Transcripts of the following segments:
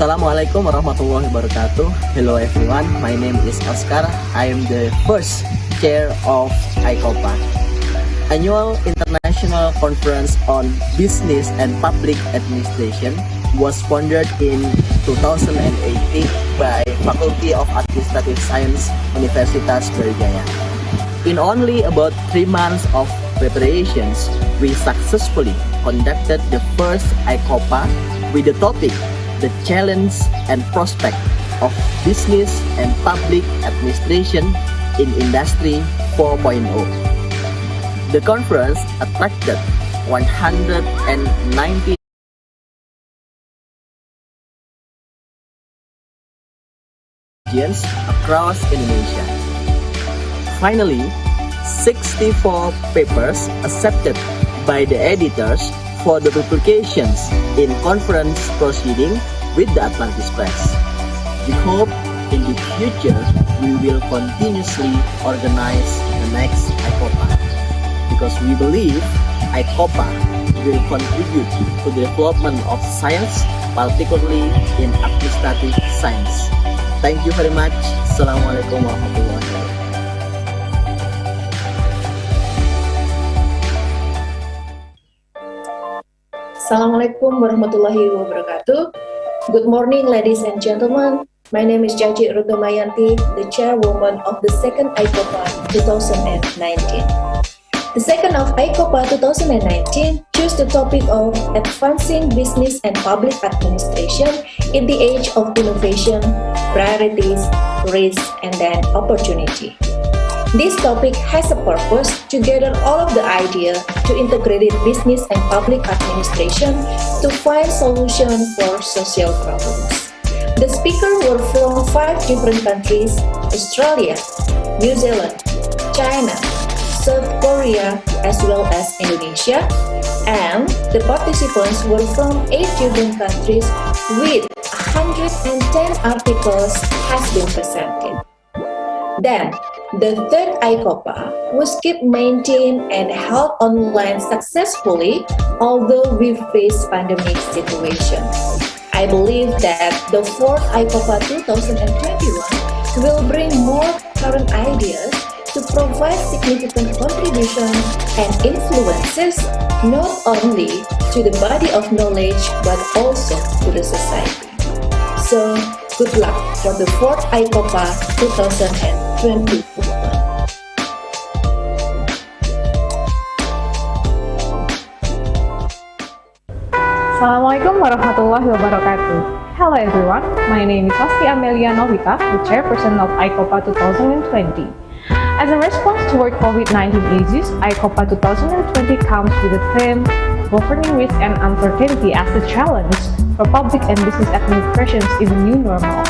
Assalamualaikum warahmatullahi wabarakatuh. Hello everyone, my name is Oscar. I am the first chair of AICoBPA, Annual International Conference on Business and Public Administration was founded in 2018 by Faculty of Administrative Science, Universitas Brawijaya. In only about 3 months of preparations, we successfully conducted the first AICoBPA with the topic the challenge and prospect of business and public administration in Industry 4.0. The conference attracted 190 across Indonesia. Finally, 64 papers accepted by the editors for the publications in conference proceeding with the Atlantis Press. We hope in the future we will continuously organize the next AICoBPA because we believe AICoBPA will contribute to the development of science, particularly in administrative science. Thank you very much. Assalamualaikum warahmatullahi wabarakatuh. Assalamualaikum warahmatullahi wabarakatuh. Good morning, ladies and gentlemen. My name is Jaji Rutamayanti, the chairwoman of the second AICoBPA 2019. The second of AICoBPA 2019 chose the topic of advancing business and public administration in the age of innovation, priorities, risk, and then opportunity. This topic has a purpose to gather all of the ideas to integrate business and public administration to find solutions for social problems. The speakers were from 5 different countries: Australia, New Zealand, China, South Korea, as well as Indonesia, and the participants were from 8 different countries with 110 articles has been presented. Then, the third AICoBPA was kept maintained and held online successfully, although we faced pandemic situation. I believe that the fourth AICoBPA 2021 will bring more current ideas to provide significant contributions and influences not only to the body of knowledge but also to the society. So, good luck for the fourth AICoBPA 2021. Assalamualaikum warahmatullahi wabarakatuh. Hello everyone, my name is Hasti Amelia Novita, the chairperson of AICoBPA 2020. As a response toward COVID-19 issues, AICoBPA 2020 comes with the theme Governing Risk and Uncertainty as the Challenge for Public and Business Administrations in the New Normal.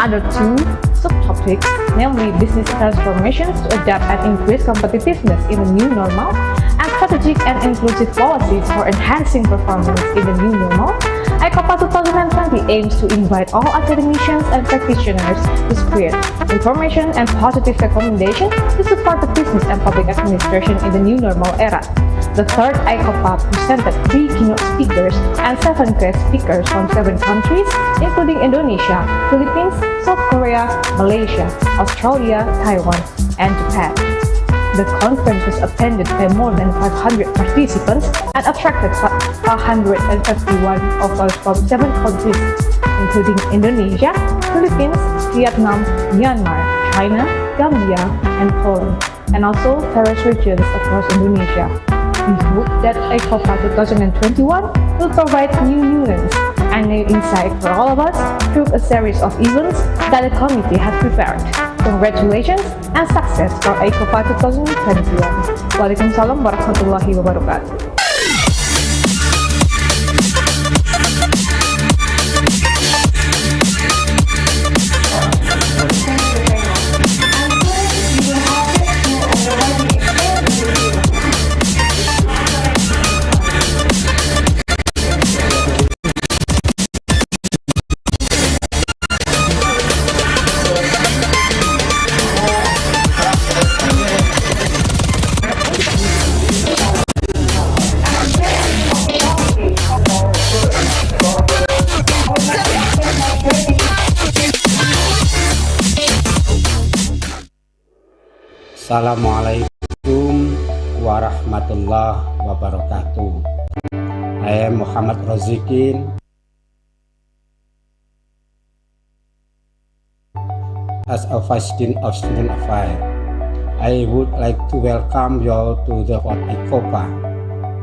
Under 2 subtopics, namely business transformations to adapt and increase competitiveness in the new normal, and strategic and inclusive policies for enhancing performance in the new normal, AICoBPA 2020 aims to invite all academicians and practitioners to spread information and positive recommendations to support the business and public administration in the new normal era. The third AICoBPA presented 3 keynote speakers and 7 guest speakers from 7 countries, including Indonesia, Philippines, South Korea, Malaysia, Australia, Taiwan, and Japan. The conference was attended by more than 500 participants and attracted 151 authors from 7 countries, including Indonesia, Philippines, Vietnam, Myanmar, China, Gambia, and Poland, and also various regions across Indonesia. We hope that AICoBPA 2021 will provide new nuance and new insight for all of us through a series of events that the committee has prepared. Congratulations and success for AICoBPA 2021. Waalaikumsalam warahmatullahi wabarakatuh. Assalamualaikum warahmatullahi wabarakatuh. I am Muhammad Rozikin as a Vice Dean of Student Affairs. I would like to welcome you all to the AICoBPA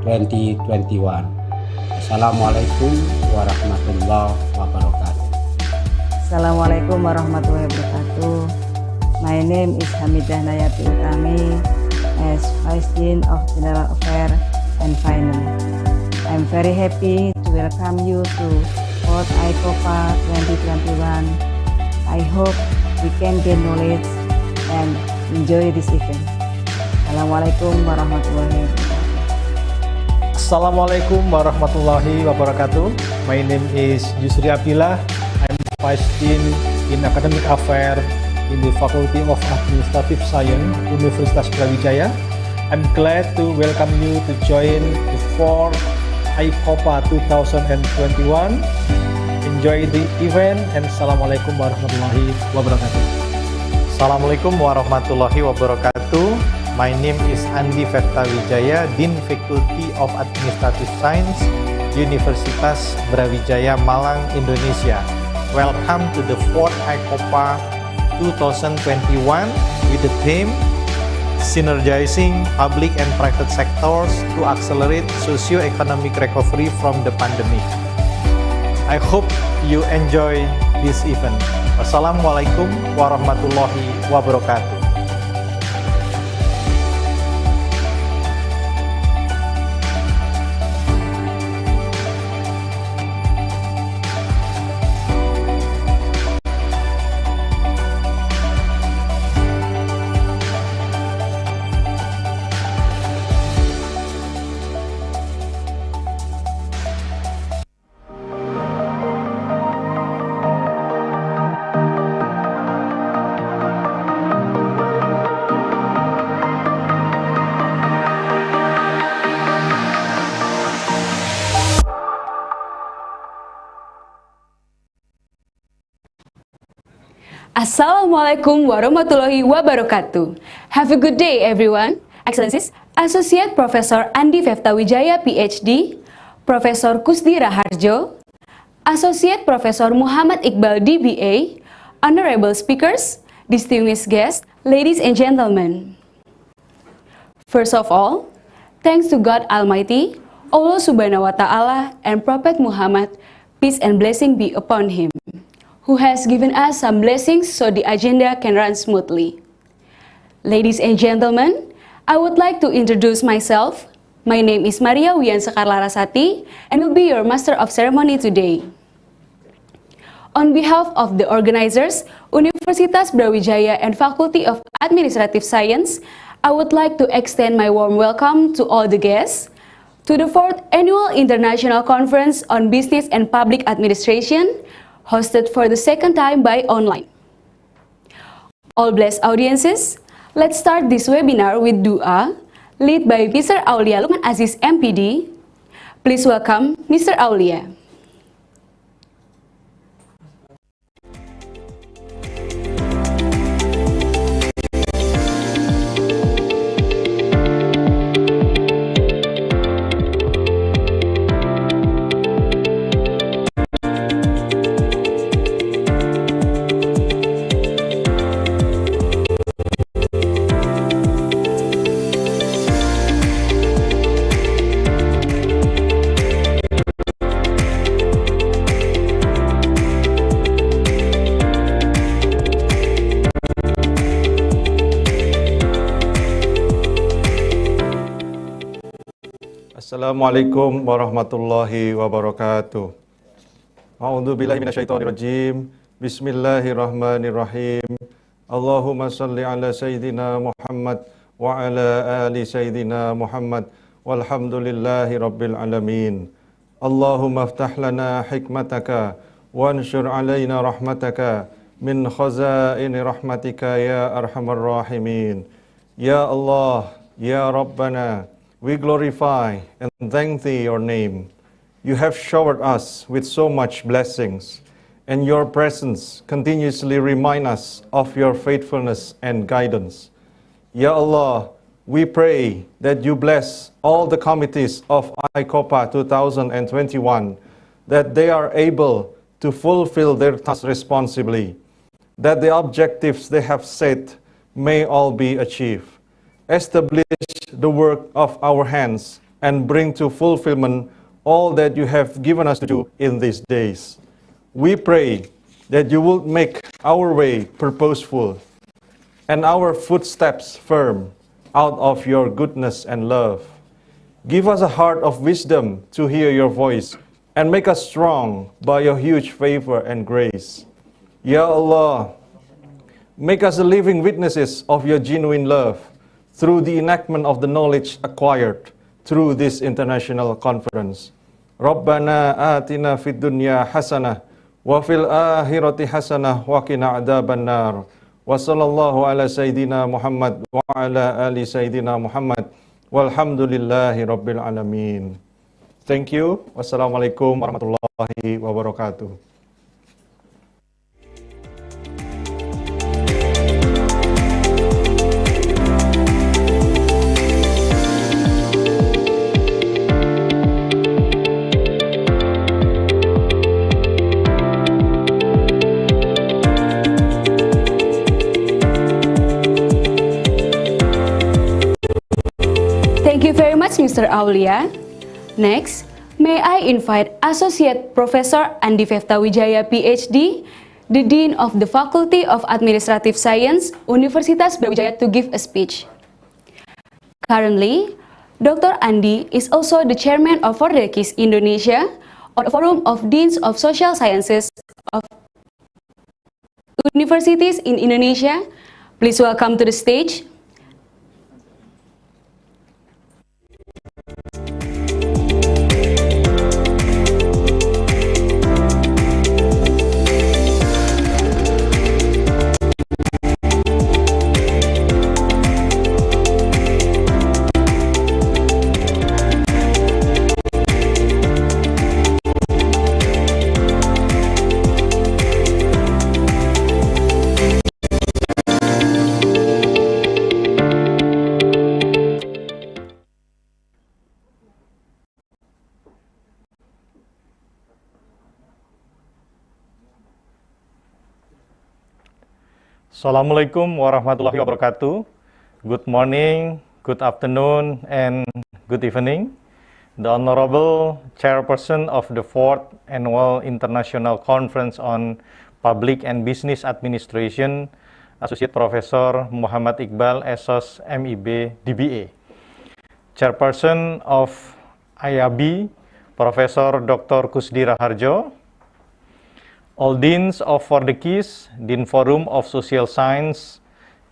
2021. Assalamualaikum warahmatullahi wabarakatuh. Assalamualaikum warahmatullahi wabarakatuh. My name is Hamidah Nayati Utami as Vice Dean of General Affairs and Finance. I'm very happy to welcome you to World AICoBPA 2021. I hope we can gain knowledge and enjoy this event. Assalamualaikum warahmatullahi wabarakatuh. Assalamualaikum warahmatullahi wabarakatuh. My name is Yusri Abdillah. I'm Vice Dean in Academic Affairs in the Faculty of Administrative Science, Universitas Brawijaya. I'm glad to welcome you to join the 4th AICoBPA 2021. Enjoy the event and Assalamualaikum warahmatullahi wabarakatuh. Assalamualaikum warahmatullahi wabarakatuh. My name is Andi Verta Wijaya, Dean Faculty of Administrative Science, Universitas Brawijaya Malang, Indonesia. Welcome to the 4th AICoBPA 2021 with the theme Synergizing Public and Private Sectors to Accelerate Socio-Economic Recovery from the Pandemic. I hope you enjoy this event. Wassalamualaikum warahmatullahi wabarakatuh. Assalamualaikum warahmatullahi wabarakatuh. Have a good day, everyone. Excellencies, Associate Professor Andi Verta Wijaya, PhD, Profesor Kusdi Raharjo, Associate Professor Muhammad Iqbal, DBA, Honorable Speakers, distinguished guests, ladies and gentlemen. First of all, thanks to God Almighty, Allah Subhanahu wa Ta'ala, and Prophet Muhammad, peace and blessing be upon him, who has given us some blessings so the agenda can run smoothly. Ladies and gentlemen, I would like to introduce myself. My name is Maria Wian Sekarlarasati and will be your Master of Ceremony today. On behalf of the organizers, Universitas Brawijaya and Faculty of Administrative Science, I would like to extend my warm welcome to all the guests to the 4th Annual International Conference on Business and Public Administration, hosted for the second time by online. All blessed audiences, let's start this webinar with dua, led by Mr. Aulia Lukman Aziz MPD. Please welcome Mr. Aulia. Assalamualaikum warahmatullahi wabarakatuh. A'udzu billahi minasyaitonir rajim. Bismillahirrahmanirrahim. Allahumma salli ala sayyidina Muhammad wa ala ali sayyidina Muhammad walhamdulillahi rabbil alamin. Allahumma aftah lana hikmataka wanshur alaina rahmataka min khazaini rahmatika ya arhamar rahimin. Ya Allah, ya Rabbana, we glorify and thank Thee, Your name. You have showered us with so much blessings, and Your presence continuously remind us of Your faithfulness and guidance. Ya Allah, we pray that you bless all the committees of AICoBPA 2021, that they are able to fulfill their tasks responsibly, that the objectives they have set may all be achieved. Establish the work of our hands and bring to fulfillment all that you have given us to do in these days. We pray that you will make our way purposeful and our footsteps firm out of your goodness and love. Give us a heart of wisdom to hear your voice and make us strong by your huge favor and grace. Ya Allah, make us the living witnesses of your genuine love through the enactment of the knowledge acquired through this international conference. Rabbana atina fid dunya hasanah wa fil akhirati hasanah wa qina adzaban nar. Wa sallallahu ala sayyidina Muhammad wa ala ali sayyidina Muhammad walhamdulillahi rabbil alamin. Thank you. Wassalamualaikum warahmatullahi wabarakatuh. Thank you very much, Mr. Aulia. Next, may I invite Associate Professor Andi Feftawijaya, PhD, the Dean of the Faculty of Administrative Science, Universitas Brawijaya, to give a speech. Currently, Dr. Andi is also the Chairman of Fordekis Indonesia, or a Forum of Deans of Social Sciences of Universities in Indonesia. Please welcome to the stage. Assalamualaikum warahmatullahi wabarakatuh. Good morning, good afternoon, and good evening. The Honorable Chairperson of the 4th Annual International Conference on Public and Business Administration, Associate Professor Muhammad Iqbal, SOS MIB DBA. Chairperson of IAB, Professor Dr. Kusdi Raharjo. All Deans of Fordekis, Dean Forum of Social Science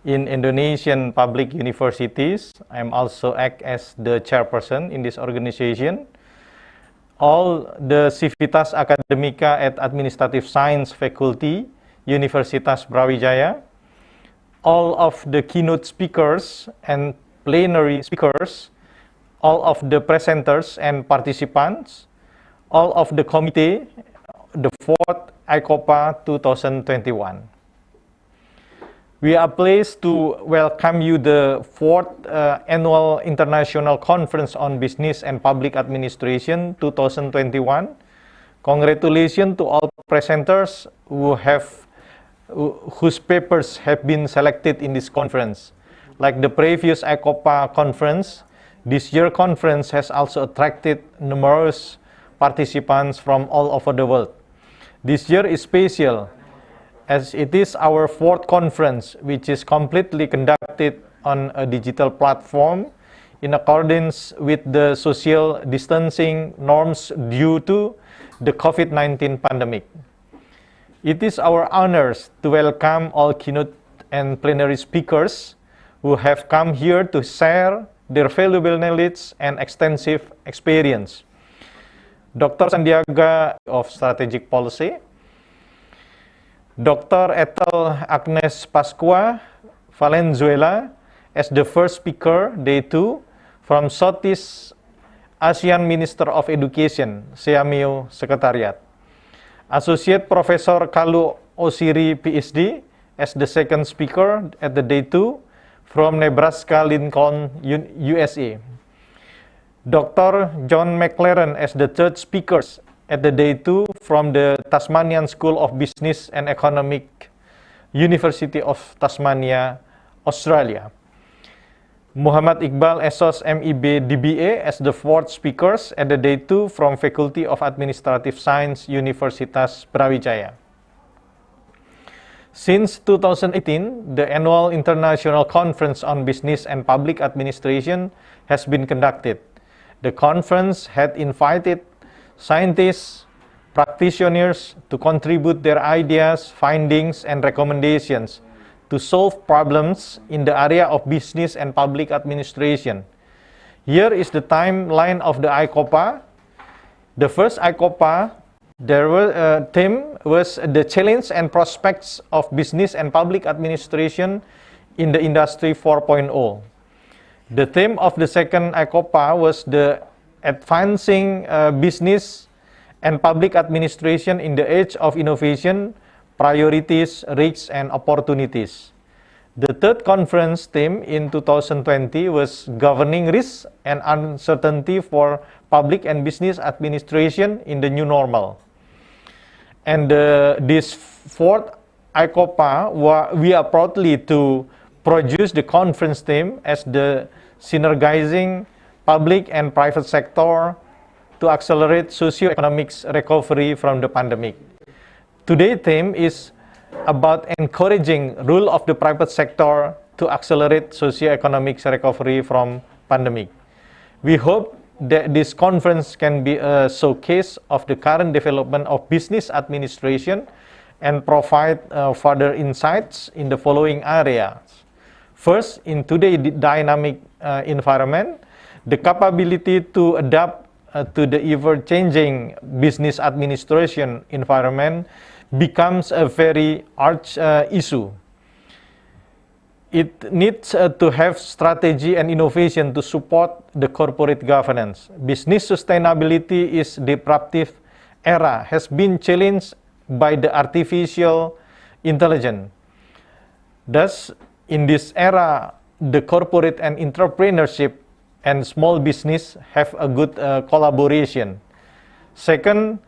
in Indonesian Public Universities. I am also act as the chairperson in this organization. All the Civitas Academica at Administrative Science Faculty, Universitas Brawijaya. All of the keynote speakers and plenary speakers. All of the presenters and participants. All of the committee, the 4th AICoBPA 2021. We are pleased to welcome you the 4th Annual International Conference on Business and Public Administration 2021. Congratulations to all presenters whose papers have been selected in this conference. Like the previous AICoBPA conference, this year's conference has also attracted numerous participants from all over the world. This year is special as it is our 4th conference, which is completely conducted on a digital platform in accordance with the social distancing norms due to the COVID-19 pandemic. It is our honor to welcome all keynote and plenary speakers who have come here to share their valuable knowledge and extensive experience. Dr. Sandiaga of Strategic Policy, Dr. Ethel Agnes Pascua Valenzuela as the first speaker, Day 2, from Southeast Asian Minister of Education, SEAMIO Secretariat. Associate Professor Kalu Osiri, PhD, as the second speaker at the Day 2, from Nebraska Lincoln, USA. Dr. John McLaren as the third speakers at the day 2 from the Tasmanian School of Business and Economic, University of Tasmania, Australia. Muhammad Iqbal Esos MEB DBA as the fourth speakers at the day 2 from Faculty of Administrative Science, Universitas Brawijaya. Since 2018, the annual International Conference on Business and Public Administration has been conducted. The conference had invited scientists, practitioners to contribute their ideas, findings, and recommendations to solve problems in the area of business and public administration. Here is the timeline of the AICoBPA. The first AICoBPA, theme was the challenge and prospects of business and public administration in the Industry 4.0. The theme of the second AICoBPA was the advancing business and public administration in the age of innovation, priorities, risks, and opportunities. The third conference theme in 2020 was governing risks and uncertainty for public and business administration in the new normal. And this fourth AICoBPA, we are proudly to produce the conference theme as the synergizing public and private sector to accelerate socio-economic recovery from the pandemic. Today's theme is about encouraging role of the private sector to accelerate socio-economic recovery from pandemic. We hope that this conference can be a showcase of the current development of business administration and provide further insights in the following areas. First, in today's dynamic environment, the capability to adapt to the ever-changing business administration environment becomes a very urgent issue. It needs to have strategy and innovation to support the corporate governance. Business sustainability is disruptive era has been challenged by the artificial intelligence. Thus, in this era, the corporate and entrepreneurship and small business have a good collaboration. Second,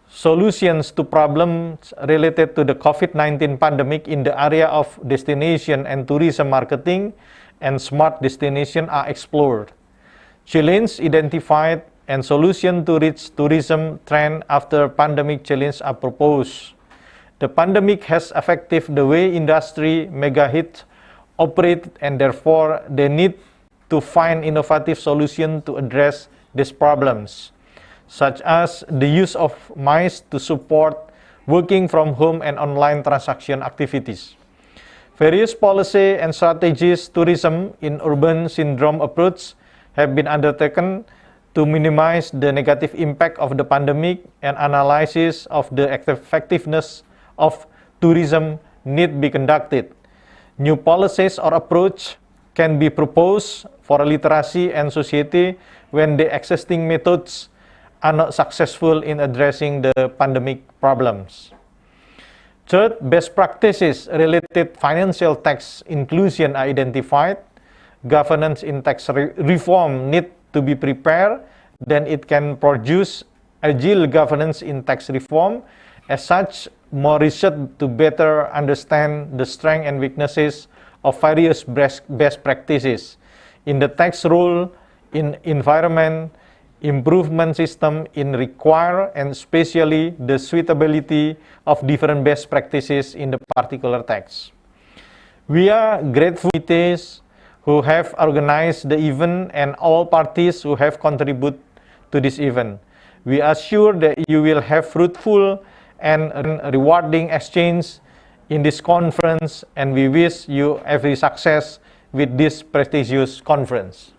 solutions to problems related to the COVID-19 pandemic in the area of destination and tourism marketing and smart destination are explored. Challenges identified and solutions to reach tourism trend after pandemic challenge are proposed. The pandemic has affected the way industry mega hit operate, and therefore they need to find innovative solutions to address these problems, such as the use of mice to support working from home and online transaction activities. Various policy and strategies tourism in urban syndrome approach have been undertaken to minimize the negative impact of the pandemic, and analysis of the effectiveness of tourism need be conducted. New policies or approach can be proposed for literacy and society when the existing methods are not successful in addressing the pandemic problems. Third, best practices related financial tax inclusion are identified. Governance in tax reform need to be prepared, then it can produce agile governance in tax reform. As such, more research to better understand the strengths and weaknesses of various best practices in the tax rule, in environment, improvement system in require, and especially the suitability of different best practices in the particular tax. We are grateful to committees who have organized the event and all parties who have contributed to this event. We are sure that you will have fruitful and rewarding exchange in this conference, and we wish you every success with this prestigious conference.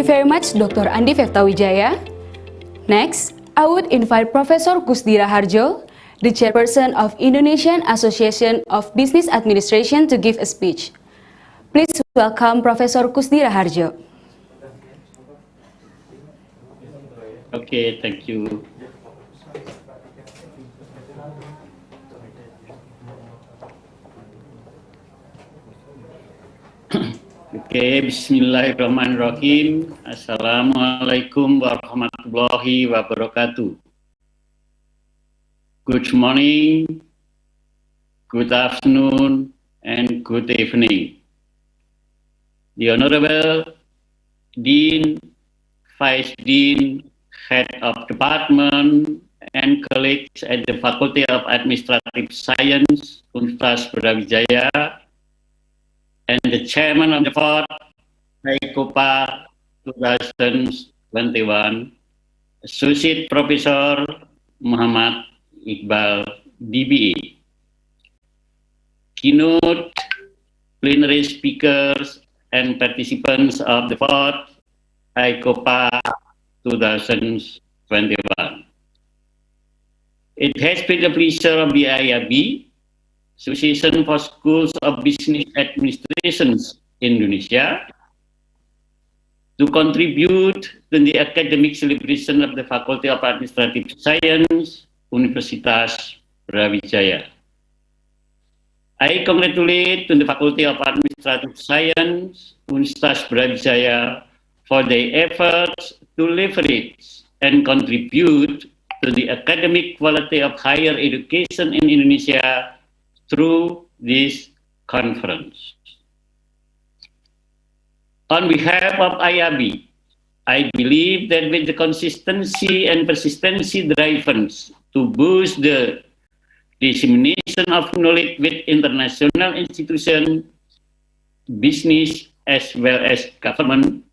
you very much, Dr. Andi Feftawijaya. Next, I would invite Professor Kusdira Harjo, the chairperson of Indonesian Association of Business Administration, to give a speech. Please welcome Professor Kusdira Harjo. Okay, thank you. Okay, bismillahirrahmanirrahim. Assalamualaikum warahmatullahi wabarakatuh. Good morning, good afternoon, and good evening. The Honorable Dean, Vice Dean, Head of Department, and colleagues at the Faculty of Administrative Science, Universitas Brawijaya, and the Chairman of the Board, AICoBPA 2021, Associate Professor Muhammad Iqbal, DBE. Keynote, plenary speakers, and participants of the Board, AICoBPA 2021. It has been a pleasure of the IAB, Association for Schools of Business Administrations Indonesia, to contribute to the academic celebration of the Faculty of Administrative Science, Universitas Brawijaya. I congratulate the Faculty of Administrative Science, Universitas Brawijaya, for their efforts to leverage and contribute to the academic quality of higher education in Indonesia through this conference. On behalf of IAB, I believe that with the consistency and persistency drivers to boost the dissemination of knowledge with international institutions, business, as well as government,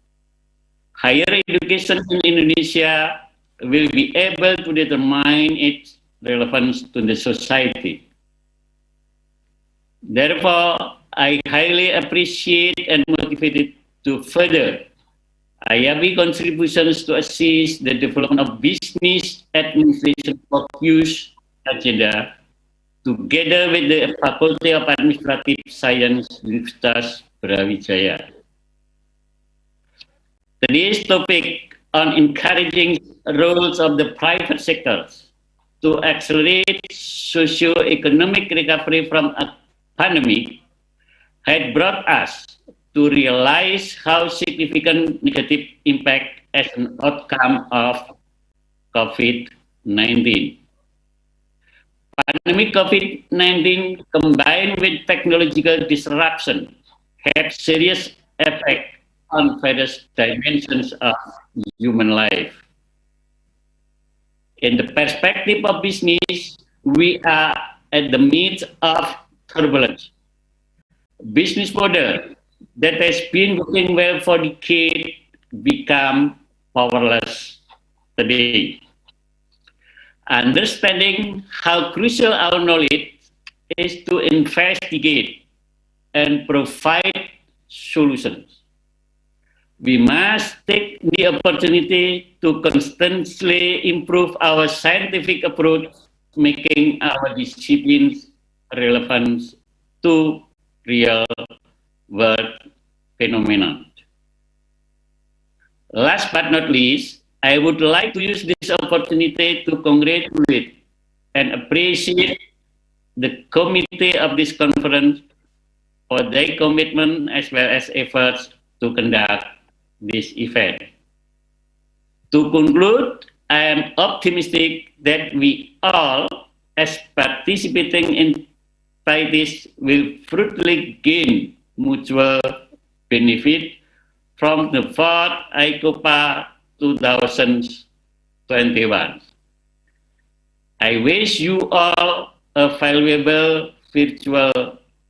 higher education in Indonesia will be able to determine its relevance to the society. Therefore, I highly appreciate and motivated to further IAB contributions to assist the development of business administration focused agenda together with the Faculty of Administrative Science, Universitas Brawijaya. Today's topic on encouraging roles of the private sectors to accelerate socio-economic recovery from a pandemic had brought us to realize how significant negative impact as an outcome of COVID-19. Pandemic COVID-19 combined with technological disruption had serious effect on various dimensions of human life. In the perspective of business, we are at the midst of turbulence. Business model that has been working well for decades become powerless today. Understanding how crucial our knowledge is to investigate and provide solutions, we must take the opportunity to constantly improve our scientific approach, making our disciplines relevant to real world phenomena. Last but not least, I would like to use this opportunity to congratulate and appreciate the committee of this conference for their commitment as well as efforts to conduct this event. To conclude, I am optimistic that we all, as participating in this, will fruitfully gain mutual benefit from the fourth AICoBPA 2021. I wish you all a valuable virtual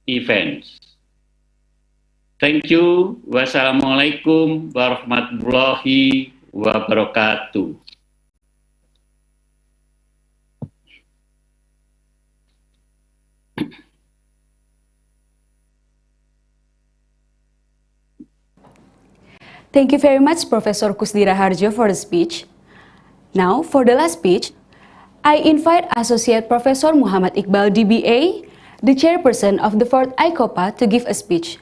event. Thank you. Wassalamualaikum warahmatullahi wabarakatuh. Thank you very much, Professor Kusdira Harjo, for the speech. Now, for the last speech, I invite Associate Professor Muhammad Iqbal, DBA, the chairperson of the 4th AICoBPA, to give a speech.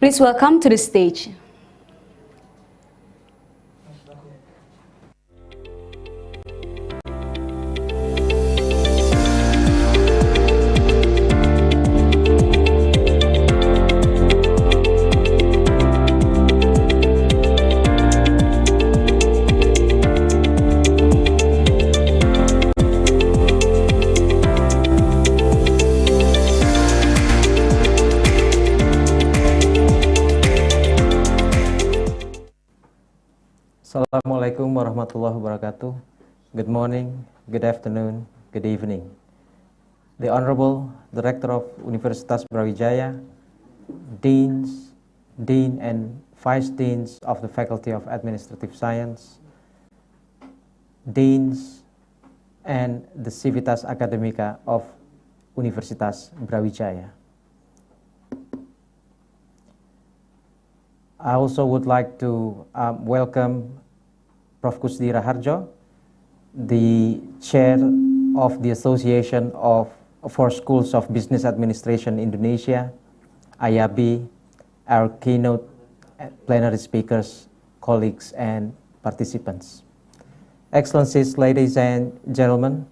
Please welcome to the stage. Assalamualaikum warahmatullahi wabarakatuh. Good morning, good afternoon, good evening. The Honorable Director of Universitas Brawijaya, Dean and Vice Deans of the Faculty of Administrative Science, Deans and the Civitas Academica of Universitas Brawijaya. I also would like to welcome Prof. Kusdira Harjo, the Chair of the Association for Schools of Business Administration Indonesia, AIAB, our keynote plenary speakers, colleagues, and participants. Excellencies, ladies and gentlemen,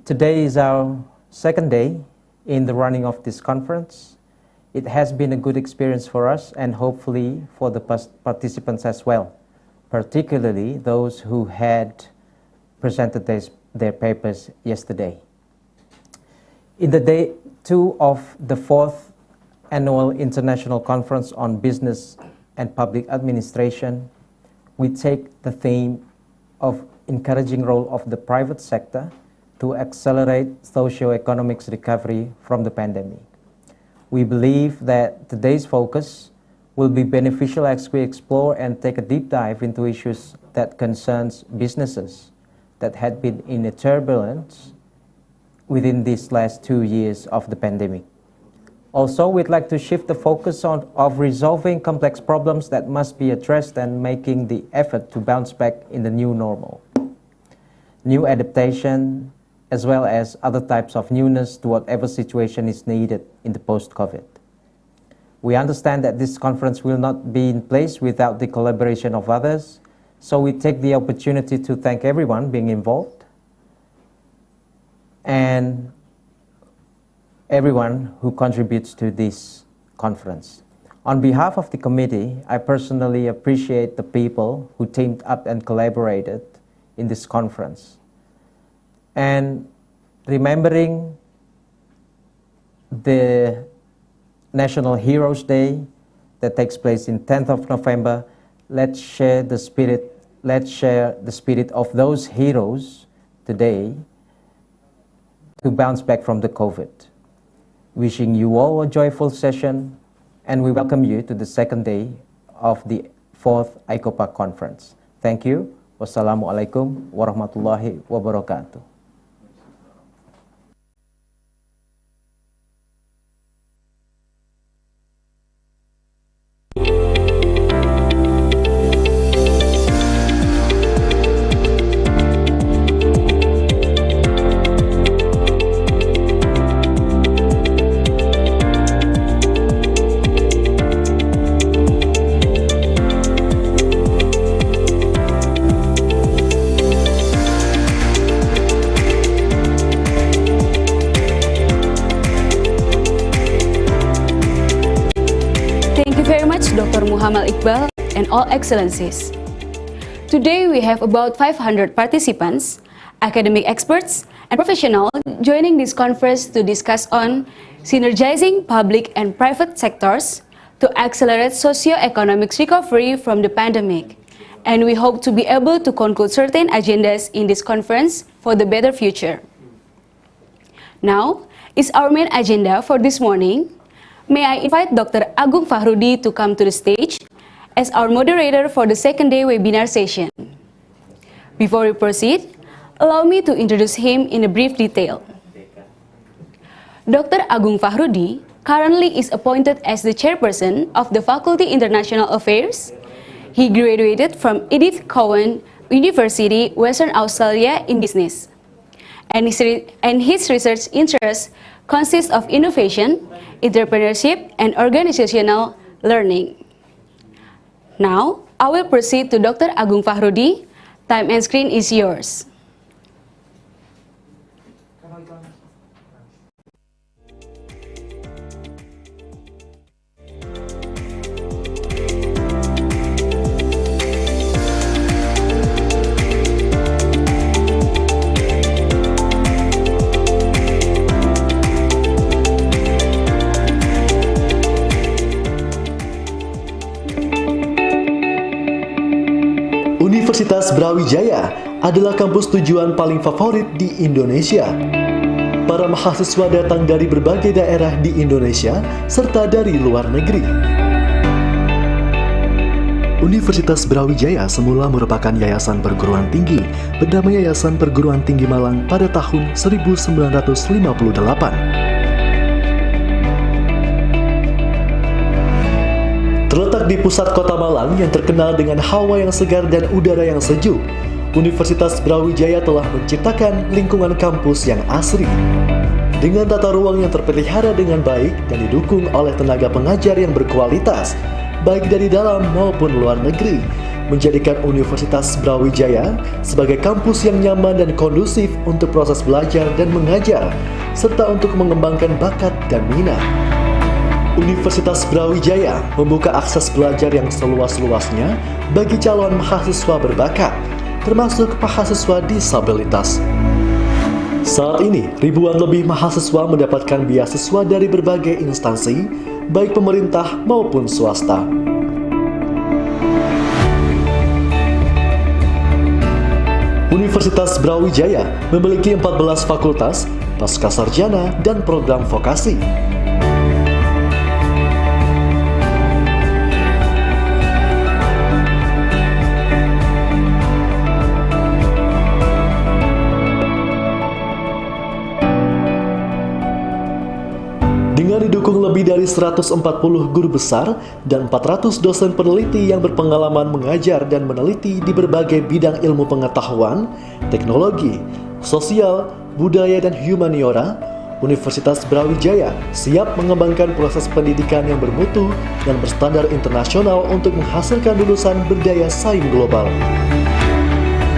today is our second day in the running of this conference. It has been a good experience for us and hopefully for the participants as well, particularly those who had presented their papers yesterday. In the day 2 of the 4th Annual International Conference on Business and Public Administration, we take the theme of encouraging role of the private sector to accelerate socio-economic recovery from the pandemic. We believe that today's focus will be beneficial as we explore and take a deep dive into issues that concerns businesses that had been in a turbulence within these last 2 years of the pandemic. Also, we'd like to shift the focus of resolving complex problems that must be addressed and making the effort to bounce back in the new normal. New adaptation, as well as other types of newness to whatever situation is needed in the post-COVID. We understand that this conference will not be in place without the collaboration of others, so we take the opportunity to thank everyone being involved and everyone who contributes to this conference. On behalf of the committee, I personally appreciate the people who teamed up and collaborated in this conference. And remembering the National Heroes Day that takes place in 10th of November, let's share the spirit of those heroes today to bounce back from the COVID. Wishing you all a joyful session, and we welcome you to the second day of the 4th AICoBPA conference. Thank you. Wassalamualaikum warahmatullahi wabarakatuh. Dr. Muhammad Iqbal and all excellencies. Today we have about 500 participants, academic experts, and professionals joining this conference to discuss on synergizing public and private sectors to accelerate socio-economic recovery from the pandemic. And we hope to be able to conclude certain agendas in this conference for the better future. Now is our main agenda for this morning. May I invite Dr. Agung Fahrudi to come to the stage as our moderator for the second day webinar session. Before we proceed, allow me to introduce him in a brief detail. Dr. Agung Fahrudi currently is appointed as the chairperson of the Faculty International Affairs. He graduated from Edith Cowan University, Western Australia in business. And his research interests consist of innovation, entrepreneurship, and organizational learning. Now, I will proceed to Dr. Agung Fahrudi. Time and screen is yours. Universitas Brawijaya adalah kampus tujuan paling favorit di Indonesia. Para mahasiswa datang dari berbagai daerah di Indonesia serta dari luar negeri. Universitas Brawijaya semula merupakan yayasan perguruan tinggi bernama Yayasan Perguruan Tinggi Malang pada tahun 1958. Terletak di pusat kota Malang yang terkenal dengan hawa yang segar dan udara yang sejuk, Universitas Brawijaya telah menciptakan lingkungan kampus yang asri. Dengan tata ruang yang terpelihara dengan baik dan didukung oleh tenaga pengajar yang berkualitas, baik dari dalam maupun luar negeri, menjadikan Universitas Brawijaya sebagai kampus yang nyaman dan kondusif untuk proses belajar dan mengajar, serta untuk mengembangkan bakat dan minat. Universitas Brawijaya membuka akses belajar yang seluas-luasnya bagi calon mahasiswa berbakat, termasuk mahasiswa disabilitas. Saat ini, ribuan lebih mahasiswa mendapatkan beasiswa dari berbagai instansi, baik pemerintah maupun swasta. Universitas Brawijaya memiliki 14 fakultas, pascasarjana, dan program vokasi. Dengan didukung lebih dari 140 guru besar dan 400 dosen peneliti yang berpengalaman mengajar dan meneliti di berbagai bidang ilmu pengetahuan, teknologi, sosial, budaya, dan humaniora, Universitas Brawijaya siap mengembangkan proses pendidikan yang bermutu dan berstandar internasional untuk menghasilkan lulusan berdaya saing global.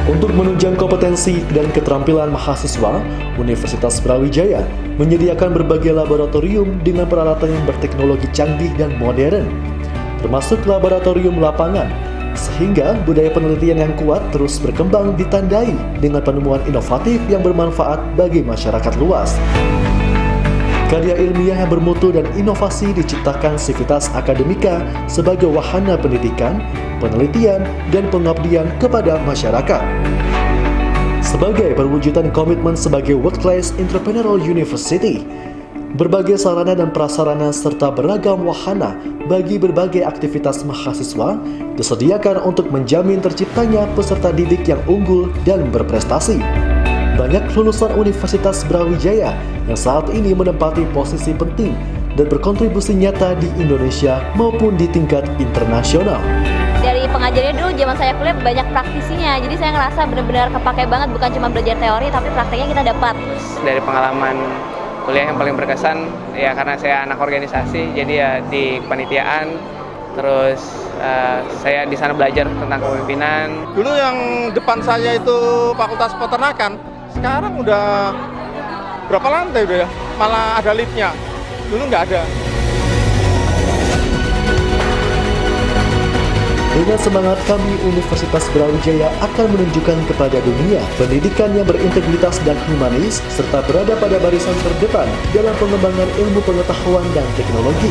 Untuk menunjang kompetensi dan keterampilan mahasiswa, Universitas Brawijaya menyediakan berbagai laboratorium dengan peralatan yang berteknologi canggih dan modern, termasuk laboratorium lapangan, sehingga budaya penelitian yang kuat terus berkembang ditandai dengan penemuan inovatif yang bermanfaat bagi masyarakat luas. Karya ilmiah yang bermutu dan inovasi diciptakan Sivitas Akademika sebagai wahana pendidikan, penelitian, dan pengabdian kepada masyarakat. Sebagai perwujudan komitmen sebagai world-class entrepreneurial university, berbagai sarana dan prasarana serta beragam wahana bagi berbagai aktivitas mahasiswa disediakan untuk menjamin terciptanya peserta didik yang unggul dan berprestasi. Banyak lulusan Universitas Brawijaya yang saat ini menempati posisi penting dan berkontribusi nyata di Indonesia maupun di tingkat internasional. Dari pengajarnya dulu zaman saya kuliah banyak praktisinya, jadi saya ngerasa benar-benar kepake banget, bukan cuma belajar teori tapi prakteknya kita dapat. Dari pengalaman kuliah yang paling berkesan ya karena saya anak organisasi, jadi ya di kepanitiaan, terus saya di sana belajar tentang kepemimpinan. Dulu yang depan saya itu Fakultas Peternakan, sekarang udah berapa lantai udah ya? Malah ada liftnya, dulu nggak ada. Dengan semangat kami, Universitas Brawijaya akan menunjukkan kepada dunia pendidikan yang berintegritas dan humanis, serta berada pada barisan terdepan dalam pengembangan ilmu pengetahuan dan teknologi.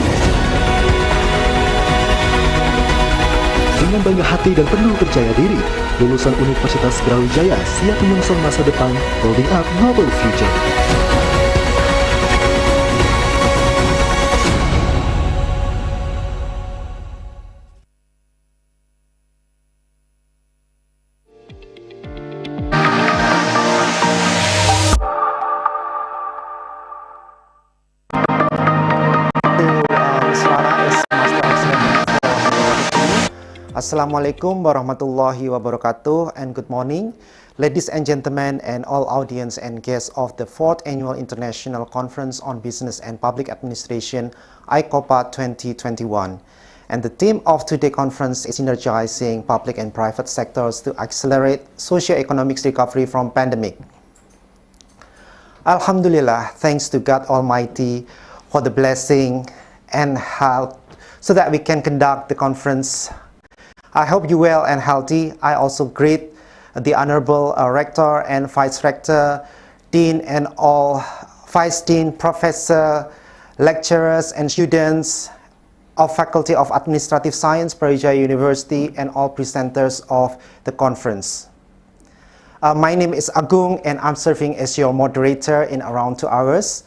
Dengan bangga hati dan penuh percaya diri, lulusan Universitas Brawijaya siap menyongsong masa depan, building up global future. Assalamualaikum warahmatullahi wabarakatuh and good morning, ladies and gentlemen and all audience and guests of the 4th Annual International Conference on Business and Public Administration, AICoBPA 2021. And the theme of today's conference is synergizing public and private sectors to accelerate socio-economic recovery from pandemic. Alhamdulillah, thanks to God Almighty for the blessing and help so that we can conduct the conference. I hope you well and healthy. I also greet the Honorable Rector and Vice Rector, Dean and all Vice Dean, Professor, lecturers and students of Faculty of Administrative Science, Brawijaya University, and all presenters of the conference. My name is Agung and I'm serving as your moderator in around 2 hours.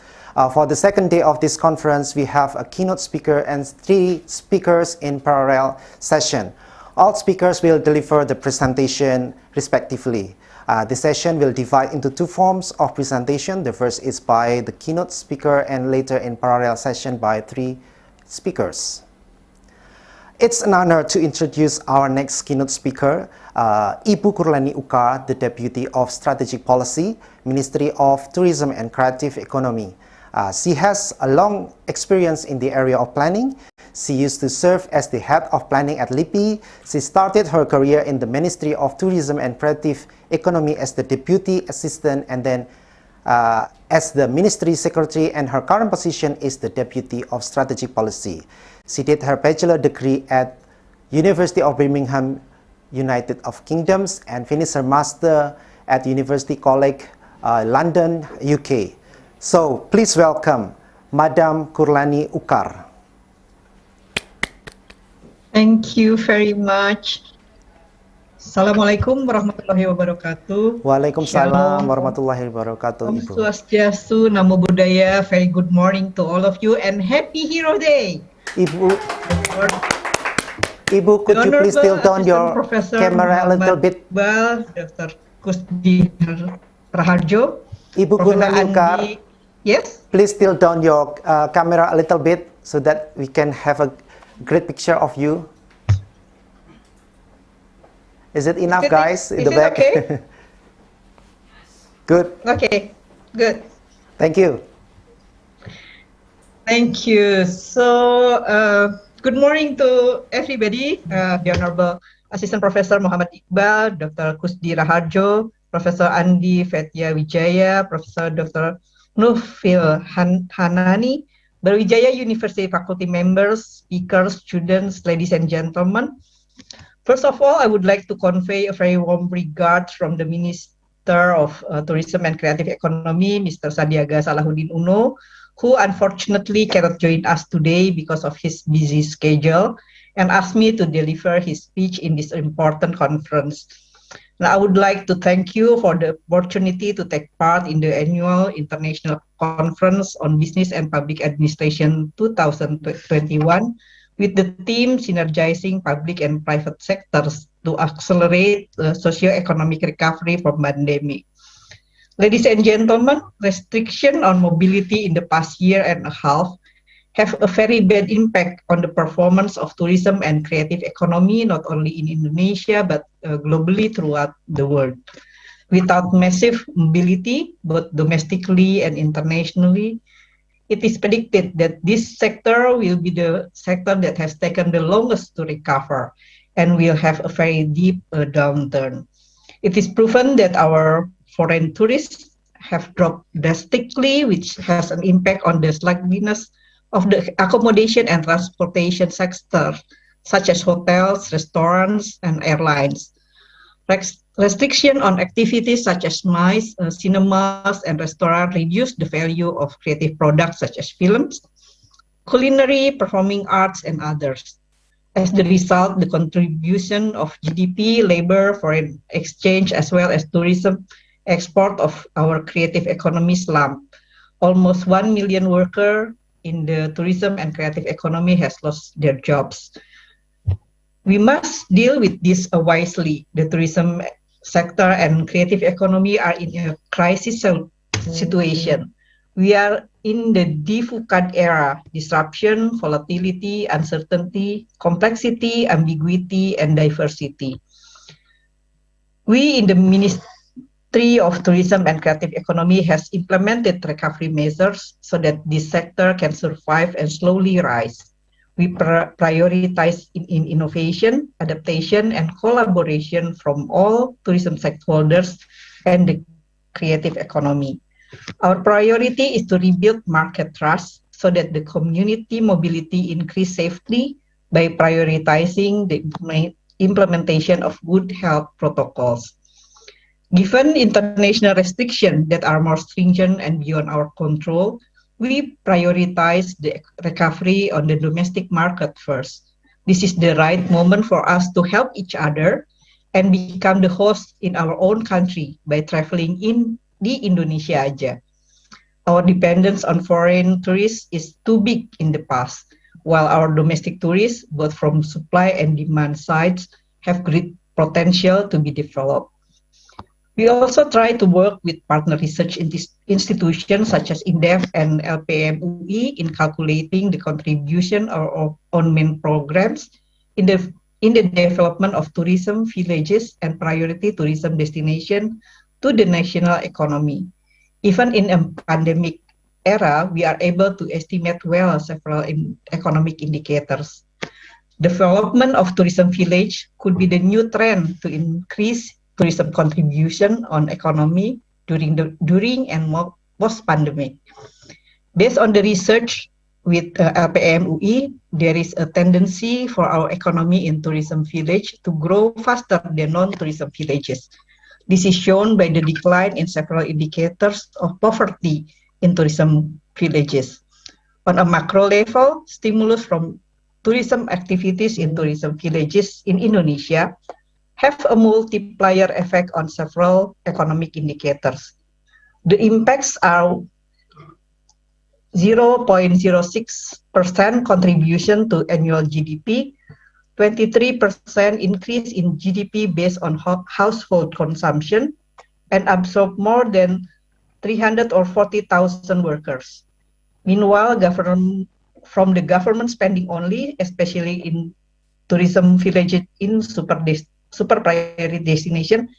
For the second day of this conference, we have a keynote speaker and 3 speakers in parallel session. All speakers will deliver the presentation respectively. The session will divide into 2 forms of presentation. The first is by the keynote speaker and later in parallel session by 3 speakers. It's an honor to introduce our next keynote speaker, Ibu Kurlani Ukar, the Deputy of Strategic Policy, Ministry of Tourism and Creative Economy. She has a long experience in the area of planning. She used to serve as the head of planning at LIPI. She started her career in the Ministry of Tourism and Creative Economy as the Deputy Assistant and then as the Ministry Secretary, and her current position is the Deputy of Strategic Policy. She did her bachelor degree at University of Birmingham, United Kingdoms, and finished her master at University College London, UK. So please welcome Madam Kurlani Ukar. Thank you very much. Assalamualaikum warahmatullahi wabarakatuh. Waalaikumsalam warahmatullahi wabarakatuh. Om Ibu. Swastiastu, Namo Buddhaya. Very good morning to all of you and Happy Hero Day. Ibu, could you please tilt down your camera a little bit? Well, Dr. Kusdi Raharjo. Ibu Kurlani Ukar. Yes. Please tilt down your camera a little bit so that we can have a great picture of you. Is it enough, guys? In the back? Okay? Good. Okay, good. Thank you. Thank you. So, good morning to everybody. The Honorable Assistant Professor Muhammad Iqbal, Dr. Kusdi Raharjo, Professor Andi Fetia Wijaya, Professor Dr. Nufil Hanani, Brawijaya University faculty members, speakers, students, ladies and gentlemen. First of all, I would like to convey a very warm regards from the Minister of Tourism and Creative Economy, Mr. Sandiaga Salahuddin Uno, who unfortunately cannot join us today because of his busy schedule and asked me to deliver his speech in this important conference. Now, I would like to thank you for the opportunity to take part in the annual International Conference on Business and Public Administration 2021 with the theme Synergizing Public and Private Sectors to Accelerate Socio-Economic Recovery from Pandemic. Ladies and gentlemen, restriction on mobility in the past year and a half have a very bad impact on the performance of tourism and creative economy, not only in Indonesia, but globally throughout the world. Without massive mobility, both domestically and internationally, it is predicted that this sector will be the sector that has taken the longest to recover and will have a very deep downturn. It is proven that our foreign tourists have dropped drastically, which has an impact on the sluggishness of the accommodation and transportation sector, such as hotels, restaurants, and airlines. Restriction on activities such as MICE, cinemas, and restaurants reduce the value of creative products such as films, culinary, performing arts, and others. As the result, the contribution of GDP, labor, foreign exchange, as well as tourism export of our creative economy slumped. Almost 1 million workers in the tourism and creative economy has lost their jobs. We must deal with this wisely. The tourism sector and creative economy are in a crisis situation. We are in the DFUCAD era: disruption, volatility, uncertainty, complexity, ambiguity, and diversity. We in the Ministry of Tourism and Creative Economy has implemented recovery measures so that this sector can survive and slowly rise. We prioritize in innovation, adaptation, and collaboration from all tourism stakeholders and the creative economy. Our priority is to rebuild market trust so that the community mobility increase safely by prioritizing the implementation of good health protocols. Given international restrictions that are more stringent and beyond our control, we prioritize the recovery on the domestic market first. This is the right moment for us to help each other and become the host in our own country by traveling in di Indonesia aja. Our dependence on foreign tourists is too big in the past, while our domestic tourists, both from supply and demand sides, have great potential to be developed. We also try to work with partner research institutions such as INDEF and LPMUI in calculating the contribution of on-main programs in the development of tourism villages and priority tourism destination to the national economy. Even in a pandemic era, we are able to estimate well several economic indicators. Development of tourism village could be the new trend to increase tourism contribution on economy during and post-pandemic. Based on the research with LPMUI, there is a tendency for our economy in tourism village to grow faster than non-tourism villages. This is shown by the decline in several indicators of poverty in tourism villages. On a macro level, stimulus from tourism activities in tourism villages in Indonesia have a multiplier effect on several economic indicators. The impacts are 0.06% contribution to annual GDP, 23% increase in GDP based on household consumption, and absorb more than 340,000 workers. Meanwhile, from the government spending only, especially in tourism villages in super priority destination,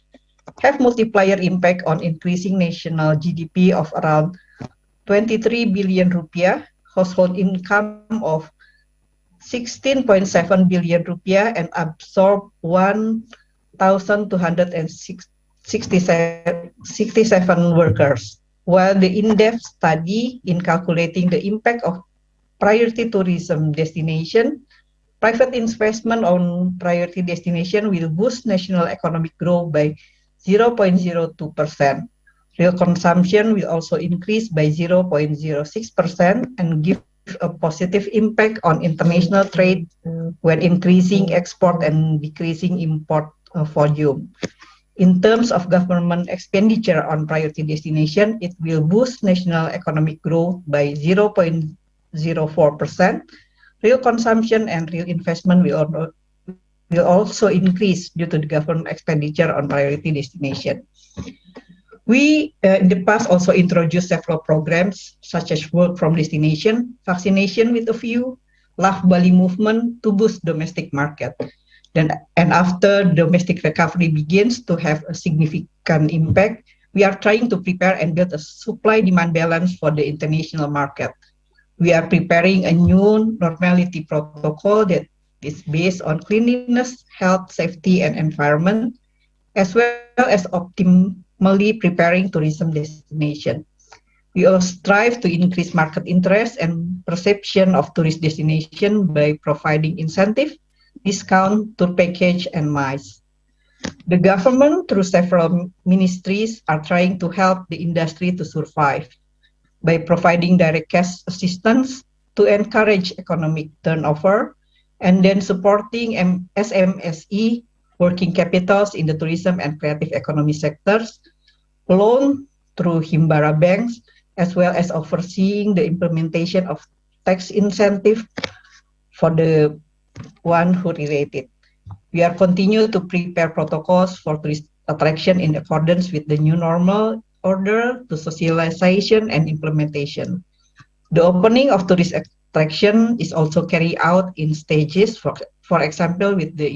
have multiplier impact on increasing national GDP of around 23 billion rupiah, household income of 16.7 billion rupiah, and absorb 1,267 workers. While the in-depth study in calculating the impact of priority tourism destination, private investment on priority destination will boost national economic growth by 0.02%. Real consumption will also increase by 0.06% and give a positive impact on international trade when increasing export and decreasing import volume. In terms of government expenditure on priority destination, it will boost national economic growth by 0.04%. Real consumption and real investment will also increase due to the government expenditure on priority destination. We, in the past, also introduced several programs such as work from destination, vaccination with a view, Love Bali movement to boost domestic market. And after domestic recovery begins to have a significant impact, we are trying to prepare and build a supply-demand balance for the international market. We are preparing a new normality protocol that is based on cleanliness, health, safety, and environment, as well as optimally preparing tourism destination. We will strive to increase market interest and perception of tourist destination by providing incentive, discount, tour package, and miles. The government, through several ministries, are trying to help the industry to survive by providing direct cash assistance to encourage economic turnover, and then supporting SMSE working capitals in the tourism and creative economy sectors, loan through Himbara banks, as well as overseeing the implementation of tax incentive for the one who related. We are continue to prepare protocols for tourist attraction in accordance with the new normal order to socialization and implementation. The opening of tourist attraction is also carried out in stages, for example, with the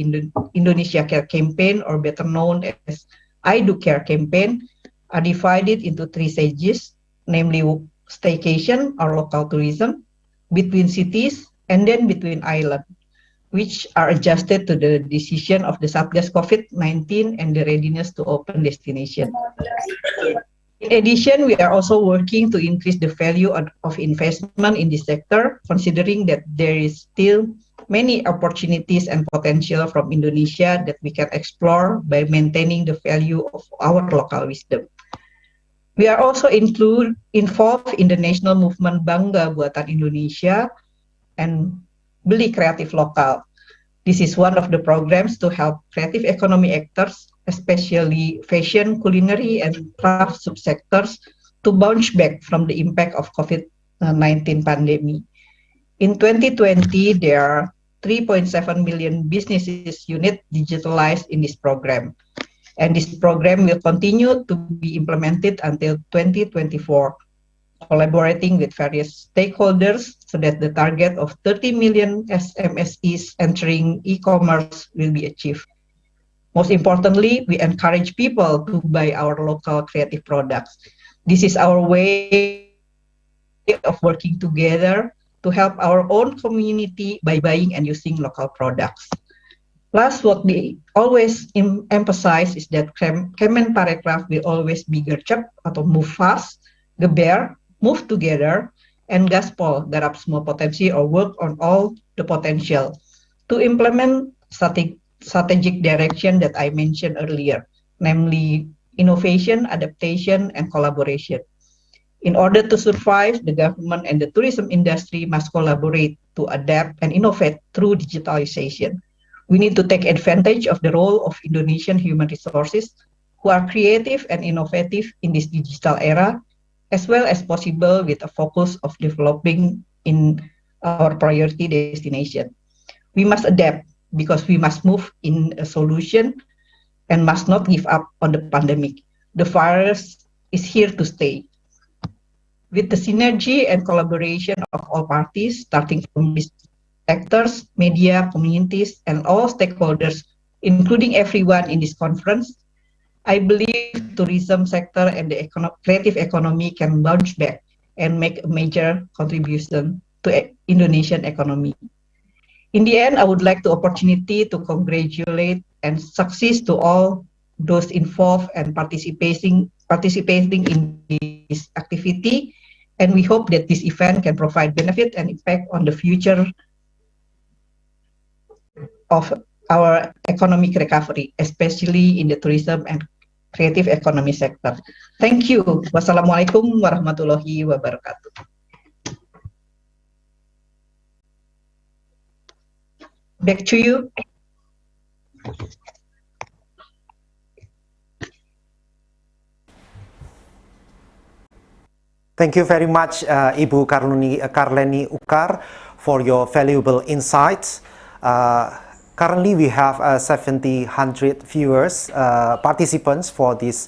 Indonesia Care campaign, or better known as I Do Care campaign, are divided into 3 stages, namely staycation or local tourism, between cities, and then between islands, which are adjusted to the decision of the Satgas COVID-19 and the readiness to open destination. In addition, we are also working to increase the value of investment in this sector, considering that there is still many opportunities and potential from Indonesia that we can explore by maintaining the value of our local wisdom. We are also involved in the national movement Bangga Buatan Indonesia and Beli Kreatif Lokal. This is one of the programs to help creative economy actors, especially fashion, culinary, and craft subsectors, to bounce back from the impact of COVID-19 pandemic. In 2020, there are 3.7 million businesses unit digitalized in this program. And this program will continue to be implemented until 2024, collaborating with various stakeholders so that the target of 30 million SMSEs entering e-commerce will be achieved. Most importantly, we encourage people to buy our local creative products. This is our way of working together to help our own community by buying and using local products. Last, what we always emphasize is that Kemenparekraf will always be gercep atau move fast, geber, move together, and gaspol, garap semua potensi, or work on all the potential to implement strategic direction that I mentioned earlier, namely innovation, adaptation, and collaboration. In order to survive, the government and the tourism industry must collaborate to adapt and innovate through digitalization. We need to take advantage of the role of Indonesian human resources who are creative and innovative in this digital era, as well as possible with a focus of developing in our priority destination. We must adapt because we must move in a solution and must not give up on the pandemic. The virus is here to stay. With the synergy and collaboration of all parties, starting from business actors, media, communities, and all stakeholders, including everyone in this conference, I believe tourism sector and the creative economy can bounce back and make a major contribution to Indonesian economy. In the end, I would like the opportunity to congratulate and success to all those involved and participating in this activity. And we hope that this event can provide benefit and impact on the future of our economic recovery, especially in the tourism and creative economy sector. Thank you. Wassalamualaikum warahmatullahi wabarakatuh. Back to you. Thank you very much, Ibu Karleni Ukar, for your valuable insights. Currently, we have 700 viewers, participants for this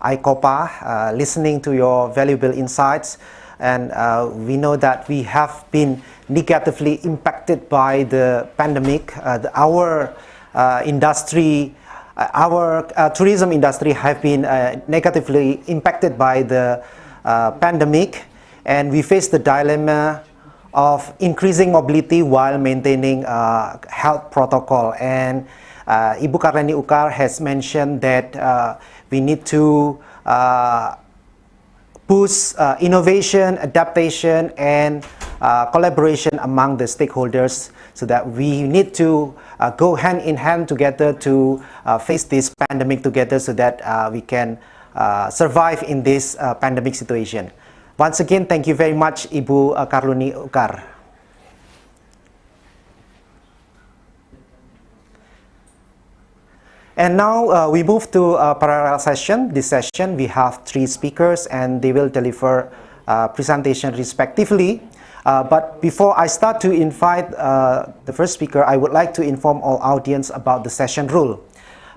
AICoBPA, listening to your valuable insights. And we know that we have been negatively impacted by the pandemic. Our industry, our tourism industry have been negatively impacted by the pandemic, and we face the dilemma of increasing mobility while maintaining health protocol. And Ibu Karleni Ukar has mentioned that we need to boost innovation, adaptation, and collaboration among the stakeholders, so that we need to go hand in hand together to face this pandemic together, so that we can survive in this pandemic situation. Once again, thank you very much, Ibu Karleni Ukar. And now we move to a parallel session. This session, we have 3 speakers and they will deliver presentation respectively. But before I start to invite the first speaker, I would like to inform all audience about the session rule.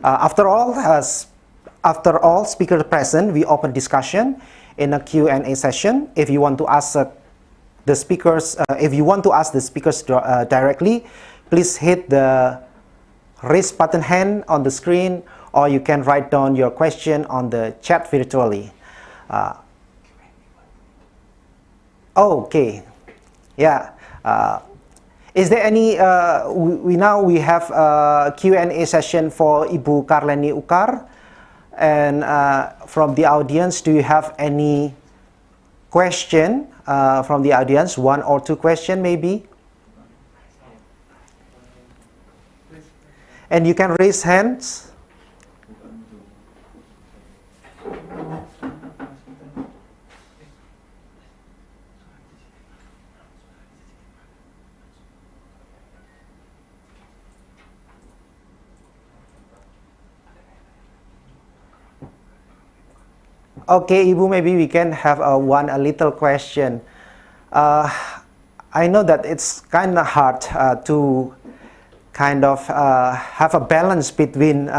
After all speakers present, we open discussion in a Q&A session. If you want to ask a the speakers, if you want to ask the speakers directly, please hit the raise button hand on the screen, or you can write down your question on the chat virtually. Okay, yeah. Is there any, we have a Q&A session for Ibu Karleni Ukar, and from the audience, do you have any question from the audience, 1 or 2 question maybe? And you can raise hands. Okay, Ibu, maybe we can have a little question. I know that it's kind of hard to kind of have a balance between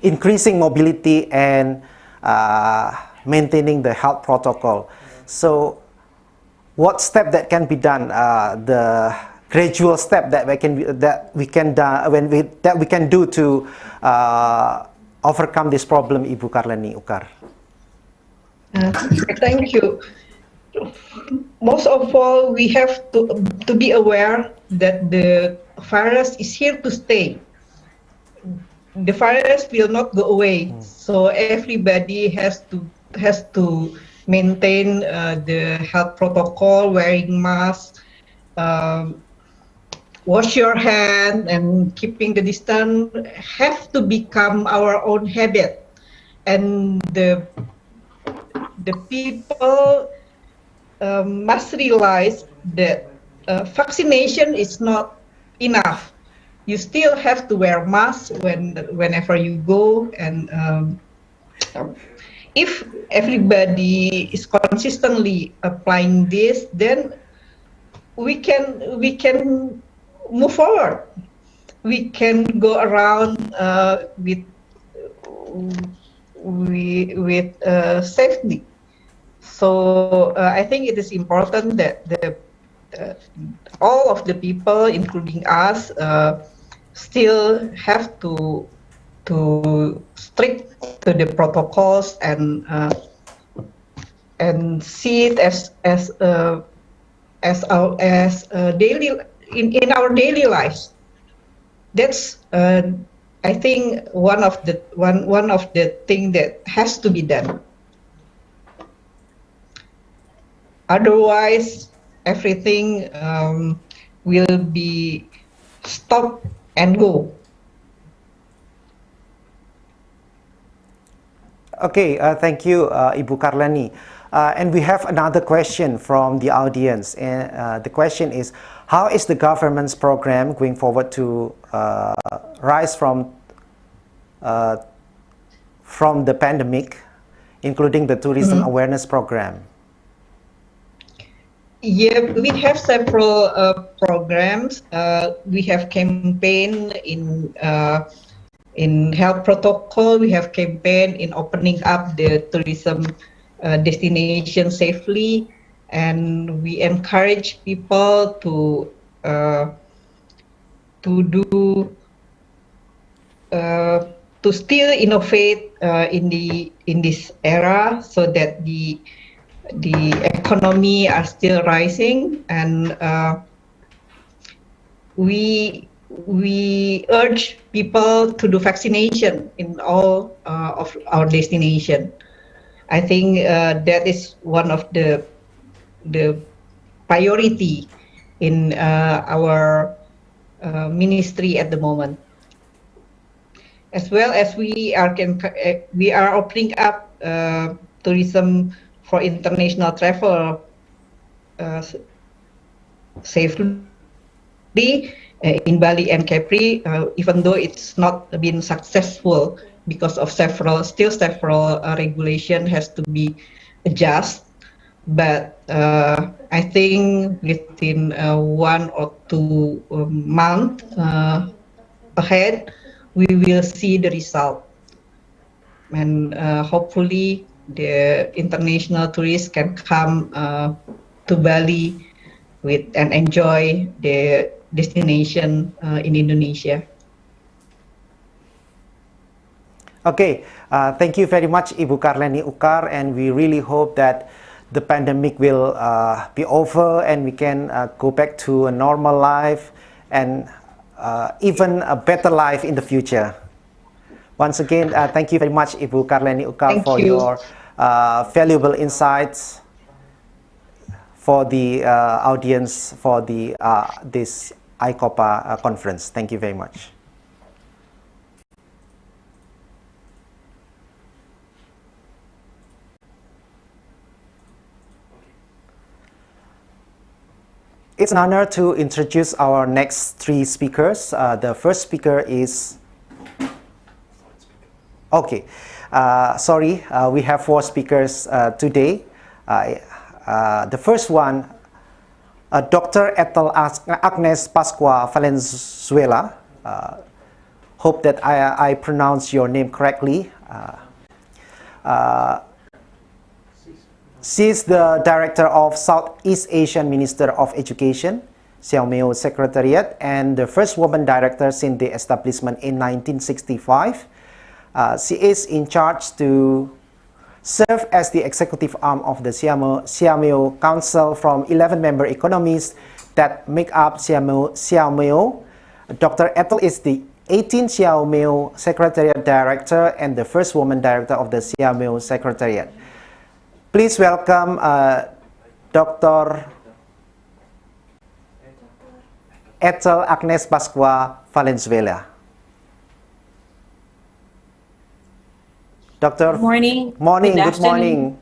increasing mobility and maintaining the health protocol. So, what step that can be done? The gradual step that we can do to overcome this problem, Ibu Karleni Ukar. Thank you. Most of all, we have to be aware that the virus is here to stay. The virus will not go away, so everybody has to maintain the health protocol, wearing masks, wash your hand, and keeping the distance have to become our own habit. And the people must realize that vaccination is not enough. You still have to wear masks whenever you go, and if everybody is consistently applying this, then we can move forward. We can go around with safety. So I think it is important that all of the people, including us, still have to stick to the protocols and see it as daily in our daily lives. That's I think one of the thing that has to be done. Otherwise, everything will be stop and go. Okay, thank you, Ibu Karleni. And we have another question from the audience. And the question is, how is the government's program going forward to rise from the pandemic, including the tourism awareness program? Yeah, we have several programs. We have campaign in health protocol. We have campaign in opening up the tourism destination safely, and we encourage people to still innovate in this era, so that the economy are still rising, and we urge people to do vaccination in all of our destination. I think that is one of the priority in our ministry at the moment. As well as we are opening up tourism for international travel safely in Bali and Capri, even though it's not been successful because of several regulation has to be adjusted. But I think within 1 or 2 months ahead, we will see the result, and hopefully the international tourists can come to Bali with and enjoy the destination in Indonesia. Okay, thank you very much, Ibu Karleni Ukar, and we really hope that the pandemic will be over and we can go back to a normal life and even a better life in the future. Once again, thank you very much, Ibu Karleni Ukar, for your valuable insights for the audience for the this AICoBPA conference. Thank you very much. It's an honor to introduce our next three speakers. The first speaker is... Okay, sorry, we have four speakers today. The first one, Dr. Ethel Agnes Pascua Valenzuela. Hope that I pronounce your name correctly. She's the director of Southeast Asian Minister of Education, Xiaomeo Secretariat, and the first woman director since the establishment in 1965. She is in charge to serve as the executive arm of the Xiaomeo Council from 11 member economies that make up Xiaomeo. Dr. Ethel is the 18th Xiaomeo Secretariat Director and the first woman director of the Xiaomeo Secretariat. Please welcome Dr. Ethel Agnes Pascua Valenzuela. Doctor. Good morning. Morning. Good Good morning.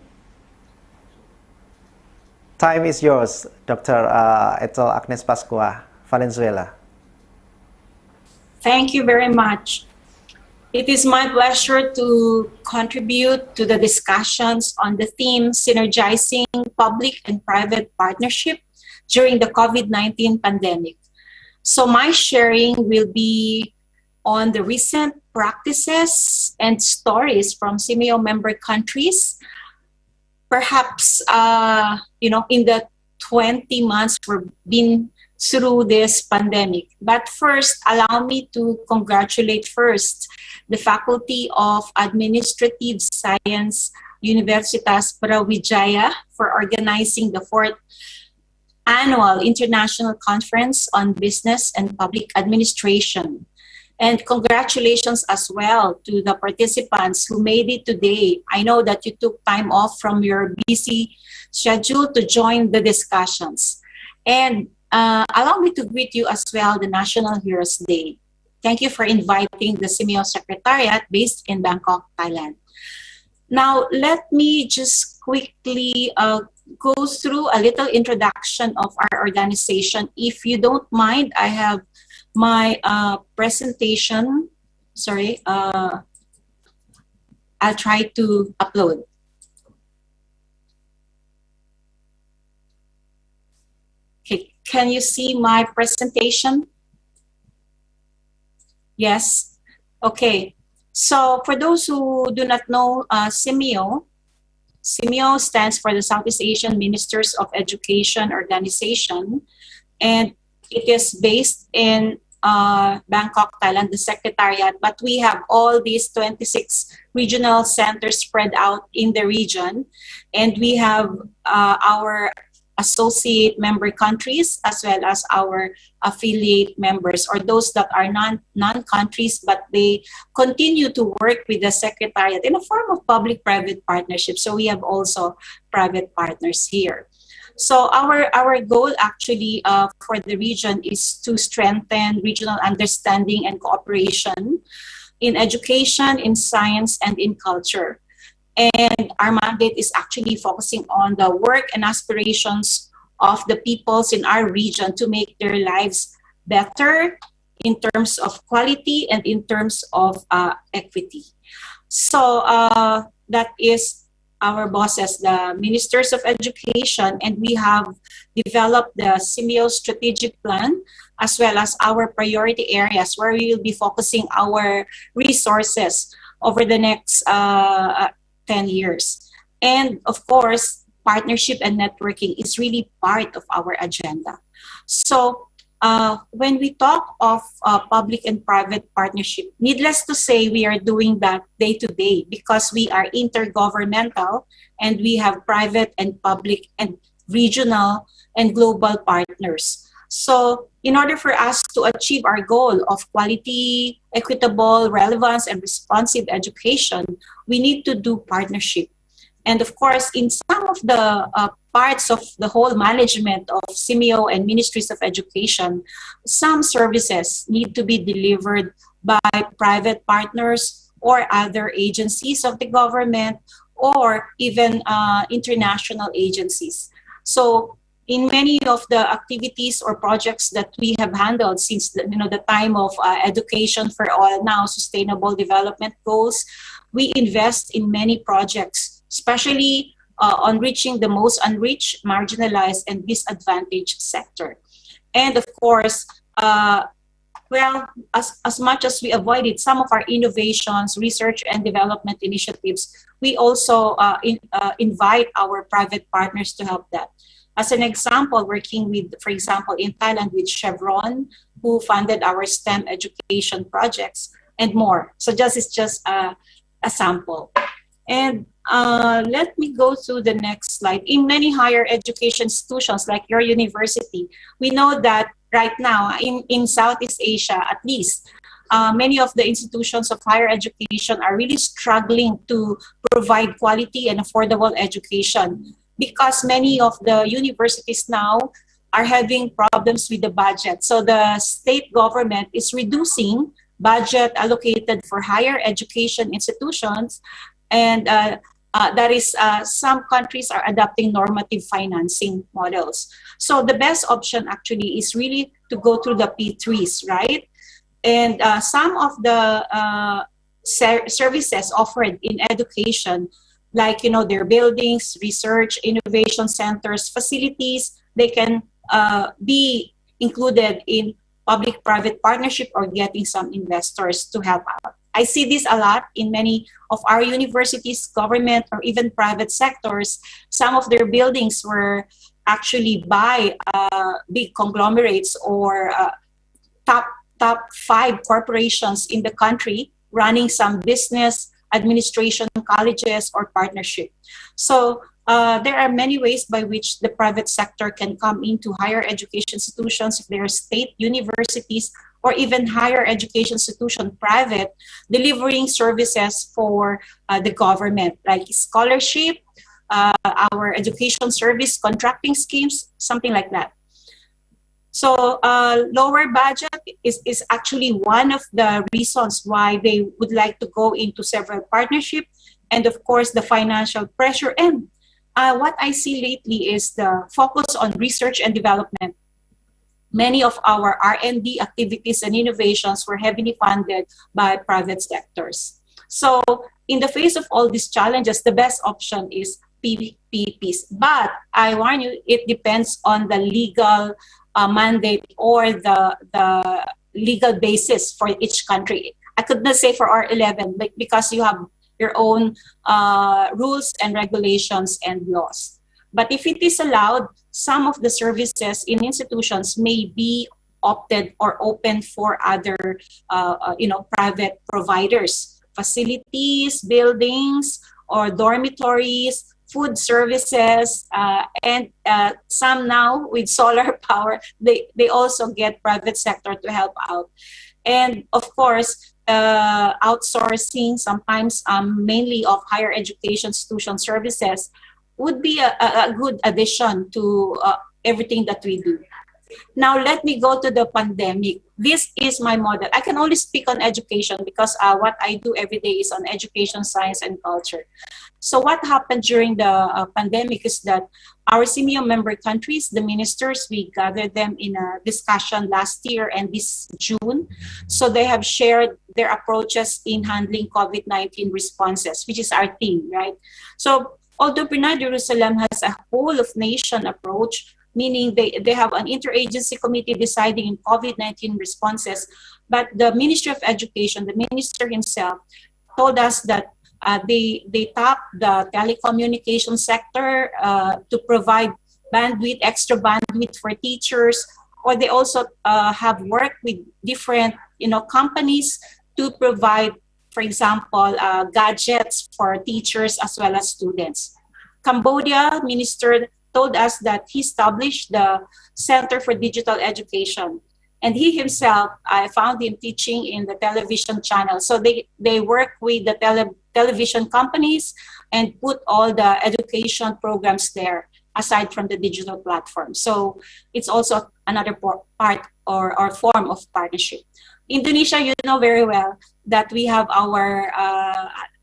Time is yours, Dr. Ethel Agnes Pascua Valenzuela. Thank you very much. It is my pleasure to contribute to the discussions on the theme synergizing public and private partnership during the COVID-19 pandemic. So my sharing will be on the recent practices and stories from CMEO member countries. Perhaps, in the 20 months we've been through this pandemic. But first, allow me to congratulate first the Faculty of Administrative Science, Universitas Brawijaya, for organizing the 4th Annual International Conference on Business and Public Administration. And congratulations as well to the participants who made it today. I know that you took time off from your busy schedule to join the discussions. And allow me to greet you as well, the National Heroes Day. Thank you for inviting the CMEO Secretariat based in Bangkok, Thailand. Now, let me just quickly go through a little introduction of our organization. If you don't mind, I have my presentation. Sorry, I'll try to upload. Okay, can you see my presentation? Yes. Okay. So for those who do not know CMEO stands for the Southeast Asian Ministers of Education Organization, and it is based in Bangkok, Thailand, the Secretariat, but we have all these 26 regional centers spread out in the region, and we have our associate member countries as well as our affiliate members, or those that are non-countries, but they continue to work with the Secretariat in a form of public-private partnership. So we have also private partners here. So our goal actually for the region is to strengthen regional understanding and cooperation in education, in science, and in culture. And our mandate is actually focusing on the work and aspirations of the peoples in our region to make their lives better in terms of quality and in terms of equity. So that is our bosses, the Ministers of Education, and we have developed the CMEO strategic plan as well as our priority areas where we will be focusing our resources over the next 10 years. And of course, partnership and networking is really part of our agenda. So when we talk of public and private partnership, needless to say, we are doing that day to day because we are intergovernmental and we have private and public and regional and global partners. So in order for us to achieve our goal of quality, equitable, relevance, and responsive education, we need to do partnership. And of course, in some of the parts of the whole management of CMEO and Ministries of Education, some services need to be delivered by private partners or other agencies of the government or even international agencies. So in many of the activities or projects that we have handled since the time of Education for All, now Sustainable Development Goals, we invest in many projects, especially on reaching the most unreached, marginalized, and disadvantaged sector. And of course, as much as we avoided some of our innovations, research and development initiatives, we also invite our private partners to help that. As an example, working with, for example, in Thailand with Chevron, who funded our STEM education projects and more. So this is just a sample. And let me go to the next slide. In many higher education institutions like your university, we know that right now in Southeast Asia, at least, many of the institutions of higher education are really struggling to provide quality and affordable education because many of the universities now are having problems with the budget. So the state government is reducing budget allocated for higher education institutions, and that is some countries are adopting normative financing models. So the best option actually is really to go through the P3s, right? And some of the services offered in education, like their buildings, research, innovation centers, facilities, they can be included in public-private partnership or getting some investors to help out. I see this a lot in many of our universities, government, or even private sectors. Some of their buildings were actually by big conglomerates or top 5 corporations in the country running some business, administration, colleges, or partnership. So there are many ways by which the private sector can come into higher education institutions, if they are state universities, or even higher education institution, private, delivering services for the government, like scholarship, our education service contracting schemes, something like that. So lower budget is actually one of the reasons why they would like to go into several partnerships, and of course the financial pressure. And what I see lately is the focus on research and development. Many of our R&D activities and innovations were heavily funded by private sectors. So in the face of all these challenges, the best option is PPPs. But I warn you, it depends on the legal mandate or the legal basis for each country. I could not say for R11, but because you have your own rules and regulations and laws. But if it is allowed, some of the services in institutions may be opted or open for other, private providers, facilities, buildings, or dormitories, food services, and some now with solar power, they also get private sector to help out. And of course, outsourcing sometimes mainly of higher education institution services would be a good addition to everything that we do. Now, let me go to the pandemic. This is my model. I can only speak on education because what I do every day is on education, science, and culture. So what happened during the pandemic is that our CMEO member countries, the ministers, we gathered them in a discussion last year and this June. So they have shared their approaches in handling COVID-19 responses, which is our theme, right? So although Brunei Jerusalem has a whole of nation approach, meaning they have an interagency committee deciding in COVID-19 responses, but the Ministry of Education, the minister himself, told us that They tap the telecommunication sector to provide extra bandwidth for teachers, or they also have worked with different companies to provide, for example, gadgets for teachers as well as students. Cambodia minister told us that he established the Center for Digital Education. And he himself, I found him teaching in the television channel. So they work with the television companies and put all the education programs there, aside from the digital platform. So it's also another part or form of partnership. Indonesia, you know very well that we have our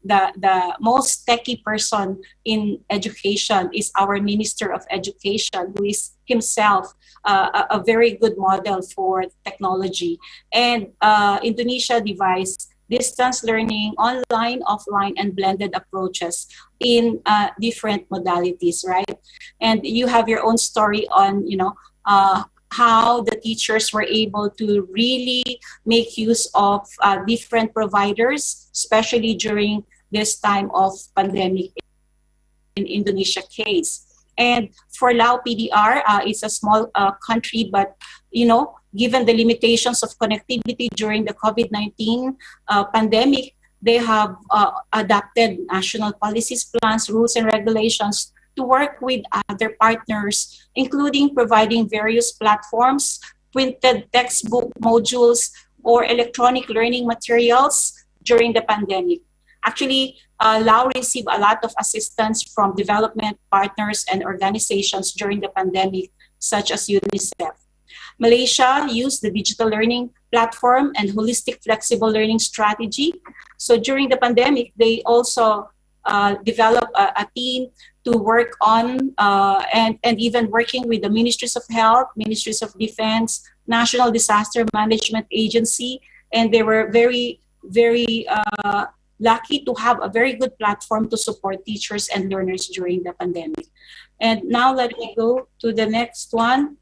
the most techie person in education is our Minister of Education, who is himself a very good model for technology. And Indonesia devised distance learning, online, offline, and blended approaches in different modalities, right? And you have your own story on, how the teachers were able to really make use of different providers, especially during this time of pandemic in Indonesia case. And for Lao PDR, it's a small country, but given the limitations of connectivity during the COVID-19 pandemic, they have adopted national policies, plans, rules, and regulations to work with other partners, including providing various platforms, printed textbook modules, or electronic learning materials during the pandemic. Actually, Lao received a lot of assistance from development partners and organizations during the pandemic, such as UNICEF. Malaysia used the digital learning platform and holistic flexible learning strategy. So during the pandemic, they also developed a team to work on and even working with the Ministries of Health, Ministries of Defense, National Disaster Management Agency, and they were very, very lucky to have a very good platform to support teachers and learners during the pandemic. And now let me go to the next one.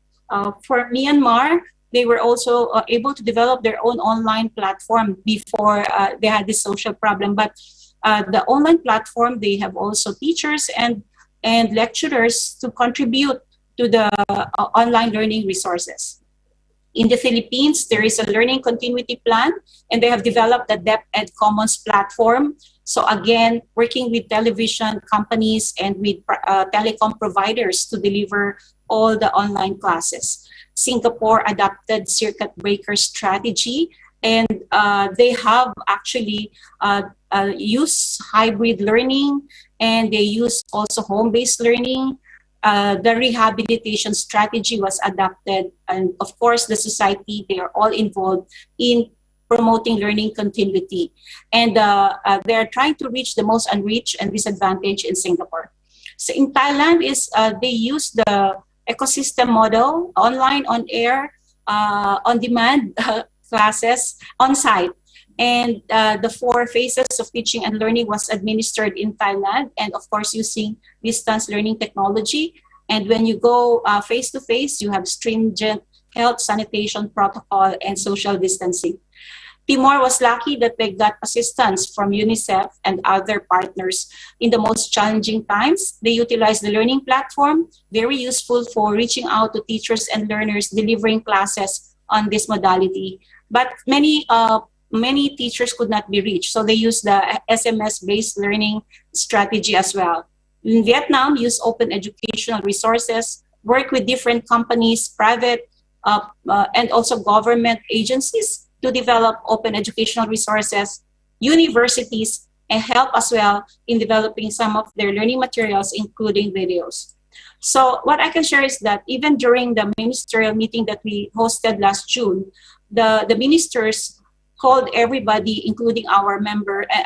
For Myanmar, they were also able to develop their own online platform before they had this social problem. But the online platform, they have also teachers and lecturers to contribute to the online learning resources. In the Philippines, there is a learning continuity plan, and they have developed the DepEd Commons platform. So again, working with television companies and with telecom providers to deliver all the online classes. Singapore adopted circuit breaker strategy, and they have actually used hybrid learning, and they use also home-based learning. The rehabilitation strategy was adopted, and of course the society, they are all involved in promoting learning continuity, and they're trying to reach the most unreached and disadvantaged in Singapore. So in Thailand, they use the ecosystem model, online, on air, on demand classes on site. And the 4 phases of teaching and learning was administered in Thailand, and of course using distance learning technology. And when you go face-to-face, you have stringent health, sanitation protocol, and social distancing. Timor was lucky that they got assistance from UNICEF and other partners in the most challenging times. They utilized the learning platform, very useful for reaching out to teachers and learners delivering classes on this modality. But many teachers could not be reached, so they used the SMS-based learning strategy as well. In Vietnam, use open educational resources, work with different companies, private and also government agencies to develop open educational resources, universities, and help as well in developing some of their learning materials, including videos. So what I can share is that even during the ministerial meeting that we hosted last June, the ministers called everybody, including our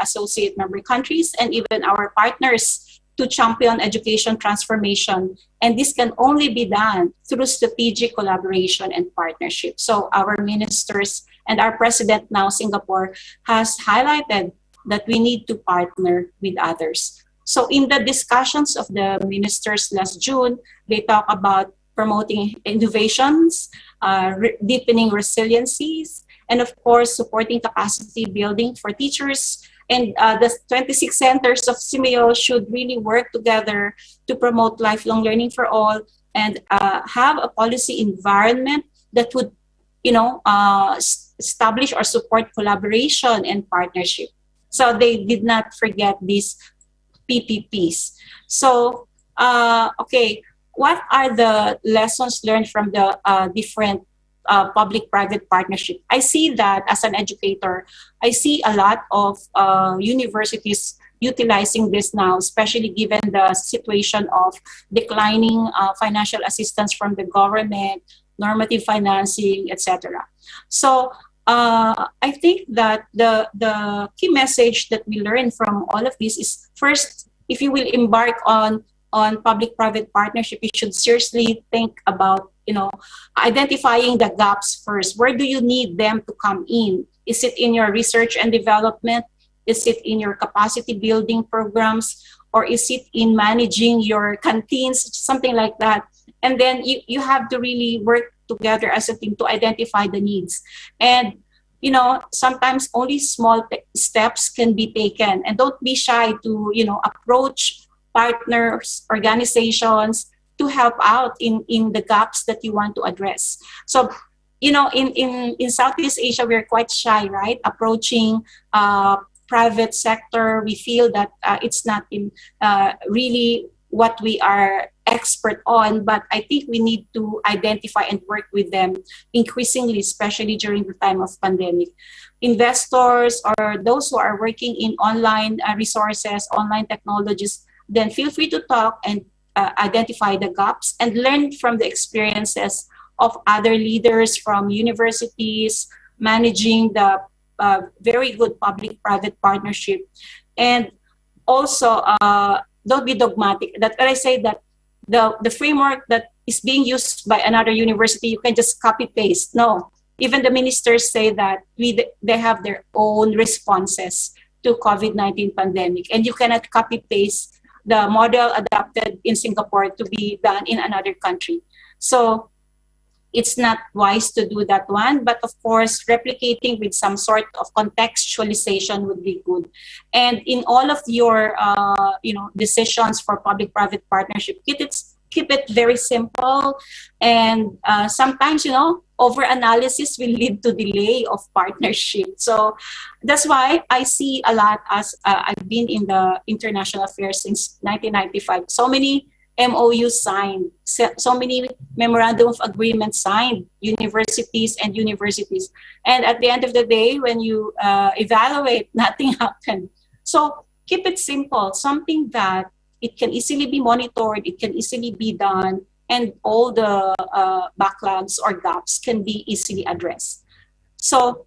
associate member countries, and even our partners, to champion education transformation. And this can only be done through strategic collaboration and partnership. So our ministers and our president now, Singapore, has highlighted that we need to partner with others. So in the discussions of the ministers last June, they talk about promoting innovations, deepening resiliencies, and of course, supporting capacity building for teachers And the 26 centers of CIMEO should really work together to promote lifelong learning for all and have a policy environment that would, establish or support collaboration and partnership. So they did not forget these PPPs. So, okay, what are the lessons learned from the different public-private partnership? I see that as an educator, I see a lot of universities utilizing this now, especially given the situation of declining financial assistance from the government, normative financing, etc. So I think that the key message that we learn from all of this is, first, if you will embark on public-private partnership, you should seriously think about identifying the gaps first. Where do you need them to come in? Is it in your research and development? Is it in your capacity building programs? Or is it in managing your canteens, something like that? And then you have to really work together as a team to identify the needs. And sometimes only small steps can be taken, and don't be shy to approach partners, organizations to help out in the gaps that you want to address. So in Southeast Asia, we're quite shy, right? Approaching private sector, we feel that it's not in really what we are expert on, but I think we need to identify and work with them increasingly, especially during the time of pandemic. Investors or those who are working in online resources, online technologies, then feel free to talk and identify the gaps and learn from the experiences of other leaders from universities, managing the very good public-private partnership. And also, don't be dogmatic. That when I say that the framework that is being used by another university, you can just copy-paste. No, even the ministers say that they have their own responses to COVID-19 pandemic, and you cannot copy-paste the model adopted in Singapore to be done in another country. So it's not wise to do that one, but of course, replicating with some sort of contextualization would be good. And in all of your, decisions for public-private partnership, keep it very simple. And sometimes, over-analysis will lead to delay of partnership. So that's why I see a lot as I've been in the international affairs since 1995. So many MOU signed, so many memorandum of agreement signed, universities. And at the end of the day, when you evaluate, nothing happened. So keep it simple, something that it can easily be monitored, it can easily be done, and all the backlogs or gaps can be easily addressed. So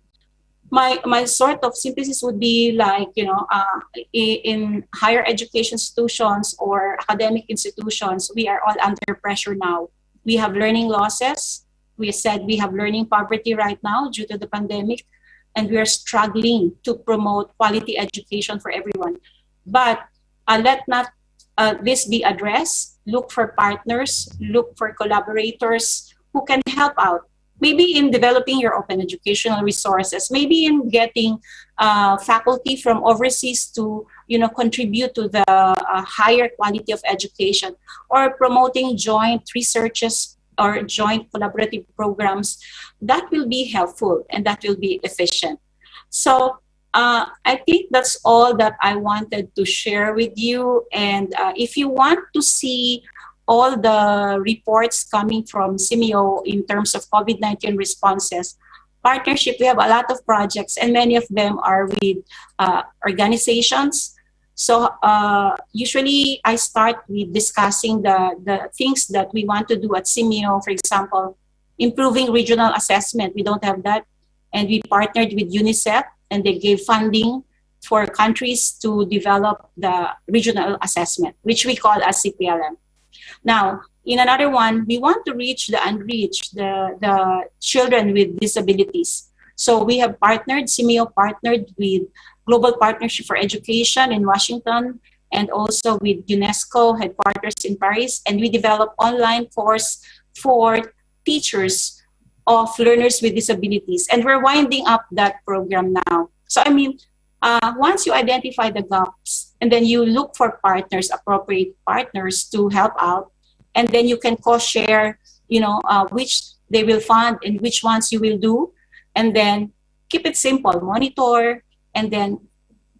my sort of synthesis would be like, in higher education institutions or academic institutions, we are all under pressure now. We have learning losses. We said we have learning poverty right now due to the pandemic, and we are struggling to promote quality education for everyone. But let not this be addressed. Look for partners, look for collaborators who can help out. Maybe in developing your open educational resources, maybe in getting faculty from overseas to contribute to the higher quality of education, or promoting joint researches or joint collaborative programs. That will be helpful and that will be efficient. So I think that's all that I wanted to share with you. And if you want to see all the reports coming from CIMEO in terms of COVID-19 responses, partnership, we have a lot of projects, and many of them are with organizations. So usually I start with discussing the things that we want to do at CIMEO. For example, improving regional assessment. We don't have that. And we partnered with UNICEF, and they gave funding for countries to develop the regional assessment, which we call as CPLM. Now, in another one, we want to reach the unreached, the children with disabilities. So we have partnered, CIMEO partnered with Global Partnership for Education in Washington, and also with UNESCO headquarters in Paris. And we develop online course for teachers of learners with disabilities. And we're winding up that program now. So, I mean, once you identify the gaps, and then you look for partners, appropriate partners to help out, and then you can co-share, which they will fund and which ones you will do, and then keep it simple, monitor, and then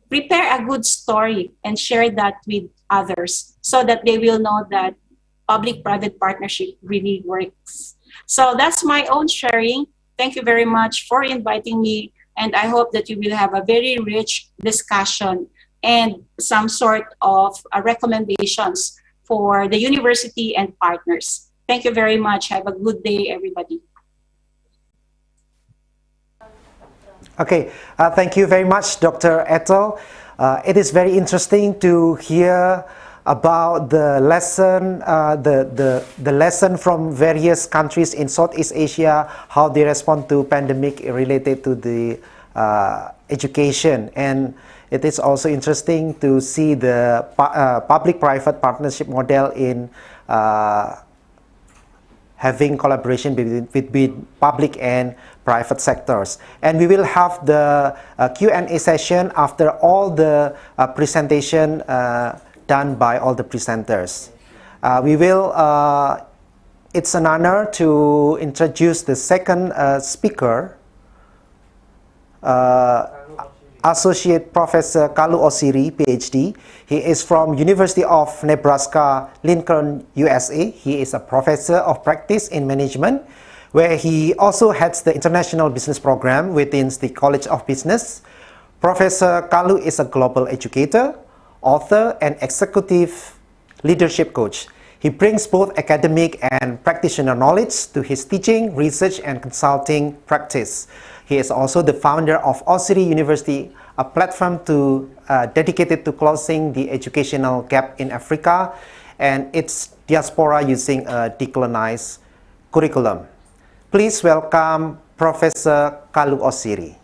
prepare a good story and share that with others so that they will know that public-private partnership really works. So that's my own sharing. Thank you very much for inviting me, and I hope that you will have a very rich discussion and some sort of recommendations for the university and partners. Thank you very much. Have a good day, everybody. Okay, thank you very much, Dr. Ethel. It is very interesting to hear about the lesson, the lesson from various countries in Southeast Asia, how they respond to pandemic related to the education. And it is also interesting to see the public-private partnership model in having collaboration between public and private sectors. And we will have the Q&A session after all the presentation done by all the presenters. It's an honor to introduce the second speaker, Associate Professor Kalu Osiri, PhD. He is from University of Nebraska, Lincoln, USA. He is a professor of practice in management, where he also heads the international business program within the College of Business. Professor Kalu is a global educator, author, and executive leadership coach. He brings both academic and practitioner knowledge to his teaching, research, and consulting practice. He is also the founder of Osiri University, a platform dedicated to closing the educational gap in Africa and its diaspora using a decolonized curriculum. Please welcome Professor Kalu Osiri.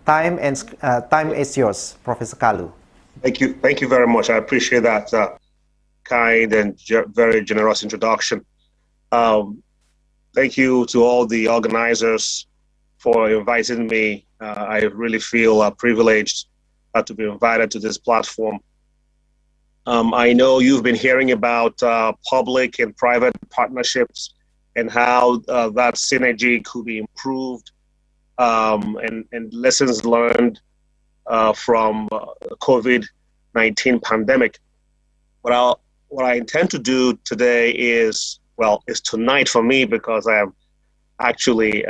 Time is yours, Professor Kalu. Thank you very much. I appreciate that kind and very generous introduction. Thank you to all the organizers for inviting me. I really feel privileged to be invited to this platform. I know you've been hearing about public and private partnerships and how that synergy could be improved, and lessons learned from COVID-19 pandemic. What I intend to do today is tonight for me, because I am actually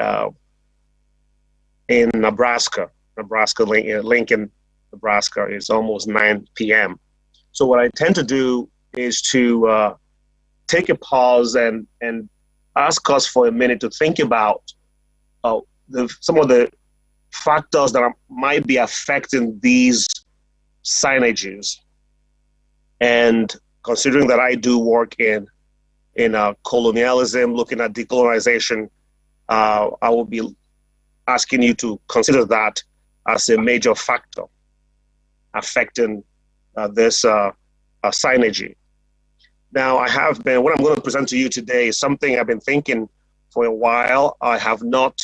in Nebraska, Lincoln, Nebraska. It's almost 9 p.m. So what I intend to do is to take a pause and ask us for a minute to think about some of the factors that might be affecting these synergies. And considering that I do work in colonialism, looking at decolonization, I will be asking you to consider that as a major factor affecting this synergy. Now, what I'm going to present to you today is something I've been thinking for a while. I have not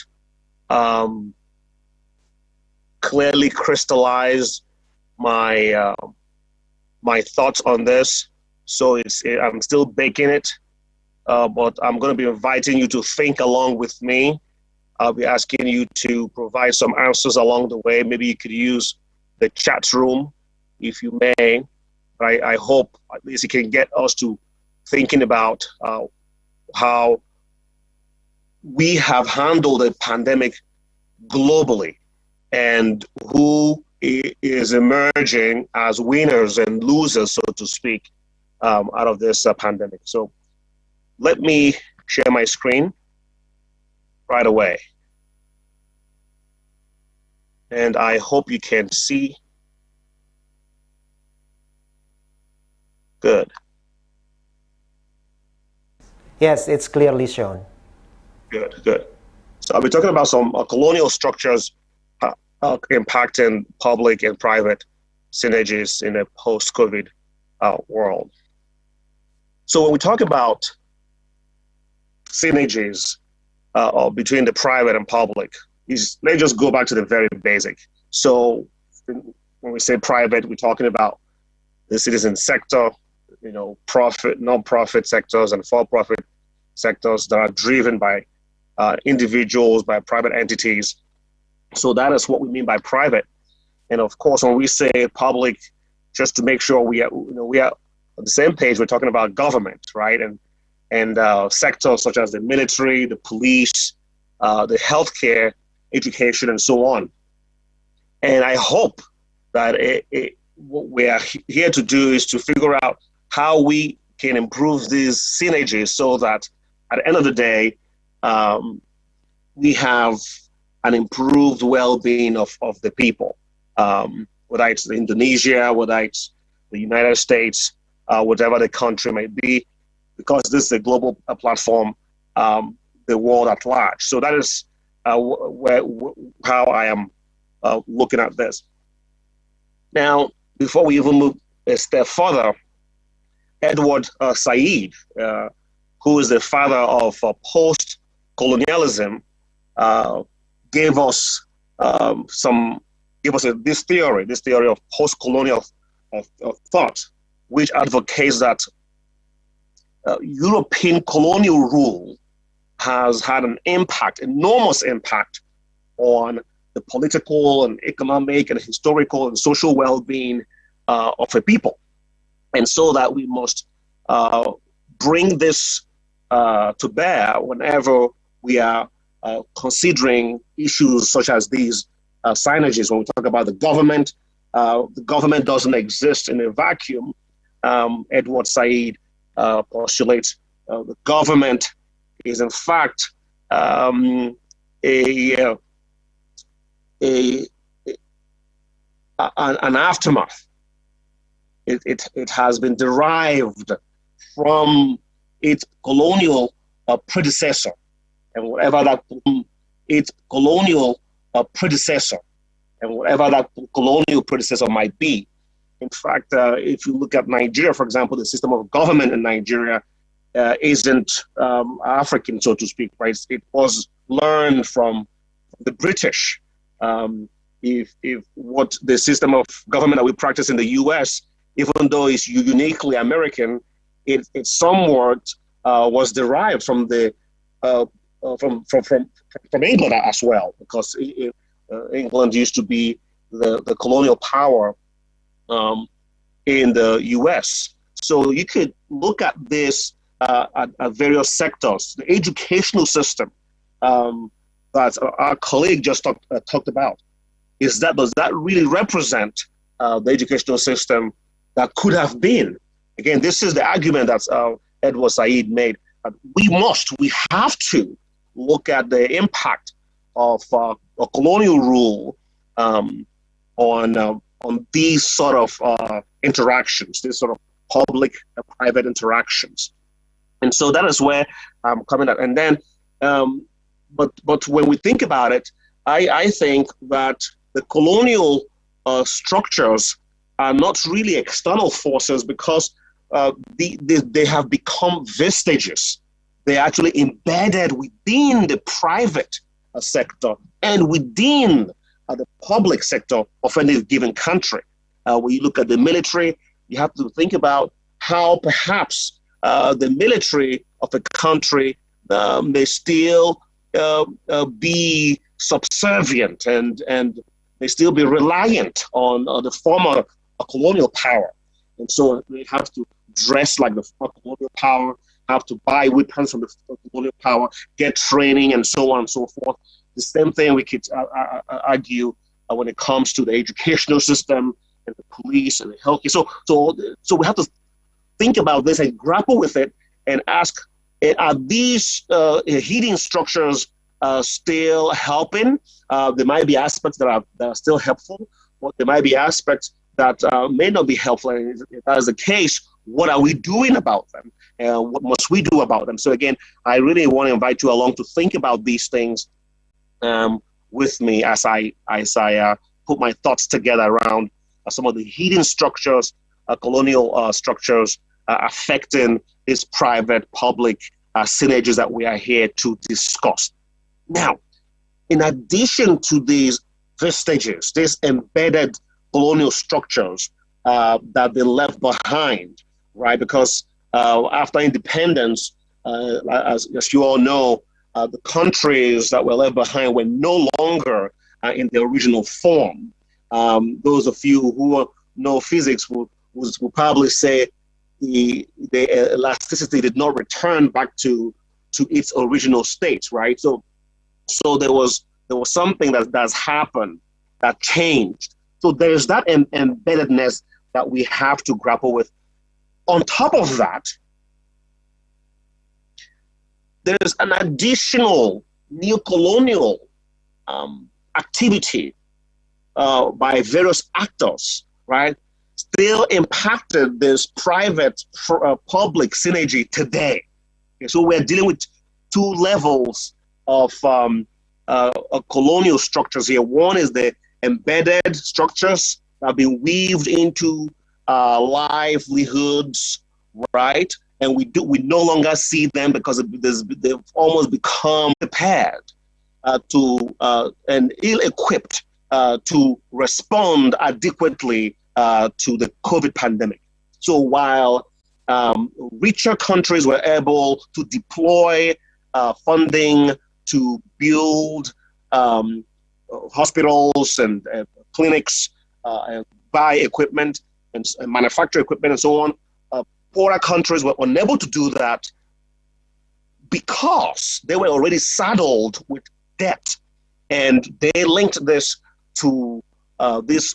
clearly crystallized my thoughts on this, so I'm still baking it. But I'm going to be inviting you to think along with me. I'll be asking you to provide some answers along the way. Maybe you could use the chat room, if you may. I hope at least it can get us to thinking about how we have handled the pandemic globally and who is emerging as winners and losers, so to speak, out of this pandemic. So let me share my screen right away. And I hope you can see. Good. Yes, it's clearly shown. Good. So I'll be talking about some colonial structures impacting public and private synergies in a post-COVID world. So when we talk about synergies between the private and public, let's just go back to the very basic. So when we say private, we're talking about the citizen sector, profit, non-profit sectors, and for-profit sectors that are driven by individuals, by private entities. So that is what we mean by private. And of course, when we say public, just to make sure we are on the same page, we're talking about government, right? And sectors such as the military, the police, the healthcare, education, and so on. And I hope that what we are here to do is to figure out how we can improve these synergies so that at the end of the day, we have an improved well-being of the people, whether it's Indonesia, whether it's the United States, whatever the country may be, because this is a global platform, the world at large. So that is how I am looking at this. Now, before we even move a step further, Edward Said, who is the father of post-colonialism, gave us this theory of post-colonial of thought, which advocates that European colonial rule has had an impact, enormous impact, on the political and economic and historical and social well-being of a people. And so that we must bring this to bear whenever we are considering issues such as these synergies. When we talk about the government doesn't exist in a vacuum. Edward Said postulates the government is in fact an aftermath. It has been derived from its colonial predecessor, and whatever that colonial predecessor might be. In fact, if you look at Nigeria, for example, the system of government in Nigeria isn't African, so to speak, right? It was learned from the British. If what the system of government that we practice in the U.S., even though it's uniquely American, it somewhat was derived from the from England as well, because England used to be the colonial power in the U.S. So you could look at this at various sectors. The educational system that our colleague just talked about, does that really represent the educational system that could have been? Again, this is the argument that Edward Said made. We have to look at the impact of a colonial rule on these sort of interactions, these sort of public and private interactions. And so that is where I'm coming at. And then, but when we think about it, I think that the colonial structures are not really external forces, because they have become vestiges. They're actually embedded within the private sector and within the public sector of any given country. When you look at the military, you have to think about how perhaps the military of a country may still be subservient and may still be reliant on the former colonial power. And so they have to dress like the former colonial power, have to buy weapons from the colonial power, get training, and so on and so forth. The same thing we could argue when it comes to the educational system and the police and the healthcare. So we have to think about this and grapple with it and ask, are these hidden structures still helping? There might be aspects that are still helpful, but there might be aspects that may not be helpful. And if that is the case, what are we doing about them? What must we do about them? So again, I really want to invite you along to think about these things with me as I put my thoughts together around some of the hidden structures, colonial structures affecting these private-public synergies that we are here to discuss. Now, in addition to these vestiges, these embedded colonial structures that they left behind, right? Because after independence, as you all know, the countries that were left behind were no longer in the original form. Those of you who know physics will probably say the elasticity did not return back to its original state, right? So there was something that's happened that changed. So there's that embeddedness that we have to grapple with. On top of that, there's an additional neocolonial activity by various actors, right? Still impacted this private-public synergy today. Okay, so we're dealing with two levels of colonial structures here. One is the embedded structures that have been weaved into livelihoods, right? And we no longer see them because they've almost become prepared and ill-equipped to respond adequately to the COVID pandemic. So while richer countries were able to deploy funding to build hospitals and clinics, buy equipment and manufacture equipment and so on, poorer countries were unable to do that because they were already saddled with debt. And they linked this to this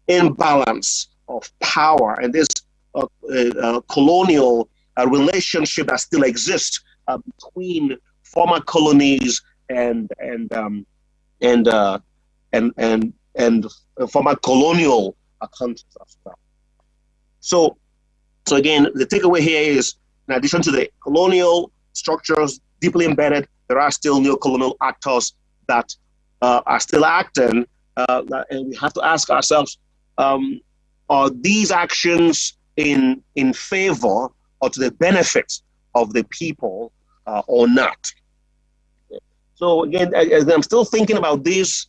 imbalance of power and this colonial relationship that still exists between former colonies and former colonial countries as well. So again, the takeaway here is, in addition to the colonial structures deeply embedded, there are still neo-colonial actors that are still acting, and we have to ask ourselves, are these actions in favor or to the benefit of the people or not? So again, I'm still thinking about this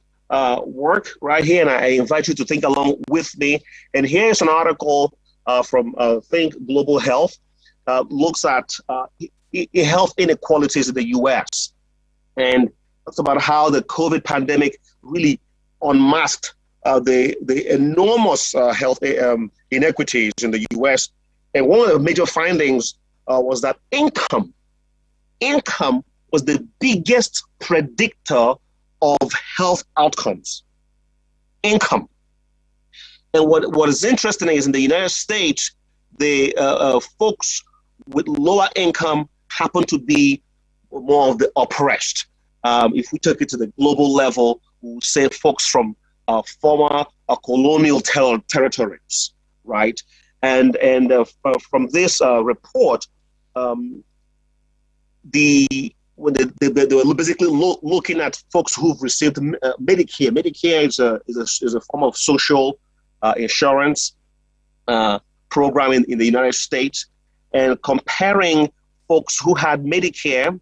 work right here, and I invite you to think along with me. And here's an article from Think Global Health, looks at health inequalities in the US, and talks about how the COVID pandemic really unmasked the enormous health inequities in the US. And one of the major findings was that income was the biggest predictor of health outcomes. Income. And what is interesting is in the United States, the folks with lower income happen to be more of the oppressed. If we took it to the global level, we would say folks from former colonial territories, right? And from this report, they were basically looking at folks who've received Medicare. Medicare is a form of social insurance program in the United States, and comparing folks who had Medicare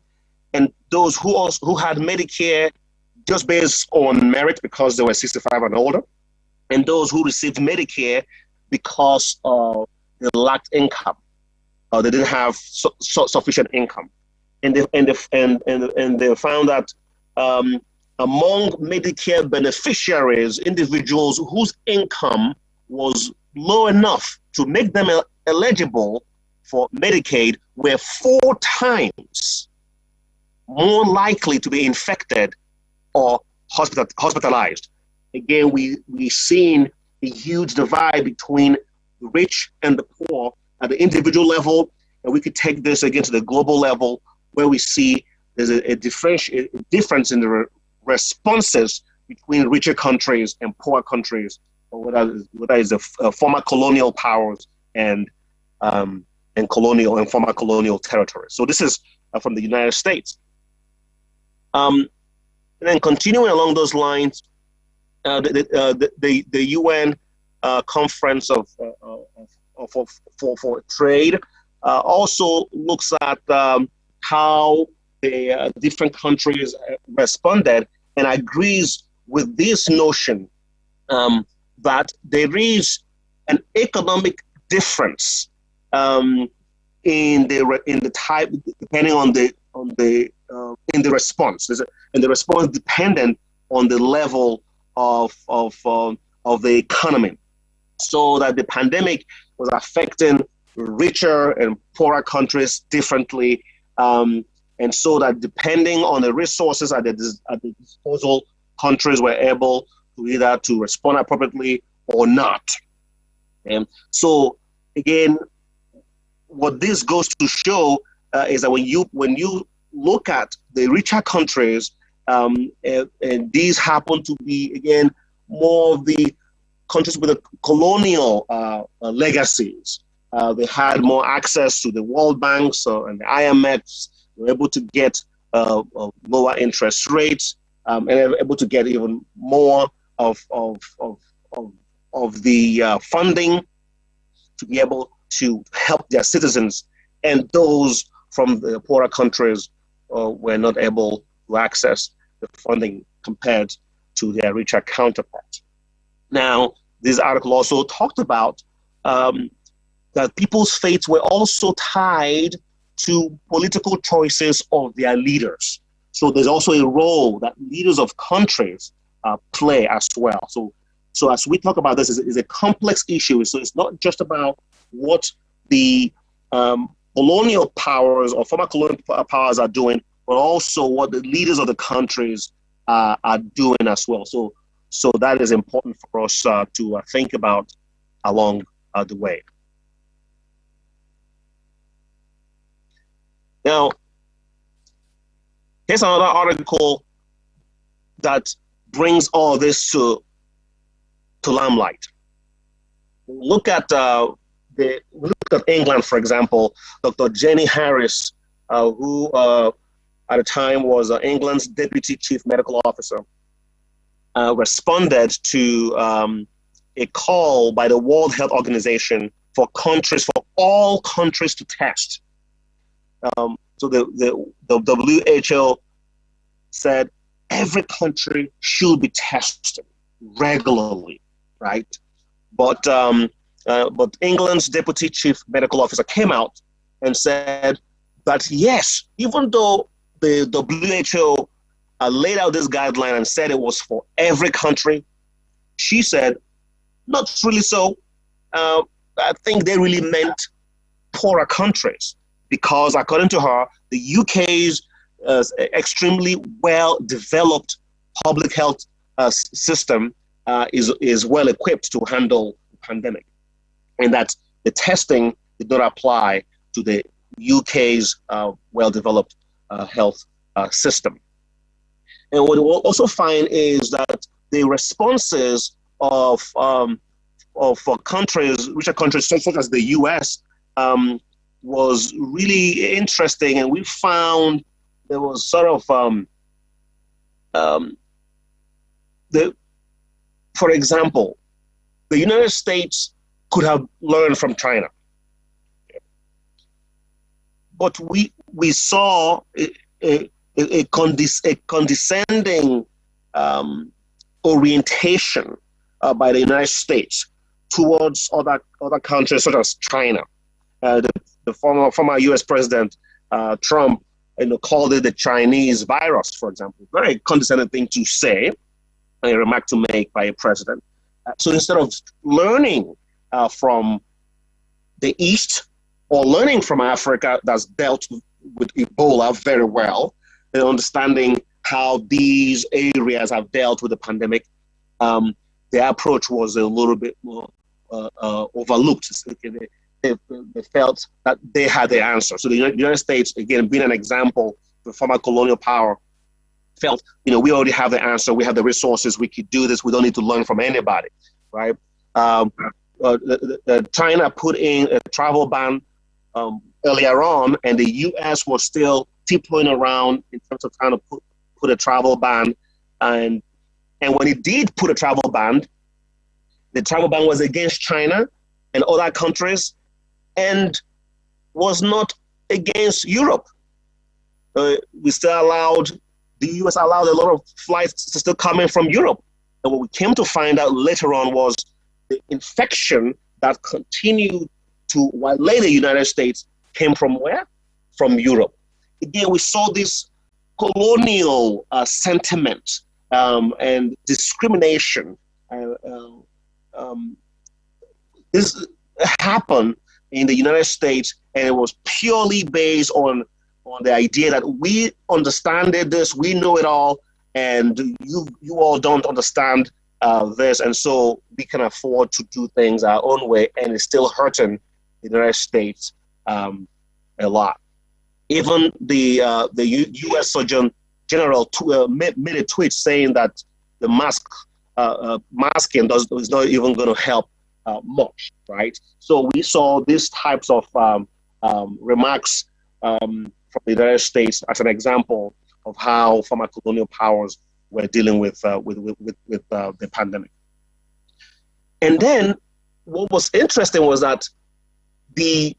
and those who had Medicare just based on merit because they were 65 and older, and those who received Medicare because they lacked income, or they didn't have sufficient income. And they found that among Medicare beneficiaries, individuals whose income was low enough to make them eligible for Medicaid were 4 times more likely to be infected or hospitalized. Again, we've seen a huge divide between the rich and the poor at the individual level, and we could take this again to the global level, where we see there's a difference in the responses between richer countries and poorer countries, or whether it's the former colonial powers and colonial and former colonial territories. So this is from the United States. And then continuing along those lines, the UN Conference for Trade also looks at how the different countries responded and agrees with this notion that there is an economic difference in the type, depending on the in the response, and the response dependent on the level of the economy, so that the pandemic was affecting richer and poorer countries differently, and so that depending on the resources at the disposal, countries were able to either to respond appropriately or not. And so again, what this goes to show is that when you look at the richer countries, and these happen to be, again, more of the countries with the colonial legacies. They had more access to the World Banks and the IMFs. They were able to get lower interest rates, and they were able to get even more of the funding to be able to help their citizens, and those from the poorer countries were not able to access the funding compared to their richer counterparts. Now, this article also talked about that people's fates were also tied to political choices of their leaders. So there's also a role that leaders of countries play as well. So as we talk about this, is a complex issue. So it's not just about what the colonial powers or former colonial powers are doing, but also what the leaders of the countries are doing as well. So that is important for us to think about along the way. Now, here's another article that brings all this to limelight. Look at England, for example. Dr. Jenny Harris, who at the time was England's Deputy Chief Medical Officer, responded to a call by the World Health Organization for all countries to test. So the WHO said every country should be tested regularly, right? But England's Deputy Chief Medical Officer came out and said that yes, even though the WHO laid out this guideline and said it was for every country, she said, not really so. I think they really meant poorer countries, because according to her, the UK's extremely well-developed public health system is well equipped to handle the pandemic, and that the testing did not apply to the UK's well-developed health system. And what we'll also find is that the responses of countries, richer countries such as the US, was really interesting, and we found there was sort of for example, the United States could have learned from China, but we saw a condescending orientation by the United States towards other countries such as China. The former U.S. President Trump, called it the Chinese virus, for example. Very condescending thing to say, a remark to make by a president. So instead of learning from the East or learning from Africa that's dealt with Ebola very well, and understanding how these areas have dealt with the pandemic, their approach was a little bit more overlooked. They felt that they had the answer. So the United States, again, being an example, the former colonial power, felt, we already have the answer. We have the resources. We could do this. We don't need to learn from anybody, right? China put in a travel ban earlier on, and the U.S. was still tiptoeing around in terms of trying to put a travel ban. And when it did put a travel ban, the travel ban was against China and other countries, and was not against Europe. We still allowed the US allowed a lot of flights to still come in from Europe. And what we came to find out later on was the infection that continued to violate the United States came from where? From Europe. Again, we saw this colonial sentiment and discrimination. This happened in the United States, and it was purely based on the idea that we understand this, we know it all, and you all don't understand this, and so we can afford to do things our own way, and it's still hurting the United States a lot. Even the U.S. Surgeon General made a tweet saying that the masking is not even going to help much, right? So we saw these types of remarks from the United States as an example of how former colonial powers were dealing with the pandemic. And then what was interesting was that the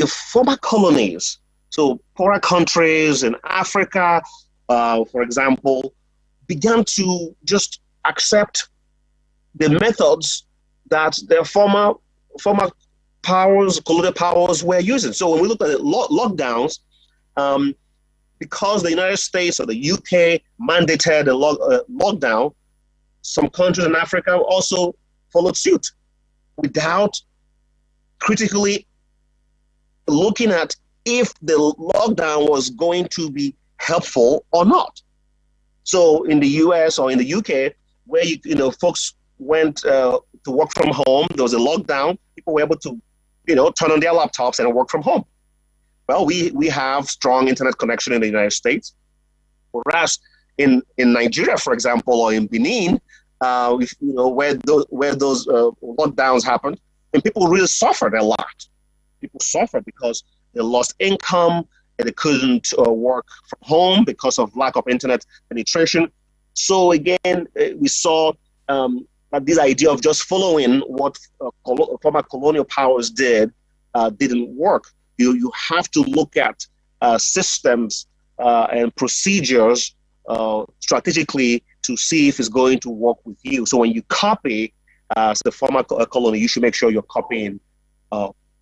former colonies, so poorer countries in Africa, for example, began to just accept the methods that their former powers, colonial powers, were using. So when we look at the lockdowns, because the United States or the UK mandated a lockdown, some countries in Africa also followed suit without critically looking at if the lockdown was going to be helpful or not. So in the US or in the UK, where folks went to work from home, there was a lockdown, people were able to turn on their laptops and work from home. Well, we have strong internet connection in the United States, whereas in Nigeria, for example, or in Benin, where those lockdowns happened, and people really suffered a lot. People suffered because they lost income and they couldn't work from home because of lack of internet penetration. So again, we saw that this idea of just following what former colonial powers did didn't work. You have to look at systems and procedures strategically to see if it's going to work with you. So when you copy the former colony, you should make sure you're copying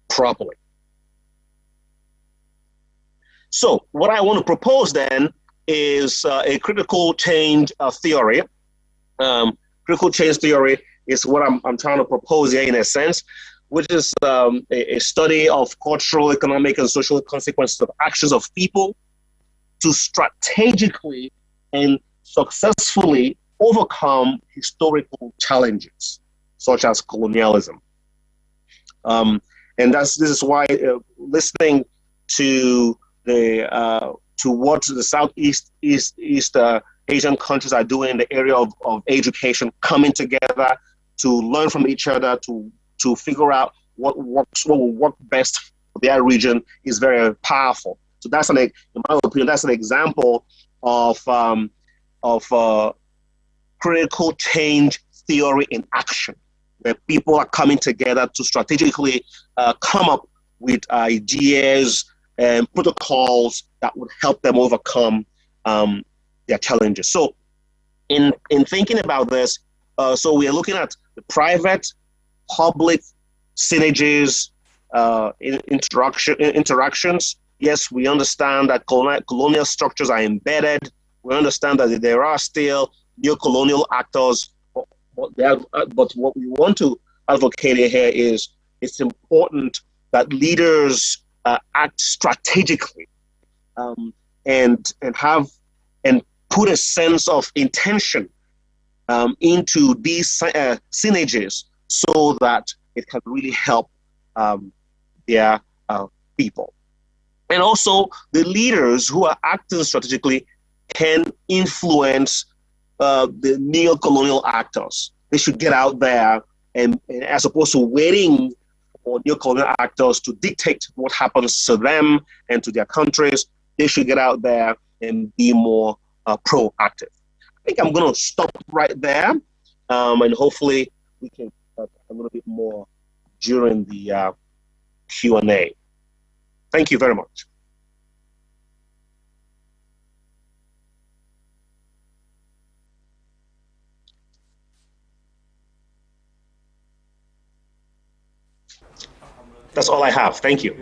properly. So what I want to propose then is a critical change theory. Critical change theory is what I'm trying to propose here in a sense, which is a study of cultural, economic, and social consequences of actions of people to strategically and successfully overcome historical challenges, such as colonialism. And this is why listening to what the Southeast Asian countries are doing in the area of education, coming together to learn from each other, to figure out what will work best for their region is very powerful. So that's in my opinion, that's an example of critical change theory in action, where people are coming together to strategically come up with ideas and protocols that would help them overcome their challenges. So in thinking about this, so we are looking at the private, public synergies, interactions. Yes, we understand that colonial structures are embedded. We understand that there are still neo-colonial actors, but what we want to advocate here is it's important that leaders act strategically and put a sense of intention into these synergies so that it can really help their people. And also, the leaders who are acting strategically can influence the neo-colonial actors. They should get out there and as opposed to waiting for neo-colonial actors to dictate what happens to them and to their countries, they should get out there and be more proactive. I think I'm going to stop right there, and hopefully we can talk a little bit more during the Q&A. Thank you very much. That's all I have. Thank you.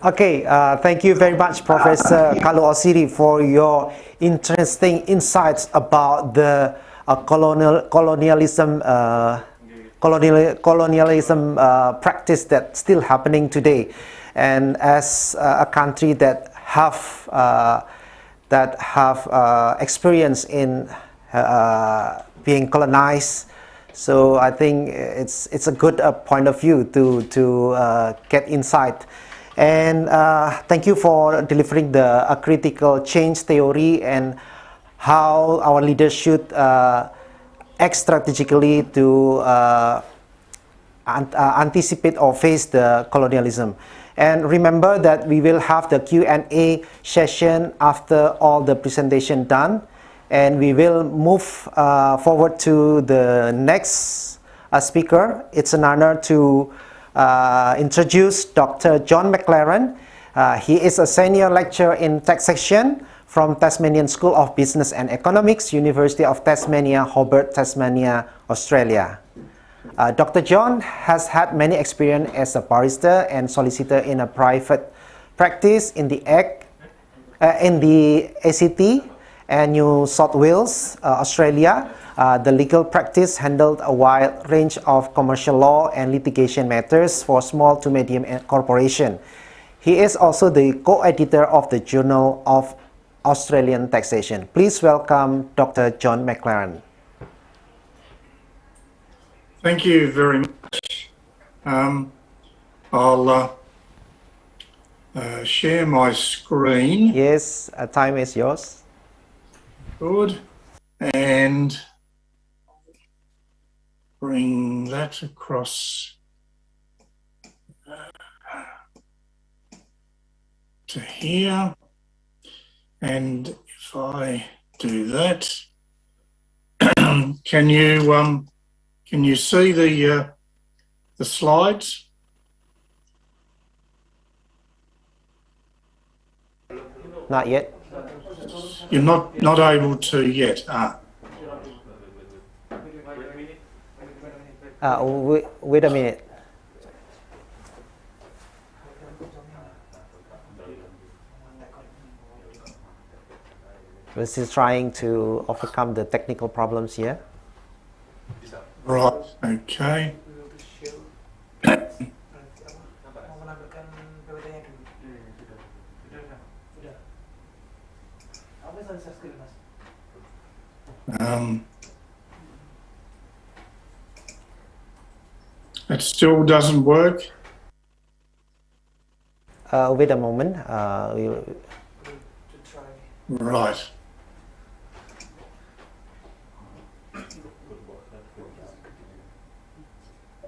Okay, thank you very much, Professor Kalu Osiri, for your interesting insights about the colonialism practice that's still happening today. And as a country that have experience in being colonized, so I think it's a good point of view to get insight. And thank you for delivering the critical change theory and how our leaders should act strategically to anticipate or face the colonialism. And remember that we will have the Q&A session after all the presentation done, and we will move forward to the next speaker. It's an honor to introduce Dr. John McLaren. He is a senior lecturer in taxation from Tasmanian School of Business and Economics, University of Tasmania, Hobart, Tasmania, Australia. Dr. John has had many experience as a barrister and solicitor in a private practice in the ACT and New South Wales, Australia. The legal practice handled a wide range of commercial law and litigation matters for small to medium corporations. He is also the co-editor of the Journal of Australian Taxation. Please welcome Dr. John McLaren. Thank you very much. I'll share my screen. Yes, time is yours. Good. And bring that across to here. And if I do that, can you see the slides? Not yet. You're not able to yet. Wait a minute. We're still trying to overcome the technical problems here. Right, okay. It still doesn't work. Wait a moment. Right.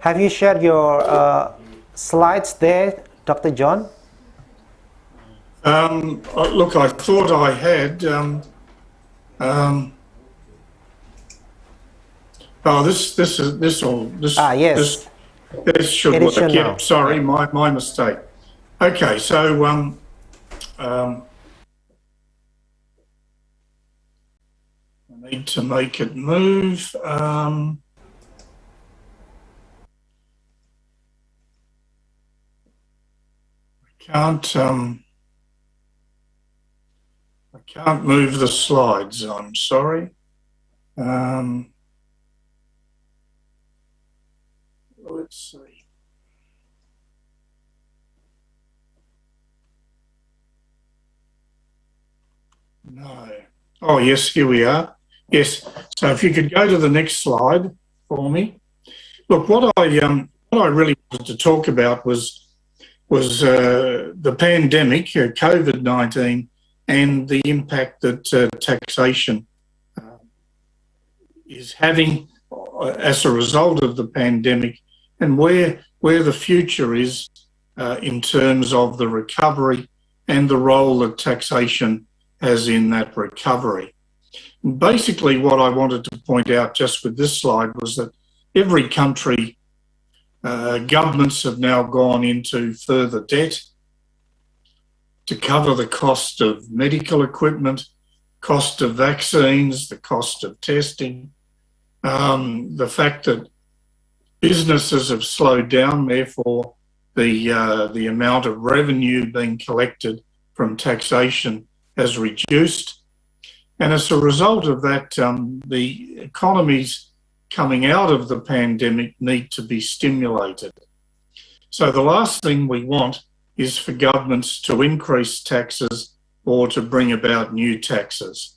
Have you shared your slides there, Dr. John? Look, I thought I had. Yes. This should It work. should Yeah, now. sorry, my mistake. Okay, so I need to make it move. I can't move the slides. I'm sorry. Let's see. No. Oh, yes, here we are. Yes. So if you could go to the next slide for me. Look, what I really wanted to talk about was the pandemic, COVID-19, and the impact that taxation is having as a result of the pandemic, and where the future is in terms of the recovery and the role that taxation has in that recovery. Basically, what I wanted to point out just with this slide was that every country, governments have now gone into further debt to cover the cost of medical equipment, cost of vaccines, the cost of testing, the fact that businesses have slowed down, therefore the amount of revenue being collected from taxation has reduced. And as a result of that, the economies coming out of the pandemic need to be stimulated. So the last thing we want is for governments to increase taxes or to bring about new taxes.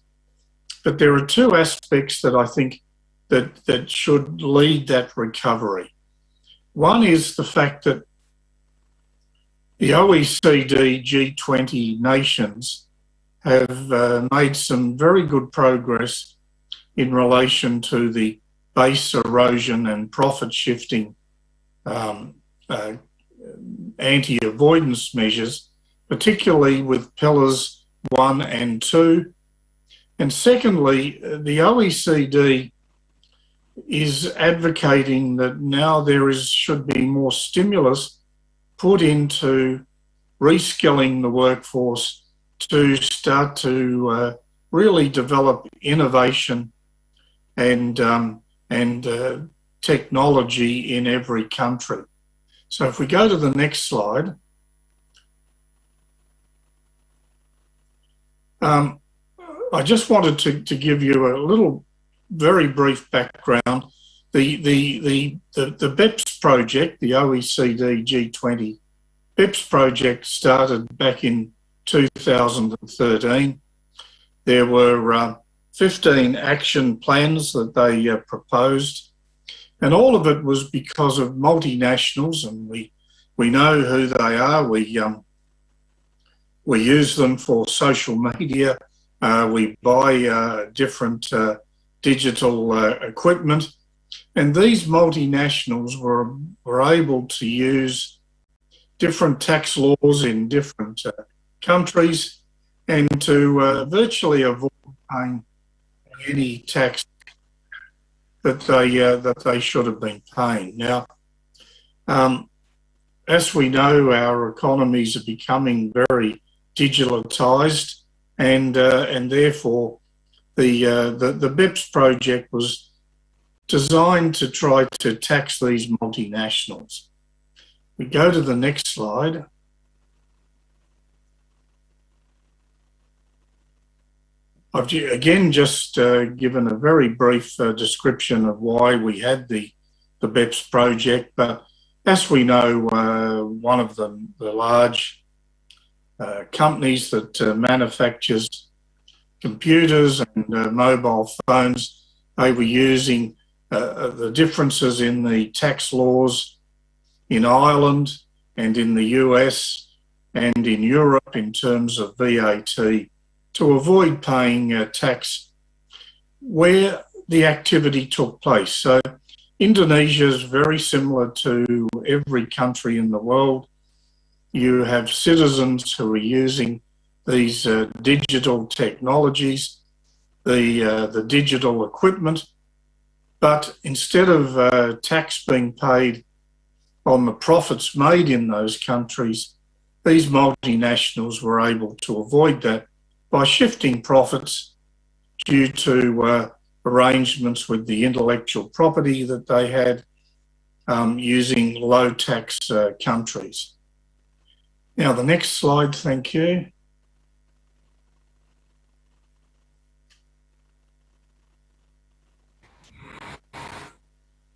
But there are two aspects that I think that should lead that recovery. One is the fact that the OECD G20 nations have made some very good progress in relation to the base erosion and profit shifting anti-avoidance measures, particularly with pillars 1 and 2. And secondly, the OECD is advocating that now should be more stimulus put into reskilling the workforce to start to really develop innovation and technology in every country. So if we go to the next slide, I just wanted to give you a little very brief background. The BEPS project, the OECD G20 BEPS project, started back in 2013. There were 15 action plans that they proposed, and all of it was because of multinationals, and we know who they are. We use them for social media. We buy different digital equipment, and these multinationals were able to use different tax laws in different countries and to virtually avoid paying any tax that they should have been paying. Now, as we know, our economies are becoming very digitalised, and therefore the BEPS project was designed to try to tax these multinationals. We go to the next slide. I've again just given a very brief description of why we had the BEPS project, but as we know, one of the large companies that manufactures computers and mobile phones, they were using the differences in the tax laws in Ireland and in the US and in Europe in terms of VAT to avoid paying tax where the activity took place. So Indonesia is very similar to every country in the world. You have citizens who are using these digital technologies, the digital equipment, but instead of tax being paid on the profits made in those countries, these multinationals were able to avoid that by shifting profits due to arrangements with the intellectual property that they had using low tax countries. Now, the next slide, thank you.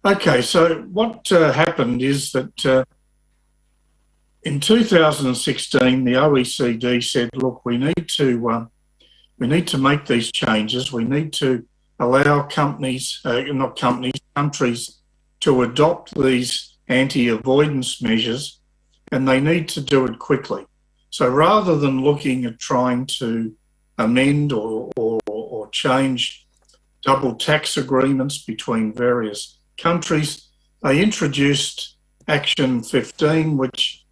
Okay, so what happened is that in 2016, the OECD said, look, we need to make these changes. We need to allow countries to adopt these anti-avoidance measures, and they need to do it quickly. So rather than looking at trying to amend or change double tax agreements between various countries, they introduced Action 15, which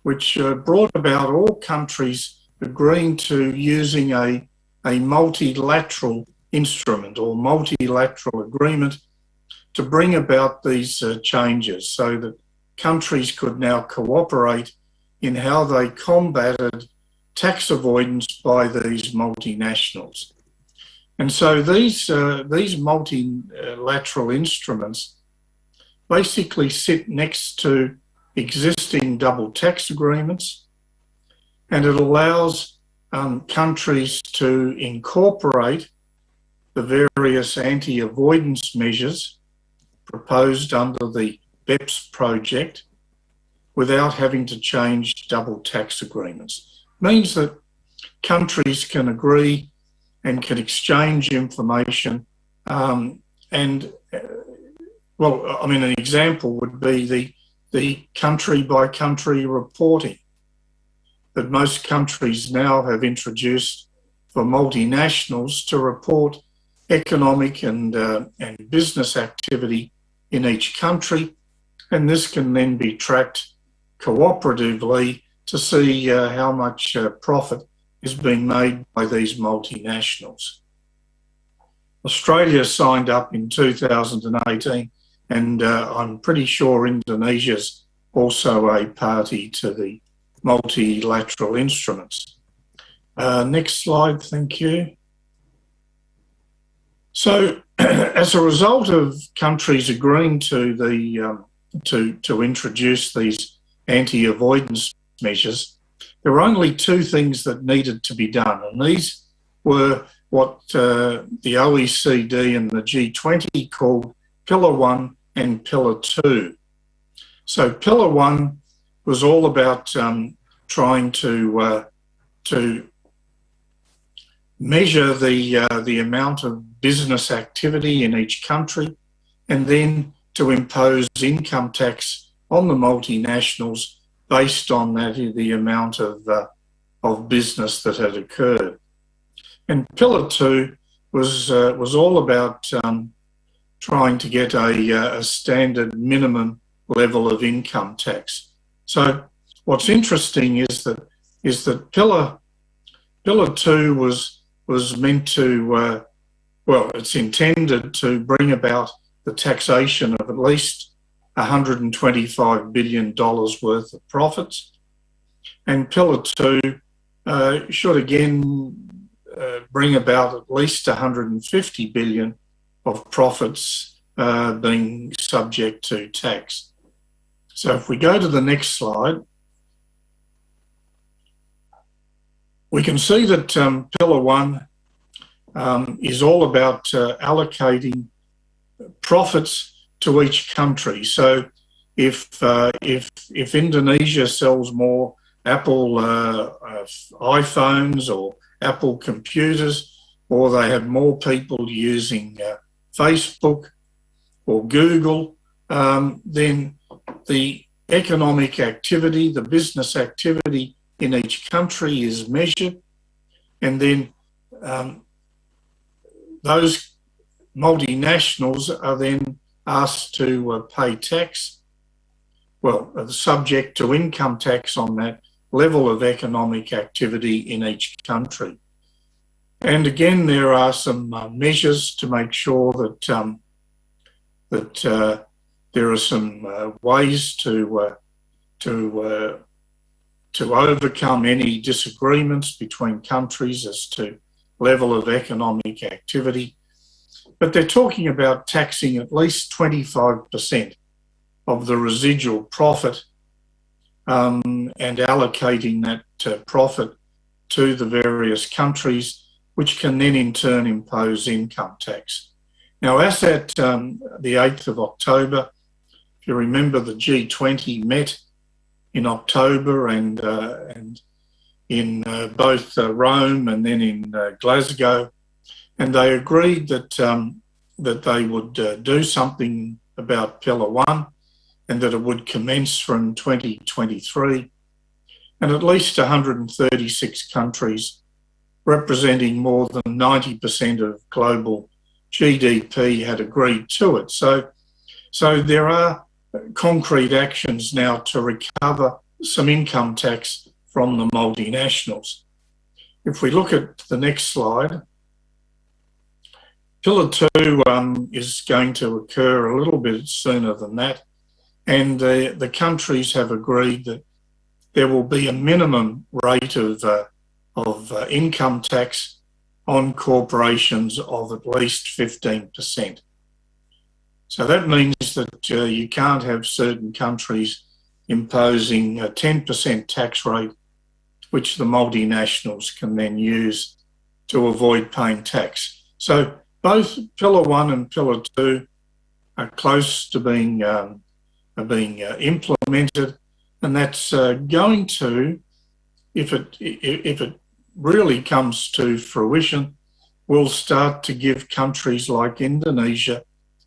brought about all countries agreeing to using a multilateral instrument or multilateral agreement to bring about these changes so that countries could now cooperate in how they combated tax avoidance by these multinationals. And so these multilateral instruments basically sit next to existing double tax agreements, and it allows countries to incorporate the various anti-avoidance measures proposed under the BEPS project without having to change double tax agreements. It means that countries can agree and can exchange information an example would be the country-by-country reporting that most countries now have introduced for multinationals to report economic and business activity in each country, and this can then be tracked cooperatively to see how much profit is being made by these multinationals. Australia signed up in 2018, and I'm pretty sure Indonesia's also a party to the multilateral instruments. Next slide, thank you. So, as a result of countries agreeing to to introduce these anti-avoidance measures, there were only two things that needed to be done, and these were what the OECD and the G20 called Pillar 1 and Pillar 2. So Pillar 1 was all about trying to measure the amount of business activity in each country, and then to impose income tax on the multinationals based on that, the amount of business that had occurred. And Pillar 2 was all about trying to get a standard minimum level of income tax. So what's interesting is that Pillar 2 was meant to it's intended to bring about the taxation of at least $125 billion worth of profits, and Pillar 2 should again bring about at least 150 billion of profits being subject to tax. So if we go to the next slide, we can see that Pillar 1 is all about allocating profits to each country. So if Indonesia sells more Apple iPhones or Apple computers, or they have more people using Facebook or Google, then the economic activity, the business activity in each country is measured, and then those multinationals are then asked to pay tax, subject to income tax on that level of economic activity in each country. And again, there are some measures to make sure that there are some ways to overcome any disagreements between countries as to level of economic activity. But they're talking about taxing at least 25% of the residual profit and allocating that profit to the various countries, which can then in turn impose income tax. Now, as at the 8th of October, if you remember, the G20 met in October and in both Rome and then in Glasgow, and they agreed that they would do something about Pillar 1 and that it would commence from 2023. And at least 136 countries, representing more than 90% of global GDP, had agreed to it. So there are concrete actions now to recover some income tax from the multinationals. If we look at the next slide, Pillar 2 is going to occur a little bit sooner than that, and the countries have agreed that there will be a minimum rate of income tax on corporations of at least 15%. So that means that you can't have certain countries imposing a 10% tax rate, which the multinationals can then use to avoid paying tax. So both Pillar 1 and Pillar 2 are close to being implemented, and that's going to, if it really comes to fruition, will start to give countries like Indonesia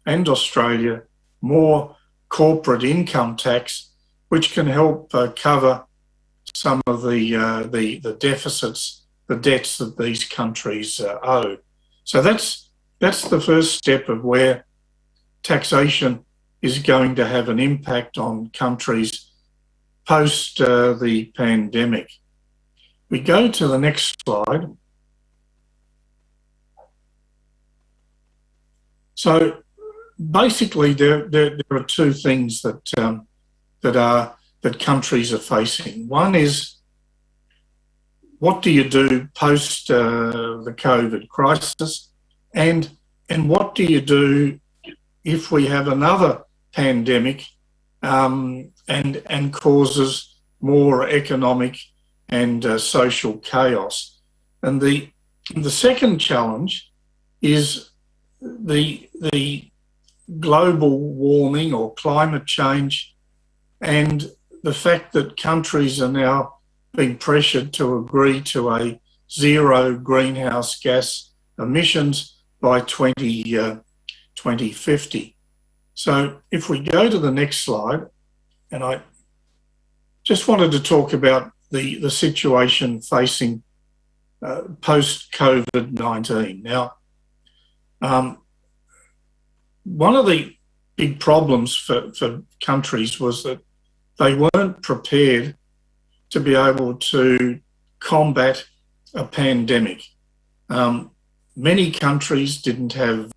and Australia more corporate income tax, which can help cover some of the deficits, the debts that these countries owe. So that's the first step of where taxation is going to have an impact on countries post the pandemic. We go to the next slide. So basically, there are two things that countries are facing. One is, what do you do post the COVID crisis, and what do you do if we have another pandemic and causes more economic and social chaos? And the second challenge is the global warming or climate change, and the fact that countries are now being pressured to agree to a zero greenhouse gas emissions by 2050. So if we go to the next slide, and I just wanted to talk about the situation facing post-COVID-19. Now, one of the big problems for countries was that they weren't prepared to be able to combat a pandemic. Many countries didn't have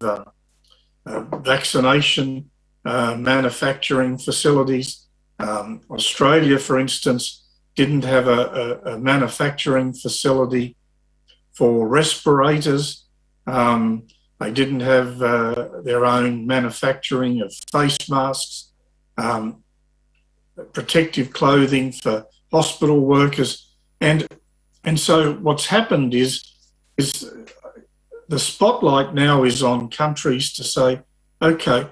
vaccination manufacturing facilities. Australia, for instance, didn't have a manufacturing facility for respirators. They didn't have their own manufacturing of face masks, protective clothing for hospital workers. And so what's happened is the spotlight now is on countries to say, okay,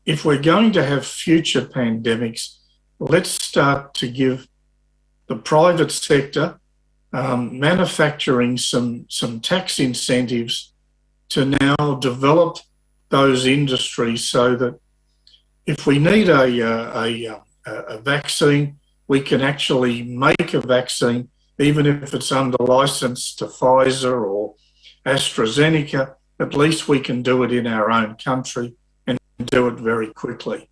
if we're going to have future pandemics, let's start to give the private sector manufacturing some tax incentives to now develop those industries, so that if we need a vaccine, we can actually make a vaccine, even if it's under license to Pfizer or AstraZeneca. At least we can do it in our own country and do it very quickly.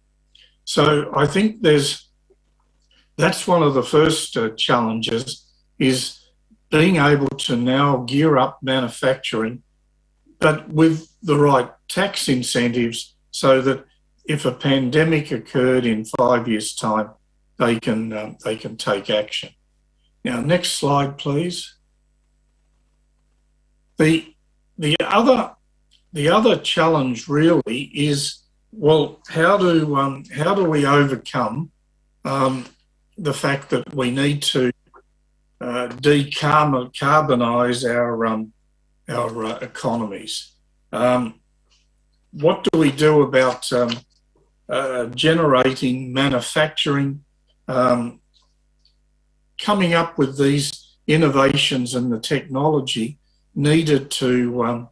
So I think that's one of the first challenges, is being able to now gear up manufacturing, but with the right tax incentives, so that if a pandemic occurred in 5 years' time, they can take action. Now, next slide, please. The other challenge really is, well, how do we overcome the fact that we need to decarbonise our economies? What do we do about generating manufacturing, coming up with these innovations and the technology needed to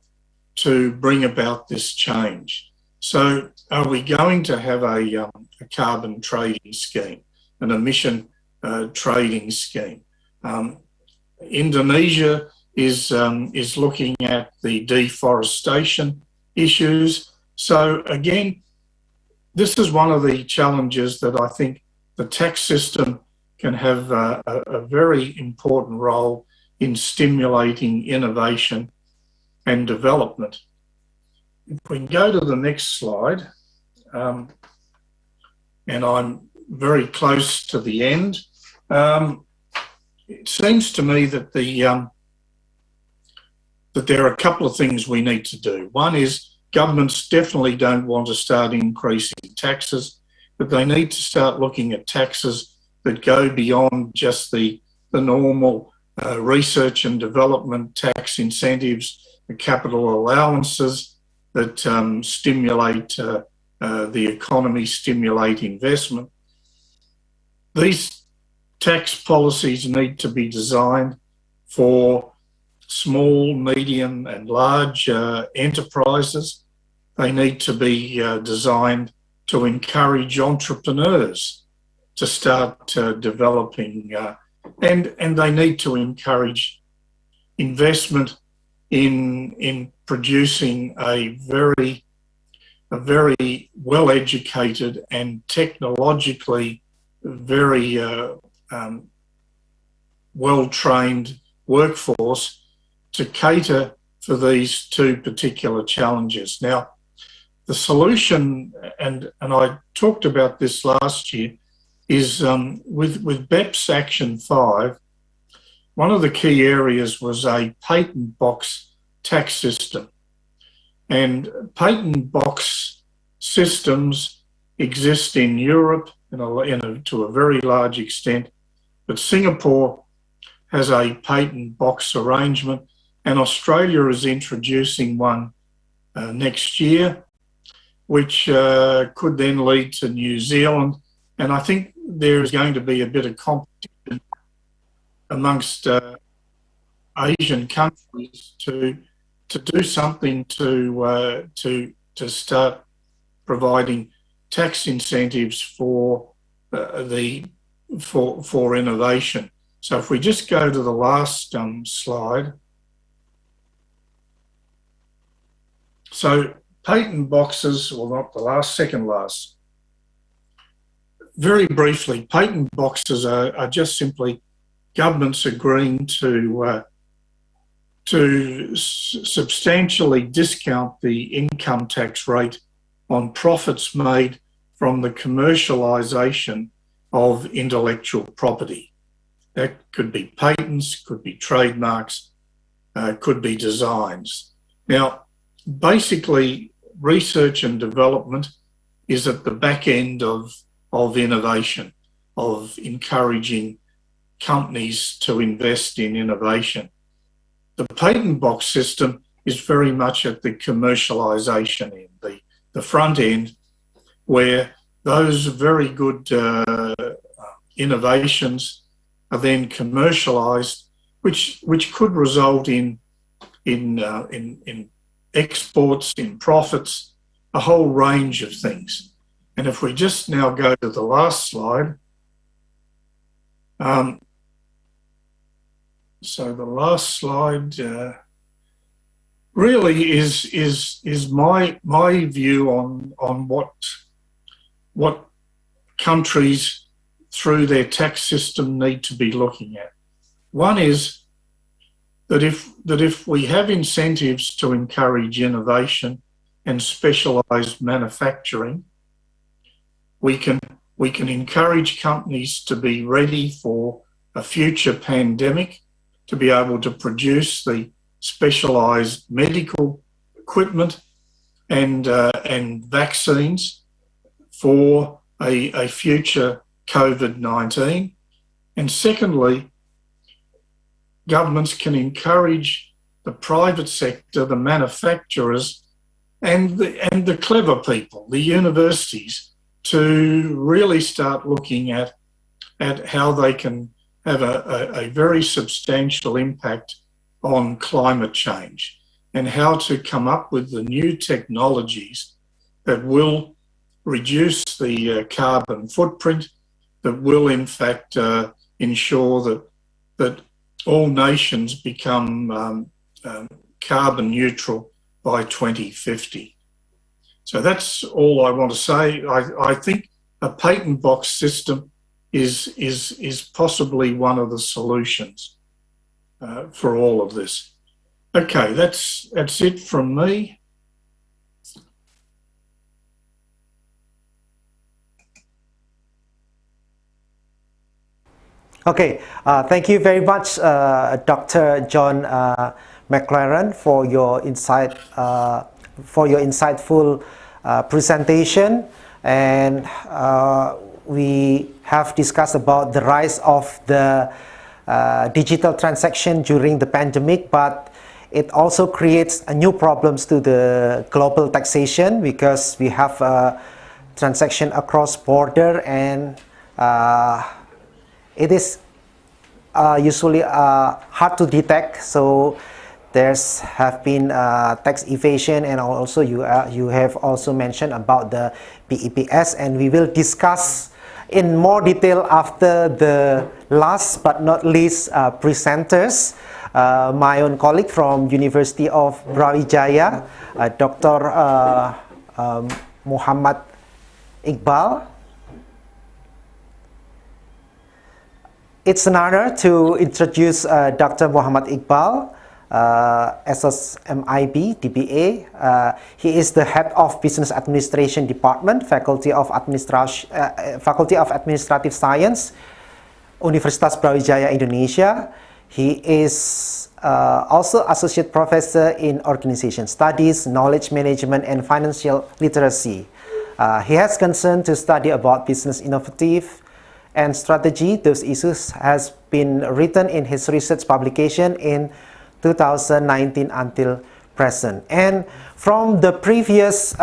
bring about this change? So are we going to have a carbon trading scheme, an emission trading scheme? Indonesia is looking at the deforestation issues. So again, this is one of the challenges that I think the tax system can have a very important role in stimulating innovation and development. If we can go to the next slide, and I'm very close to the end. It seems to me that that there are a couple of things we need to do. One is, governments definitely don't want to start increasing taxes, but they need to start looking at taxes that go beyond just the normal research and development tax incentives, the capital allowances that stimulate the economy, stimulate investment. These tax policies need to be designed for small, medium and large enterprises. They need to be designed to encourage entrepreneurs to start developing and they need to encourage investment in producing a very well-educated and technologically very well-trained workforce to cater for these two particular challenges. Now, the solution, and I talked about this last year, is with BEPS Action 5, one of the key areas was a patent box tax system. And patent box systems exist in Europe to a very large extent, but Singapore has a patent box arrangement, and Australia is introducing one next year, which could then lead to New Zealand. And I think there's going to be a bit of competition amongst Asian countries to do something to start providing tax incentives for innovation. So if we just go to the last slide. So patent boxes, well, not the last, second last. Very briefly, patent boxes are just simply governments agreeing to substantially discount the income tax rate on profits made from the commercialisation of intellectual property. That could be patents, could be trademarks, could be designs. Now, basically, research and development is at the back end of innovation, of encouraging companies to invest in innovation. The patent box system is very much at the commercialisation end, the front end, where those very good innovations are then commercialised, which could result in exports, in profits, a whole range of things. And if we just now go to the last slide. So the last slide really is my view on what countries through their tax system need to be looking at. One is that if we have incentives to encourage innovation and specialised manufacturing, we can encourage companies to be ready for a future pandemic, to be able to produce the specialised medical equipment and vaccines for a future COVID-19. And secondly, governments can encourage the private sector, the manufacturers, and the clever people, the universities, to really start looking at how they can have a very substantial impact on climate change and how to come up with the new technologies that will reduce the carbon footprint, that will in fact ensure that all nations become carbon neutral by 2050. So that's all I want to say. I think a patent box system is possibly one of the solutions for all of this. Okay, that's it from me. Okay, thank you very much, Dr. John McLaren, for your insightful presentation. And we have discussed about the rise of the digital transaction during the pandemic, but it also creates new problems to the global taxation because we have transaction across border, and it is usually hard to detect. So there's have been tax evasion, and also you have also mentioned about the BEPS, and we will discuss in more detail after the last but not least presenters. My own colleague from University of Brawijaya, Dr. Muhammad Iqbal. It's an honor to introduce Dr. Muhammad Iqbal, SSMIB, DBA. He is the head of Business Administration Department, Faculty of Administrative Science, Universitas Brawijaya, Indonesia. He is also Associate Professor in Organization Studies, Knowledge Management, and Financial Literacy. He has concern to study about business innovative and strategy. Those issues has been written in his research publication in 2019 until present. And from the previous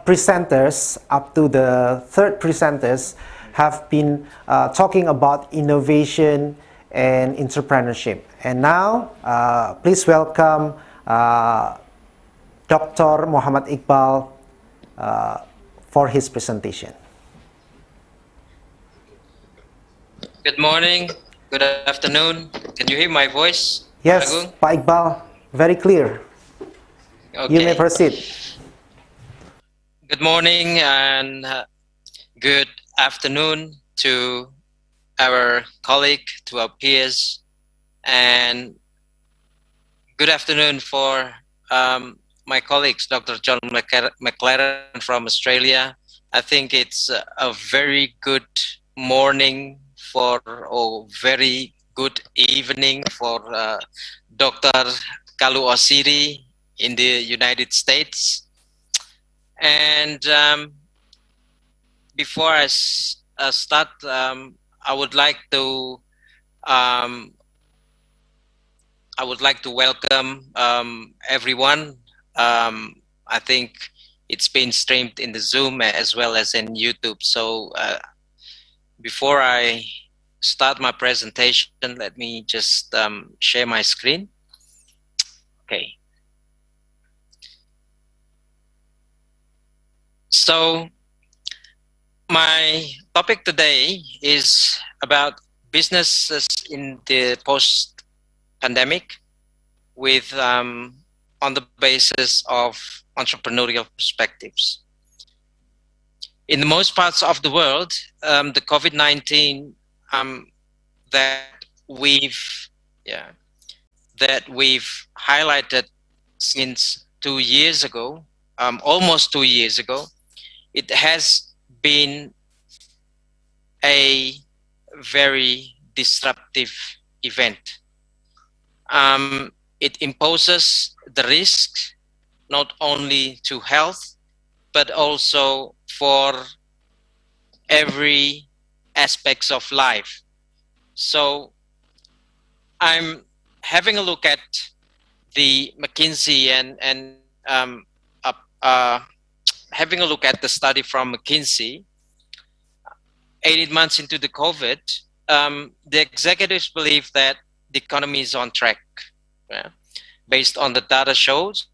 presenters up to the third presenters have been talking about innovation and entrepreneurship. And now, please welcome Dr. Muhammad Iqbal for his presentation. Good morning, good afternoon. Can you hear my voice? Yes, Agung? Pak Iqbal, very clear. Okay. You may proceed. Good morning and good afternoon to our colleague, to our peers, and good afternoon for my colleagues, Dr. John McLaren from Australia. I think it's a very good morning or very good evening for Dr. Kalu Osiri in the United States. And before I start, I would like to welcome everyone. I think it's been streamed in the Zoom as well as in YouTube. So before I start my presentation, let me just share my screen. Okay. So my topic today is about businesses in the post-pandemic with on the basis of entrepreneurial perspectives. In the most parts of the world, the COVID-19 that we've highlighted since 2 years ago, almost 2 years ago, it has been a very disruptive event. It imposes the risk not only to health, but also for every aspects of life. So I'm having a look at the McKinsey and having a look at the study from McKinsey. 18 months into the COVID, the executives believe that the economy is on track. Based on the data shows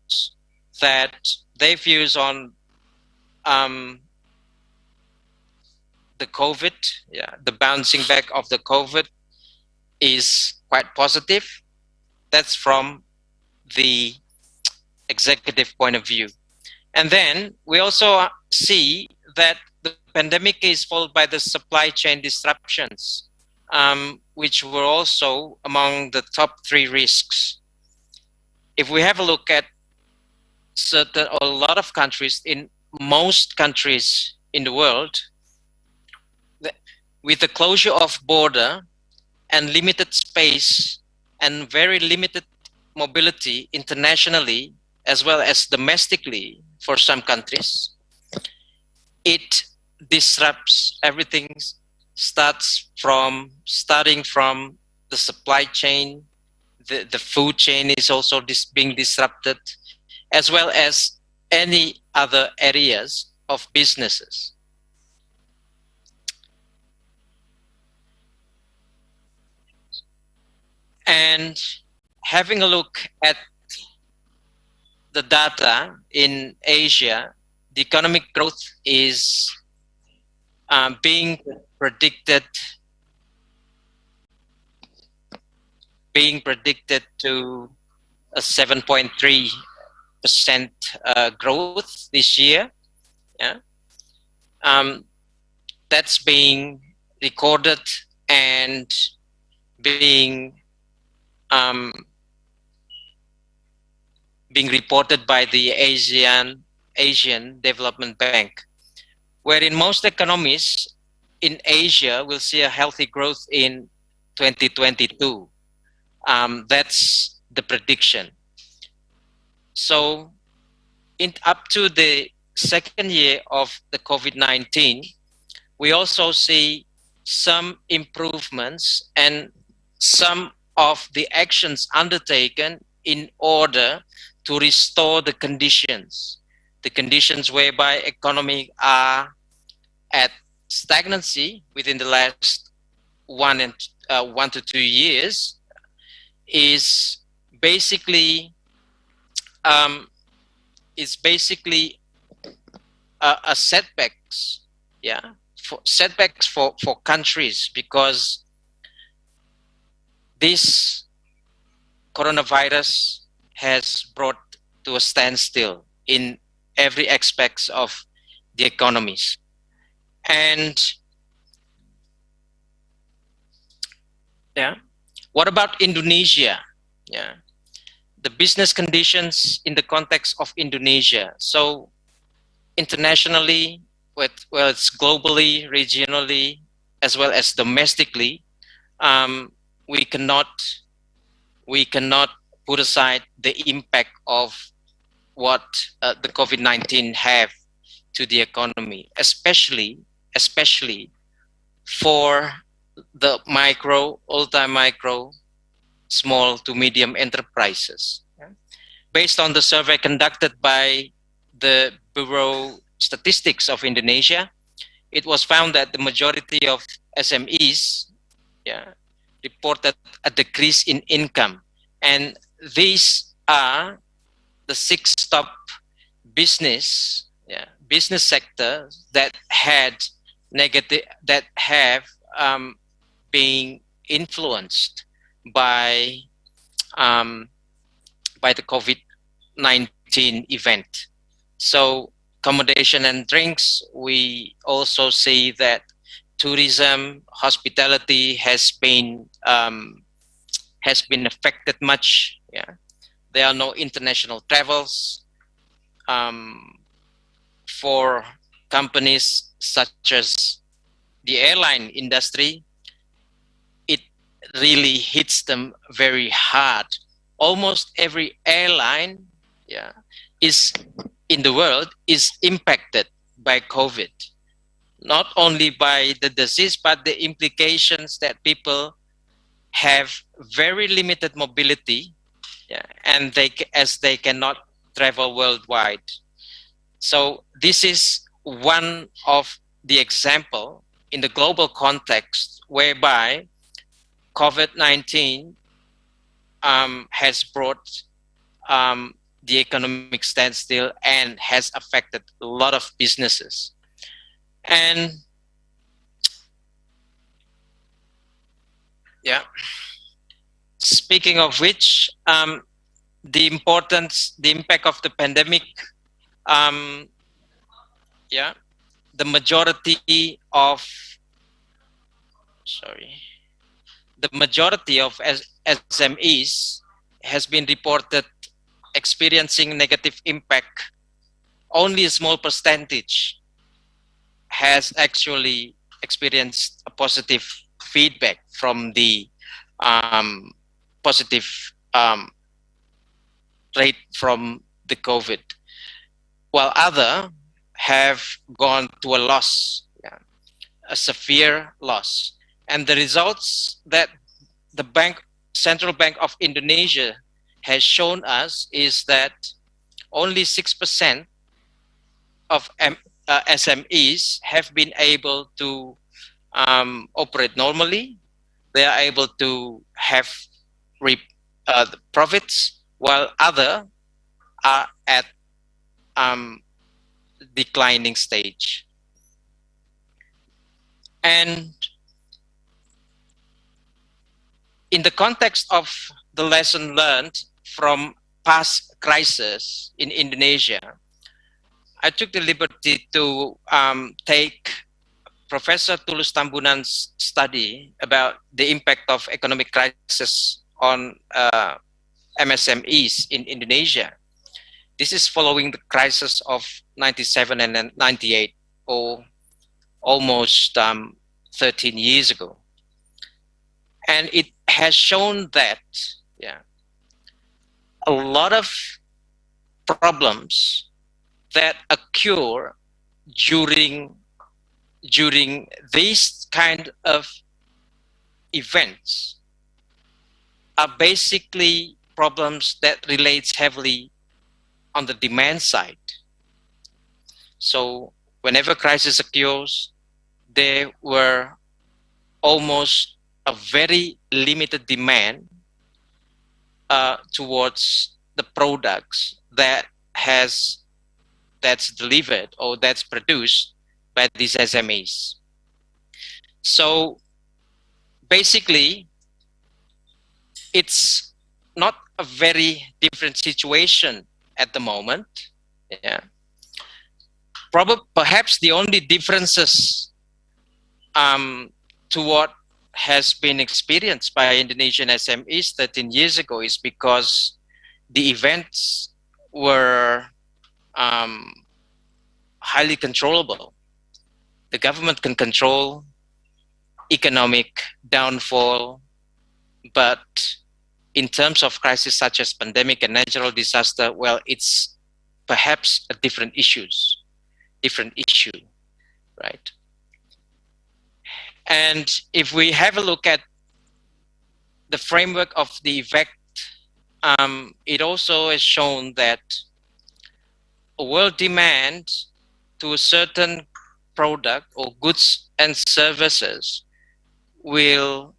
that their views on the COVID, the bouncing back of the COVID is quite positive. That's from the executive point of view. And then we also see that the pandemic is followed by the supply chain disruptions, which were also among the top 3 risks. If we have a look at a lot of countries, in most countries in the world, with the closure of border and limited space and very limited mobility internationally as well as domestically for some countries, it disrupts everything, starting from the supply chain. The food chain is also being disrupted, as well as any other areas of businesses. And having a look at the data in Asia, the economic growth is being predicted to a 7.3% growth this year. Yeah, that's being recorded and being reported by the Asian Development Bank, wherein most economies in Asia will see a healthy growth in 2022. That's the prediction. So, up to the second year of the COVID-19, we also see some improvements and some of the actions undertaken in order to restore the conditions whereby economy are at stagnancy within the last 1 to 2 years, is basically a setbacks, for countries, because this coronavirus has brought to a standstill in every aspects of the economies. And what about Indonesia? The business conditions in the context of Indonesia. So internationally, well, it's globally, regionally, as well as domestically, we cannot put aside the impact of what the COVID-19 have to the economy, especially for the micro, ultra-micro, small to medium enterprises. Based on the survey conducted by the Bureau Statistics of Indonesia, it was found that the majority of SMEs reported a decrease in income, and these are the 6 top business sectors that have been influenced by the COVID-19 event. So accommodation and drinks, we also see that tourism, hospitality has been affected much. There are no international travels for companies such as the airline industry. It really hits them very hard. Almost every airline is in the world is impacted by COVID. Not only by the disease, but the implications that people have very limited mobility, and they cannot travel worldwide. So this is one of the example in the global context whereby COVID-19 has brought the economic standstill and has affected a lot of businesses. And speaking of which, the impact of the pandemic, the majority of SMEs has been reported experiencing negative impact. Only a small percentage has actually experienced a positive feedback from the positive rate from the COVID, while other have gone to a loss a severe loss. And the results that the Central Bank of Indonesia has shown us is that only 6% of SMEs have been able to operate normally. They are able to have the profits, while other are at declining stage. And in the context of the lesson learned from past crises in Indonesia, I took the liberty to take Professor Tulus Tambunan's study about the impact of economic crisis on MSMEs in Indonesia. This is following the crisis of 97 and 98, or almost 13 years ago. And it has shown that a lot of problems that occur during these kind of events are basically problems that relates heavily on the demand side. So whenever crisis occurs, there were almost a very limited demand towards the products that's delivered or that's produced by these SMEs. So basically, it's not a very different situation at the moment. Yeah. Perhaps the only differences to what has been experienced by Indonesian SMEs 13 years ago is because the events were highly controllable. The government can control economic downfall, but in terms of crises such as pandemic and natural disaster, well, it's perhaps a different issue, right? And if we have a look at the framework of the effect, it also has shown that world demand to a certain product or goods and services will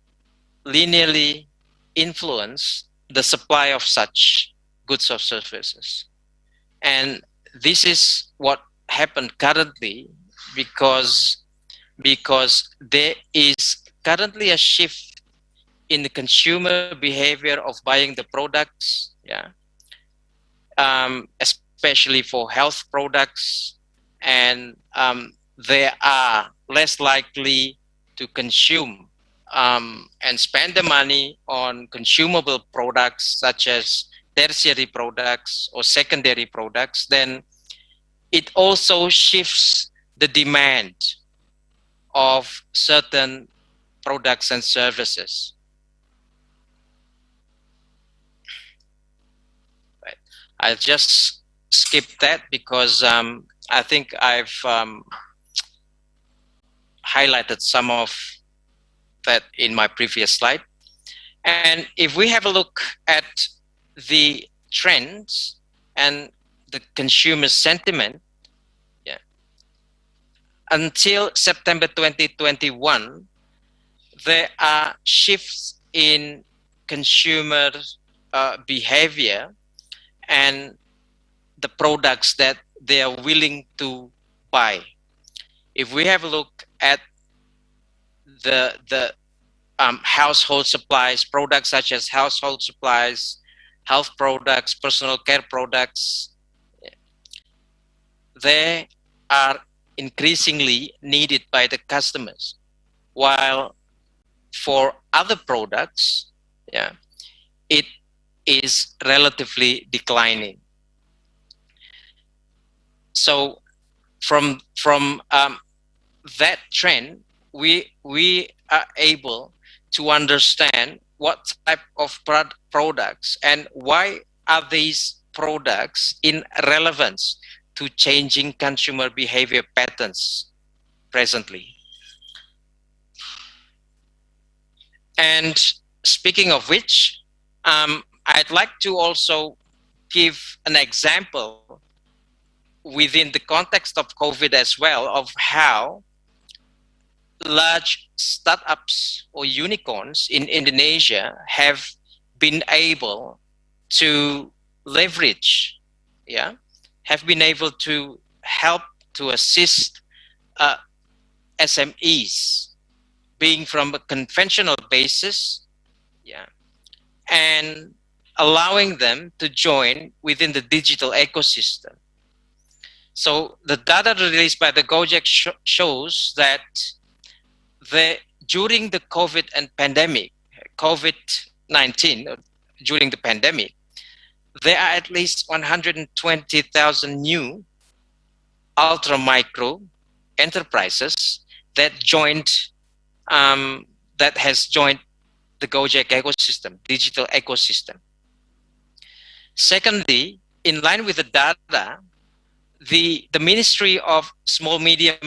linearly influence the supply of such goods or services. And this is what happened currently because there is currently a shift in the consumer behavior of buying the products, especially for health products, and they are less likely to consume and spend the money on consumable products such as tertiary products or secondary products. Then it also shifts the demand of certain products and services. Right. I'll just skip that because I think I've highlighted some of that in my previous slide. And if we have a look at the trends and the consumer sentiment, until September 2021, there are shifts in consumer behavior and the products that they are willing to buy. If we have a look at the household supplies, products such as household supplies, health products, personal care products, they are increasingly needed by the customers, while for other products, it is relatively declining. So from that trend, we are able to understand what type of products and why are these products in relevance to changing consumer behavior patterns presently. And speaking of which, I'd like to also give an example within the context of COVID as well of how large startups or unicorns in Indonesia have been able to leverage, have been able to help to assist SMEs being from a conventional basis, and allowing them to join within the digital ecosystem. So the data released by the Gojek shows that during the COVID and pandemic, COVID-19, during the pandemic, there are at least 120,000 new ultra micro enterprises that has joined the Gojek ecosystem, digital ecosystem. Secondly, in line with the data, the Ministry of Small Medium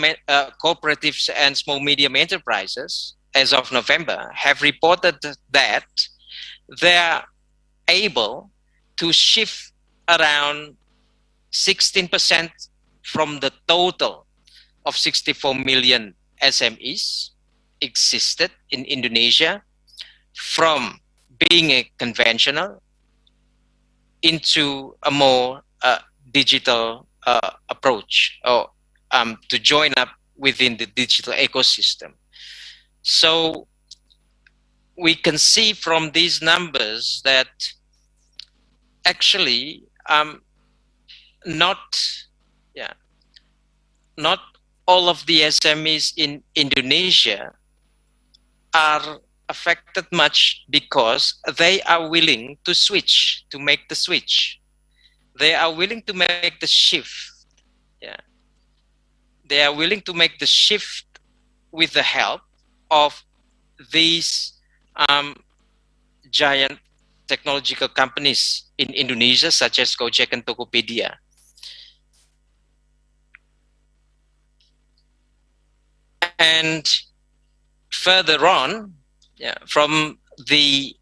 Cooperatives and Small Medium Enterprises, as of November, have reported that they are able to shift around 16% from the total of 64 million SMEs existed in Indonesia from being a conventional into a more digital approach, or to join up within the digital ecosystem. So we can see from these numbers that actually not all of the SMEs in Indonesia are affected much because they are willing to switch, to make the switch. They are willing to make the shift. They are willing to make the shift with the help of these giant technological companies in Indonesia, such as Gojek and Tokopedia. And further on, from the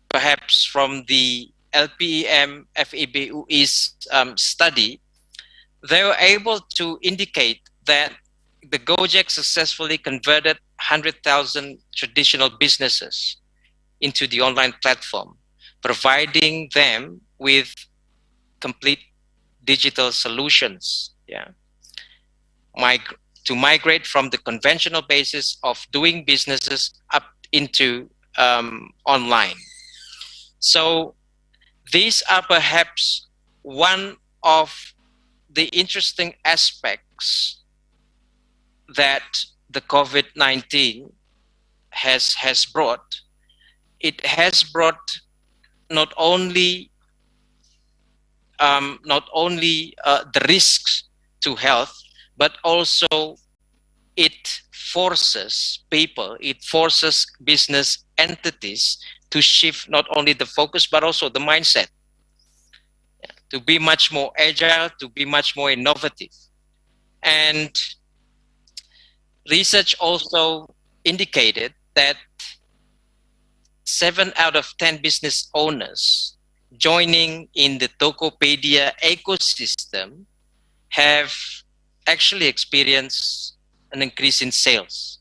perhaps from the LPEM FEBUI's study, they were able to indicate that the Gojek successfully converted 100,000 traditional businesses into the online platform, providing them with complete digital solutions, to migrate from the conventional basis of doing businesses up into online. So these are perhaps one of the interesting aspects that the COVID-19 has brought. It has brought not only the risks to health, but also it forces people, it forces business entities to shift not only the focus, but also the mindset, to be much more agile, to be much more innovative. And research also indicated that 7 out of 10 business owners joining in the Tokopedia ecosystem have actually experienced an increase in sales,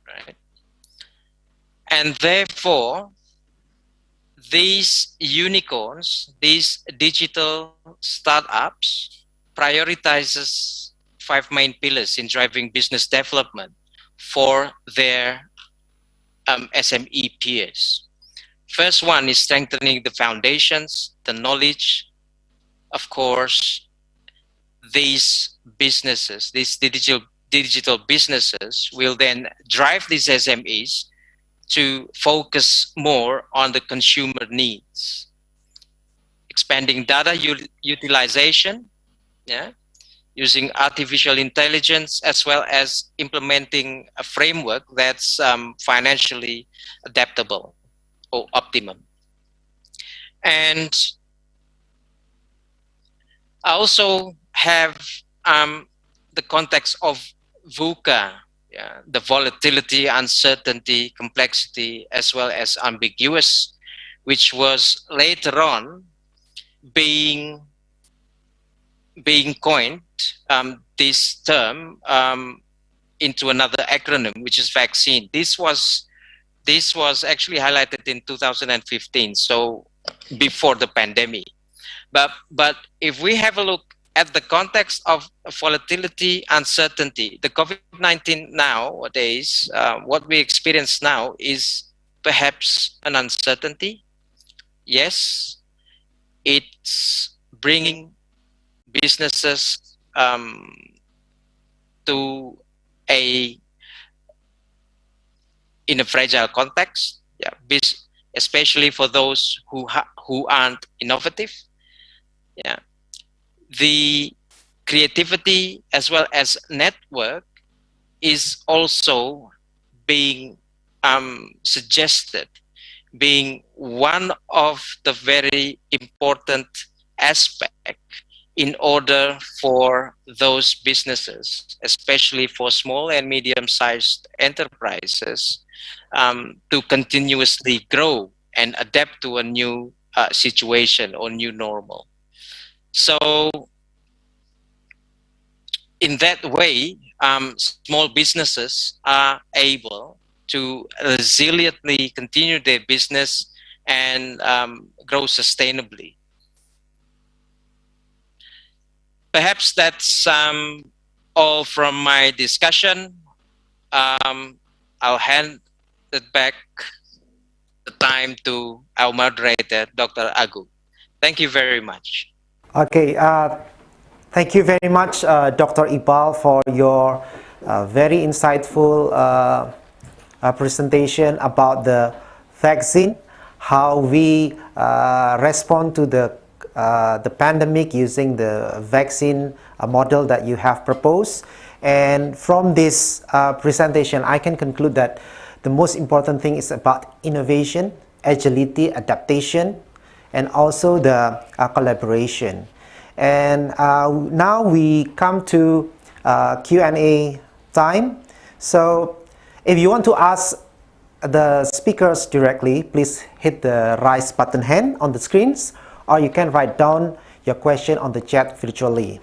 right? And therefore, these unicorns, these digital startups, prioritizes 5 main pillars in driving business development for their SME peers. First one is strengthening the foundations, the knowledge. Of course, these businesses, these digital businesses will then drive these SMEs to focus more on the consumer needs. Expanding data utilization, using artificial intelligence, as well as implementing a framework that's financially adaptable or optimum. And I also have the context of VUCA, yeah, the volatility, uncertainty, complexity, as well as ambiguous, which was later on being coined, this term, into another acronym, which is vaccine. This was actually highlighted in 2015, so before the pandemic. But if we have a look at the context of volatility, uncertainty, the COVID-19 nowadays, what we experience now is perhaps an uncertainty. Yes, it's bringing businesses to in a fragile context, yeah, especially for those who aren't innovative. Yeah, the creativity as well as network is also being suggested, being one of the very important aspect in order for those businesses, especially for small and medium-sized enterprises, to continuously grow and adapt to a new situation or new normal. So in that way, small businesses are able to resiliently continue their business and grow sustainably. Perhaps that's all from my discussion. I'll hand it back the time to our moderator, Dr. Agu. Thank you very much. Okay, thank you very much, Dr. Iqbal, for your very insightful presentation about the vaccine, how we respond to the pandemic using the vaccine model that you have proposed. And from this presentation, I can conclude that the most important thing is about innovation, agility, adaptation, and also the collaboration. And now we come to Q&A time. So if you want to ask the speakers directly, please hit the raise button hand on the screens, or you can write down your question on the chat virtually.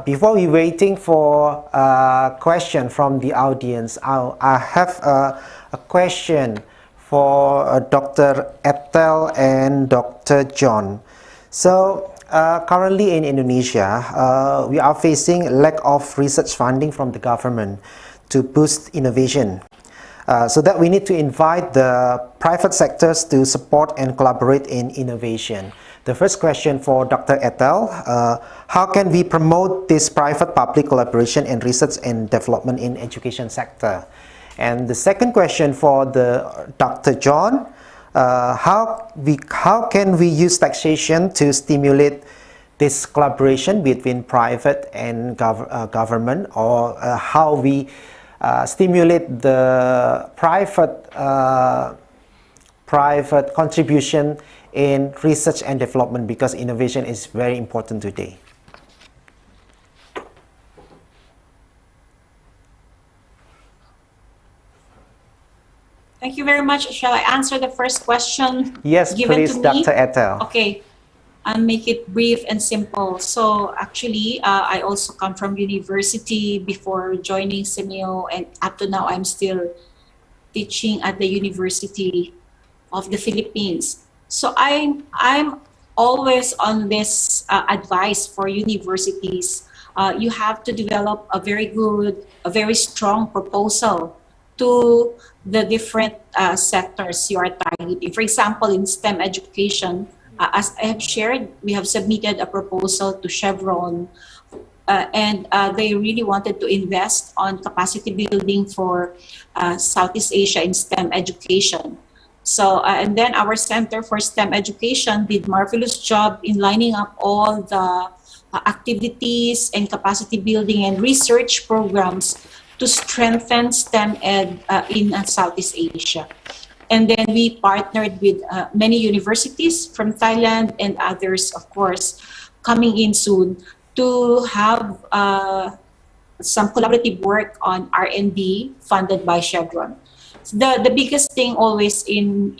Before we waiting for a question from the audience, I have a question for Dr. Ethel and Dr. John. So currently in Indonesia, we are facing lack of research funding from the government to boost innovation. So that we need to invite the private sectors to support and collaborate in innovation. The first question for Dr. Ethel, how can we promote this private-public collaboration in research and development in education sector? And the second question for Dr. John, how can we use taxation to stimulate this collaboration between private and government, or how we stimulate the private contribution in research and development, because innovation is very important today. Thank you very much. Shall I answer the first question? Yes, please, Dr. Ethel. Okay, I'll make it brief and simple. So actually, I also come from university before joining CEMEO, and up to now, I'm still teaching at the University of the Philippines. So I'm always on this advice for universities. You have to develop a very strong proposal to the different sectors you are targeting. For example, in STEM education, as I have shared, we have submitted a proposal to Chevron, and they really wanted to invest on capacity building for Southeast Asia in STEM education. So, and then our Center for STEM Education did marvelous job in lining up all the activities and capacity building and research programs to strengthen STEM ed in Southeast Asia. And then we partnered with many universities from Thailand and others, of course, coming in soon to have some collaborative work on R&D funded by Chevron. The biggest thing always in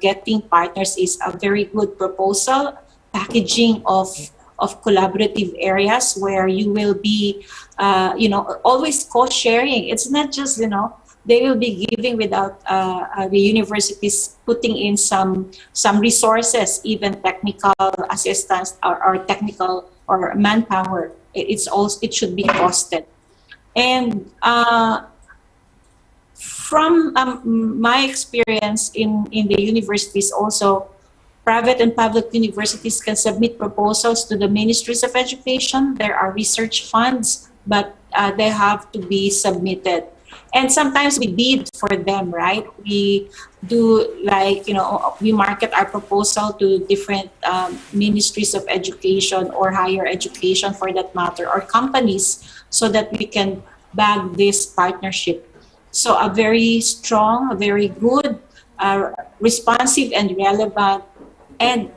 getting partners is a very good proposal, packaging of collaborative areas where you will be, always co-sharing. It's not just, they will be giving without the universities putting in some resources, even technical assistance or technical or manpower. It should be costed. And from my experience in the universities also, private and public universities can submit proposals to the ministries of education. There are research funds, but they have to be submitted. And sometimes we bid for them, right? We do we market our proposal to different ministries of education or higher education for that matter, or companies, so that we can bag this partnership. So a very strong, a very good, responsive and relevant and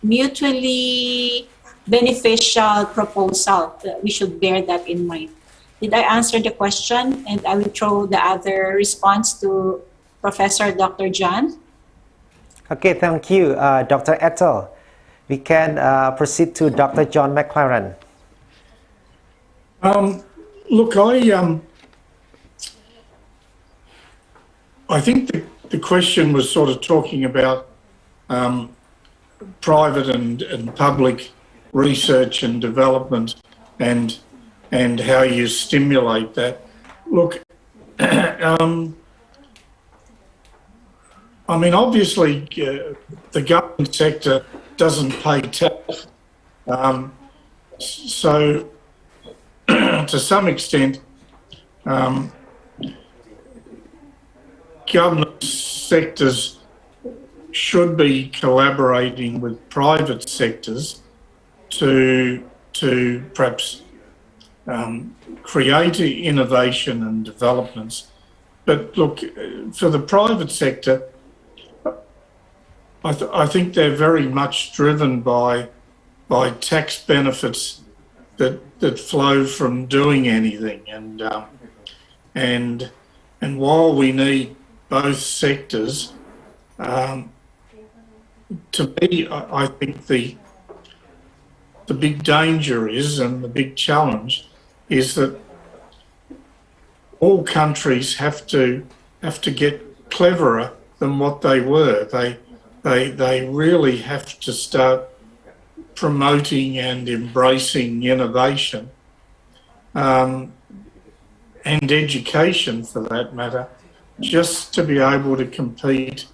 mutually beneficial proposal. We should bear that in mind. Did I answer the question? And I will throw the other response to Professor Dr. John. Okay, thank you, Dr. Ethel. We can proceed to Dr. John McLaren. Look, I think the question was sort of talking about private and public research and development and how you stimulate that. Look, I mean, obviously, the government sector doesn't pay tax. So, to some extent, government sectors should be collaborating with private sectors to perhaps create innovation and developments. But look, for the private sector, I think they're very much driven by tax benefits that flow from doing anything, and while we need both sectors, to me, I think the big danger is, and the big challenge is, that all countries have to get cleverer than what they were. They really have to start promoting and embracing innovation and education, for that matter, just to be able to compete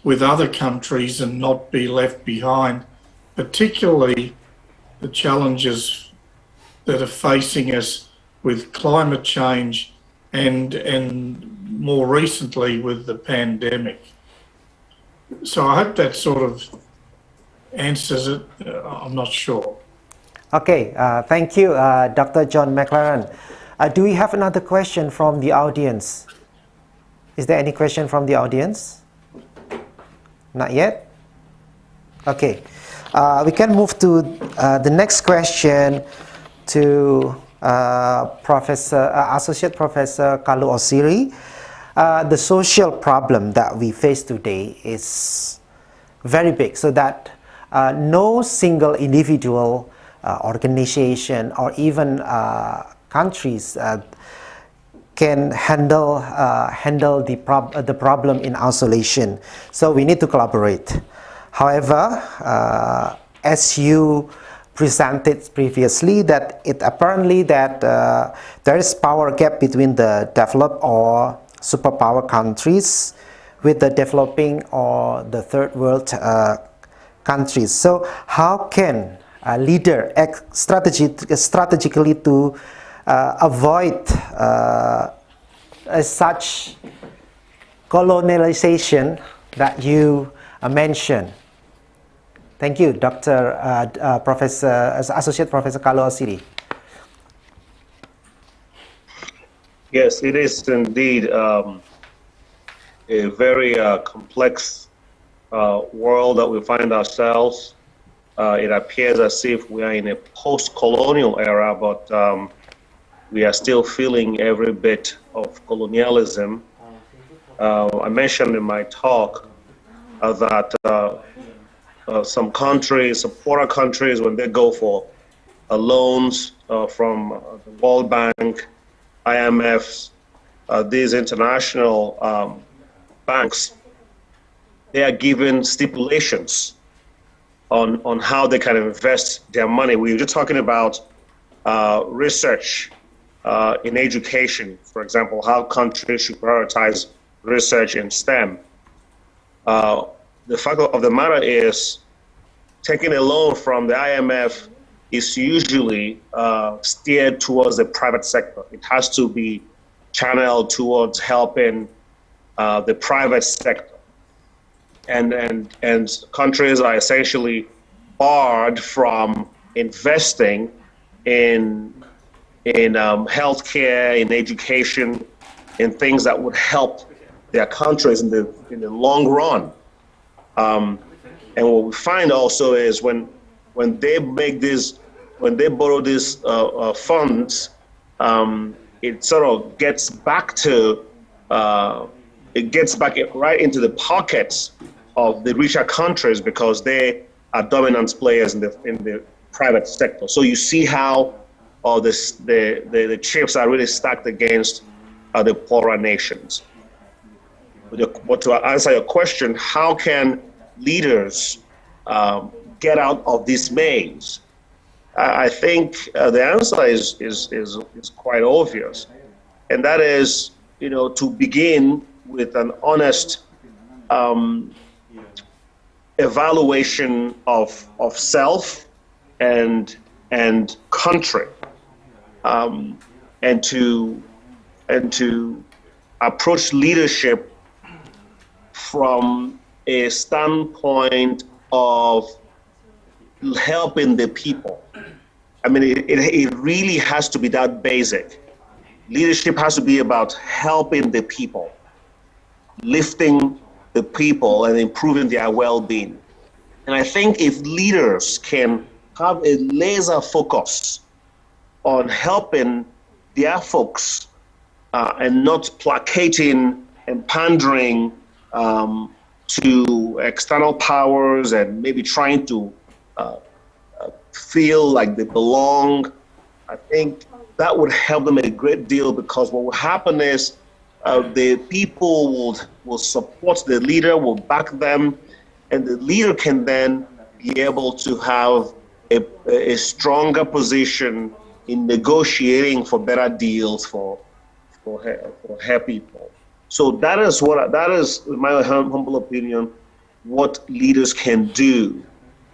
with other countries and not be left behind, particularly the challenges that are facing us with climate change and more recently with the pandemic. So I hope that sort of answers it. I'm not sure. Okay, thank you, Dr. John McLaren. Do we have another question from the audience? Is there any question from the audience? Not yet? Okay. We can move to the next question to Associate Professor Kalu Osiri. The social problem that we face today is very big, so that no single individual, organization, or even countries can handle the problem in isolation. So we need to collaborate. However, as you presented previously, that it apparently that there is power gap between the developed or superpower countries with the developing or the third world countries. So how can a leader act strategically to avoid such colonialization that you mentioned? Thank you, Associate Professor Kalu Osiri. Yes, it is indeed a very complex world that we find ourselves. it appears as if we are in a post-colonial era, but we are still feeling every bit of colonialism. I mentioned in my talk that some countries, some poorer countries, when they go for loans from the World Bank, IMF, these international banks, they are given stipulations on how they can invest their money. We were just talking about research in education, for example, how countries should prioritize research in STEM. The fact of the matter is, taking a loan from the IMF is usually steered towards the private sector. It has to be channeled towards helping the private sector. And countries are essentially barred from investing in healthcare, in education, in things that would help their countries in the long run. And what we find also is when they borrow these funds, it sort of gets back to right into the pockets of the richer countries because they are dominant players in the private sector. So you see how the chips are really stacked against the poorer nations. But to answer your question, how can leaders get out of this maze? I think the answer is quite obvious, and that is, to begin with an honest evaluation of self and country, and to approach leadership from a standpoint of helping the people. I mean, it really has to be that basic. Leadership has to be about helping the people, lifting the people and improving their well-being. And I think if leaders can have a laser focus on helping their folks and not placating and pandering to external powers and maybe trying to feel like they belong, I think that would help them a great deal, because what will happen is the people will support the leader, will back them, and the leader can then be able to have a stronger position in negotiating for better deals for her people. So that is, in my humble opinion, what leaders can do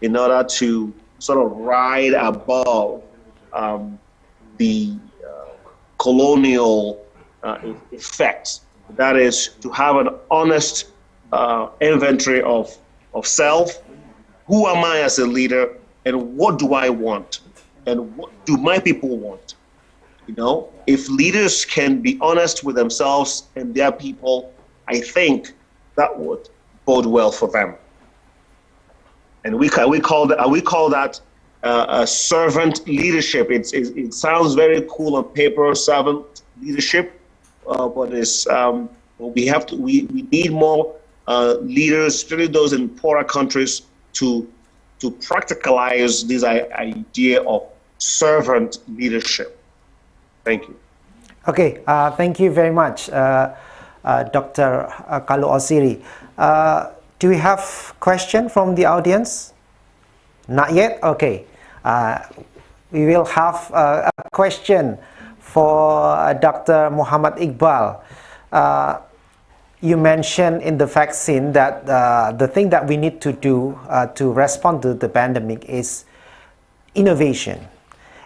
in order to sort of ride above the colonial effects. That is, to have an honest inventory of self. Who am I as a leader, and what do I want, and what do my people want? If leaders can be honest with themselves and their people, I think that would bode well for them. And we call that servant leadership. It sounds very cool on paper, servant leadership, but it's we need more leaders, especially those in poorer countries, to practicalize this idea of servant leadership. Thank you. Okay, thank you very much, Dr. Kalu Osiri. Do we have question from the audience? Not yet? Okay. We will have a question for Dr. Muhammad Iqbal. You mentioned in the vaccine that the thing that we need to do to respond to the pandemic is innovation.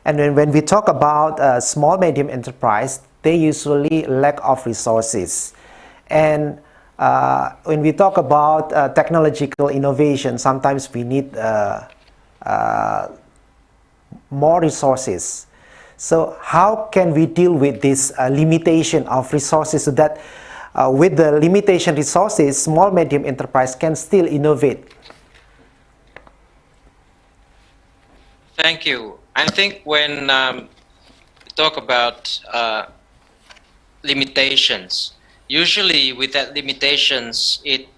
And when we talk about small medium enterprise, they usually lack of resources. And when we talk about technological innovation, sometimes we need more resources. So how can we deal with this limitation of resources, so that with the limitation resources, small medium enterprise can still innovate? Thank you. I think when we talk about limitations, usually with that limitations, it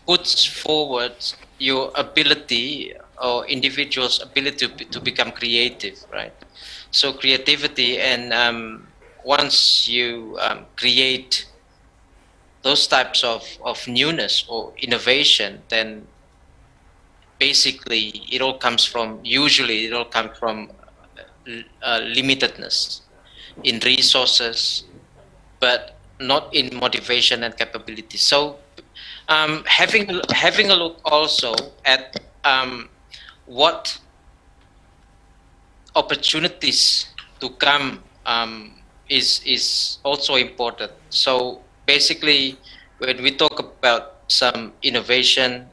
puts forward your ability or individual's ability to become creative, right? So creativity, and once you create those types of newness or innovation, then basically usually it all comes from limitedness in resources, but not in motivation and capability. So having a look also at what opportunities to come is also important. So basically, when we talk about some innovation,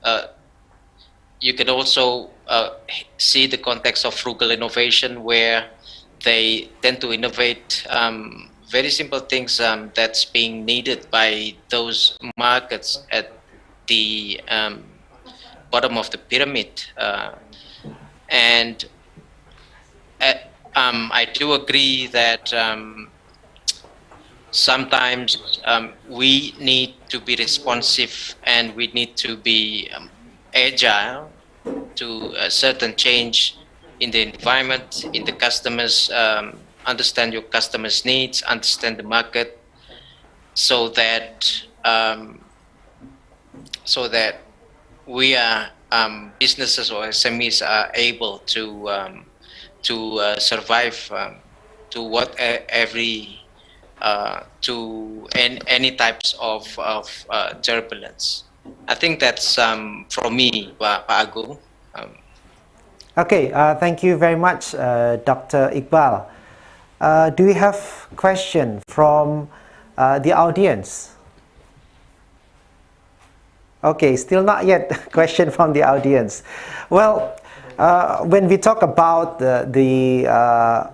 you can also see the context of frugal innovation, where they tend to innovate very simple things that's being needed by those markets at the bottom of the pyramid. And I do agree that sometimes we need to be responsive, and we need to be agile to a certain change in the environment, in the customers, understand your customers' needs, understand the market, so that we are businesses or SMEs are able to survive to any types of turbulence. I think that's from me, Pak Agung. Okay, thank you very much, Dr. Iqbal. Do we have question from the audience? Okay, still not yet question from the audience. Well, when we talk about the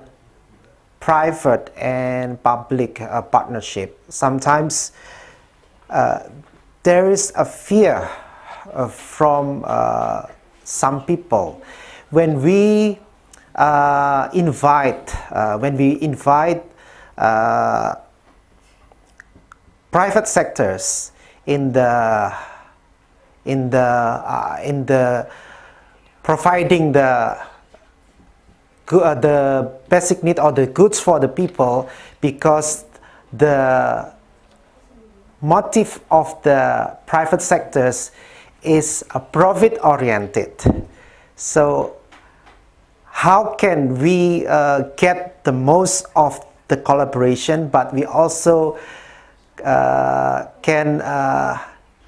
private and public partnership, sometimes there is a fear from some people when we invite private sectors in the providing the basic need or the goods for the people, because the motive of the private sectors is profit oriented. So how can we get the most of the collaboration, but we also can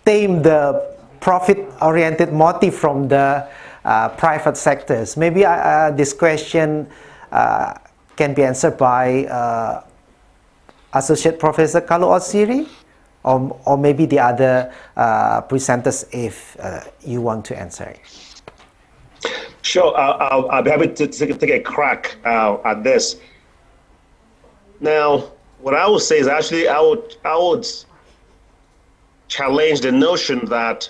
tame the profit-oriented motive from the private sectors? Maybe this question can be answered by Associate Professor Kalu Osiri, or maybe the other presenters, if you want to answer. Sure, I'll be happy to take a crack at this. Now, what I would say is actually I would challenge the notion that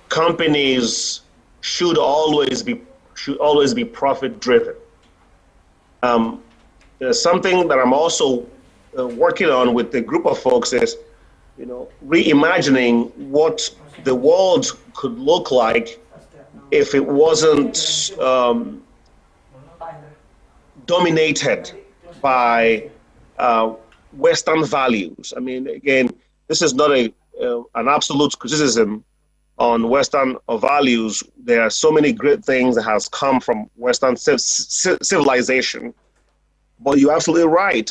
companies should always be profit driven. There's something that I'm also working on with the group of folks is, reimagining what the world could look like if it wasn't dominated by Western values. I mean, again, this is not an absolute criticism on Western values. There are so many great things that has come from Western civilization. But you're absolutely right.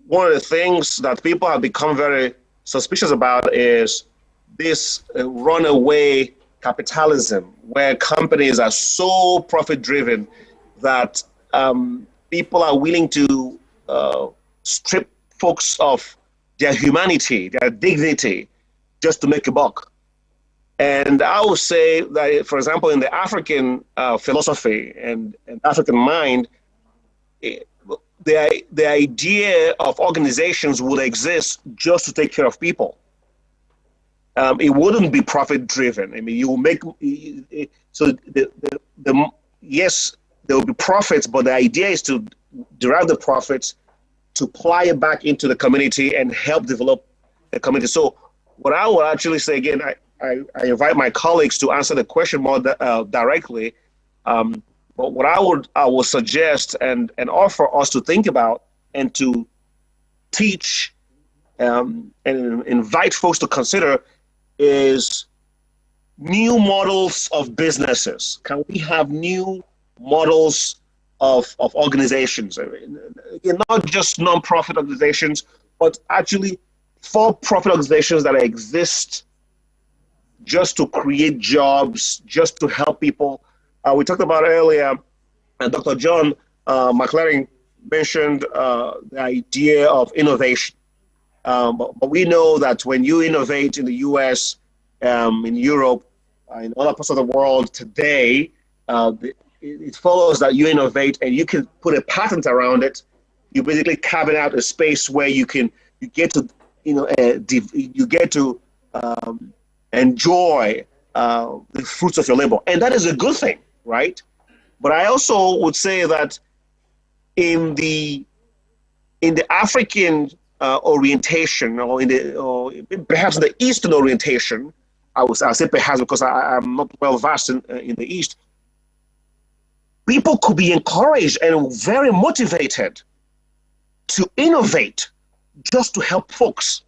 One of the things that people have become very suspicious about is this runaway capitalism, where companies are so profit-driven that people are willing to strip folks of their humanity, their dignity, just to make a buck. And I would say that, for example, in the African philosophy and African mind, the idea of organizations would exist just to take care of people. it wouldn't be profit driven. I mean, you will make so yes, there will be profits, but the idea is to derive the profits to apply it back into the community and help develop the community. So what I will actually say again, I invite my colleagues to answer the question more directly. But what I would suggest and offer us to think about and to teach and invite folks to consider is new models of businesses. Can we have new models of organizations? Not just non-profit organizations, but actually for-profit organizations that exist just to create jobs, just to help people. We talked about earlier, and Dr. John McLaren mentioned the idea of innovation. But we know that when you innovate in the US, in Europe, in other parts of the world today, it follows that you innovate and you can put a patent around it. You're basically carving out a space where you get to enjoy the fruits of your labor, and that is a good thing, right? But I also would say that in the African orientation, or perhaps in the Eastern orientation, I'll say perhaps because I'm not well versed in the East, people could be encouraged and very motivated to innovate just to help folks.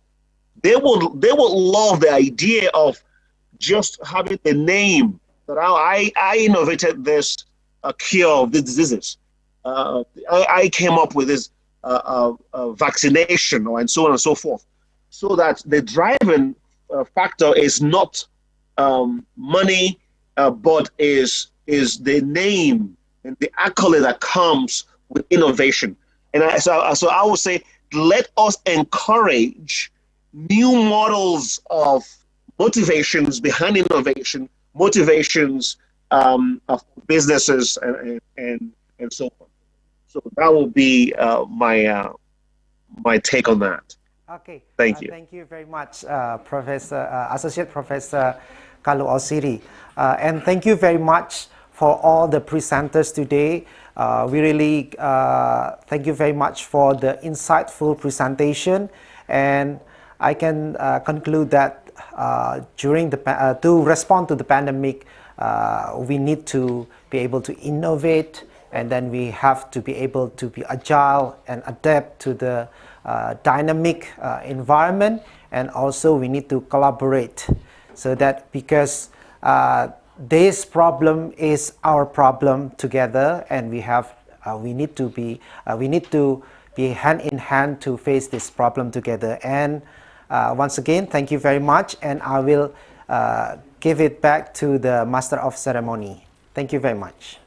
They will love the idea of just having the name that I innovated this cure of these diseases. I came up with this vaccination, and so on and so forth, so that the driving factor is not money, but is the name and the accolade that comes with innovation. And so I would say, let us encourage new models of motivations behind innovation, motivations of businesses, and so on. So that will be my take on that. Okay. Thank you. Thank you very much, Associate Professor Kalu Osiri. And thank you very much for all the presenters today. We really thank you very much for the insightful presentation. And I can conclude that to respond to the pandemic, we need to be able to innovate, and then we have to be able to be agile and adapt to the dynamic environment, and also we need to collaborate, so that because this problem is our problem together, and we need to be hand in hand to face this problem together. And once again, thank you very much, and I will give it back to the Master of Ceremony. Thank you very much.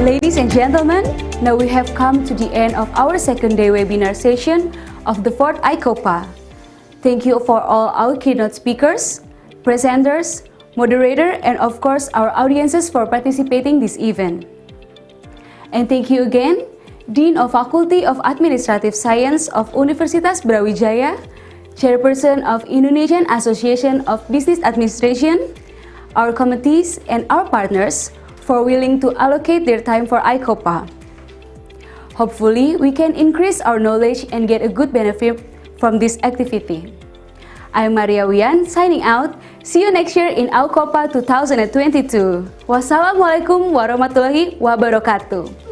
Ladies and gentlemen, now we have come to the end of our second day webinar session of the 4th AICoBPA. Thank you for all our keynote speakers, presenters, moderator, and of course our audiences for participating this event. And thank you again, Dean of Faculty of Administrative Science of Universitas Brawijaya, Chairperson of Indonesian Association of Business Administration, our committees, and our partners for willing to allocate their time for AICoBPA. Hopefully, we can increase our knowledge and get a good benefit from this activity. I'm Maria Wian signing out. See you next year in AICoBPA 2022. Wassalamualaikum warahmatullahi wabarakatuh.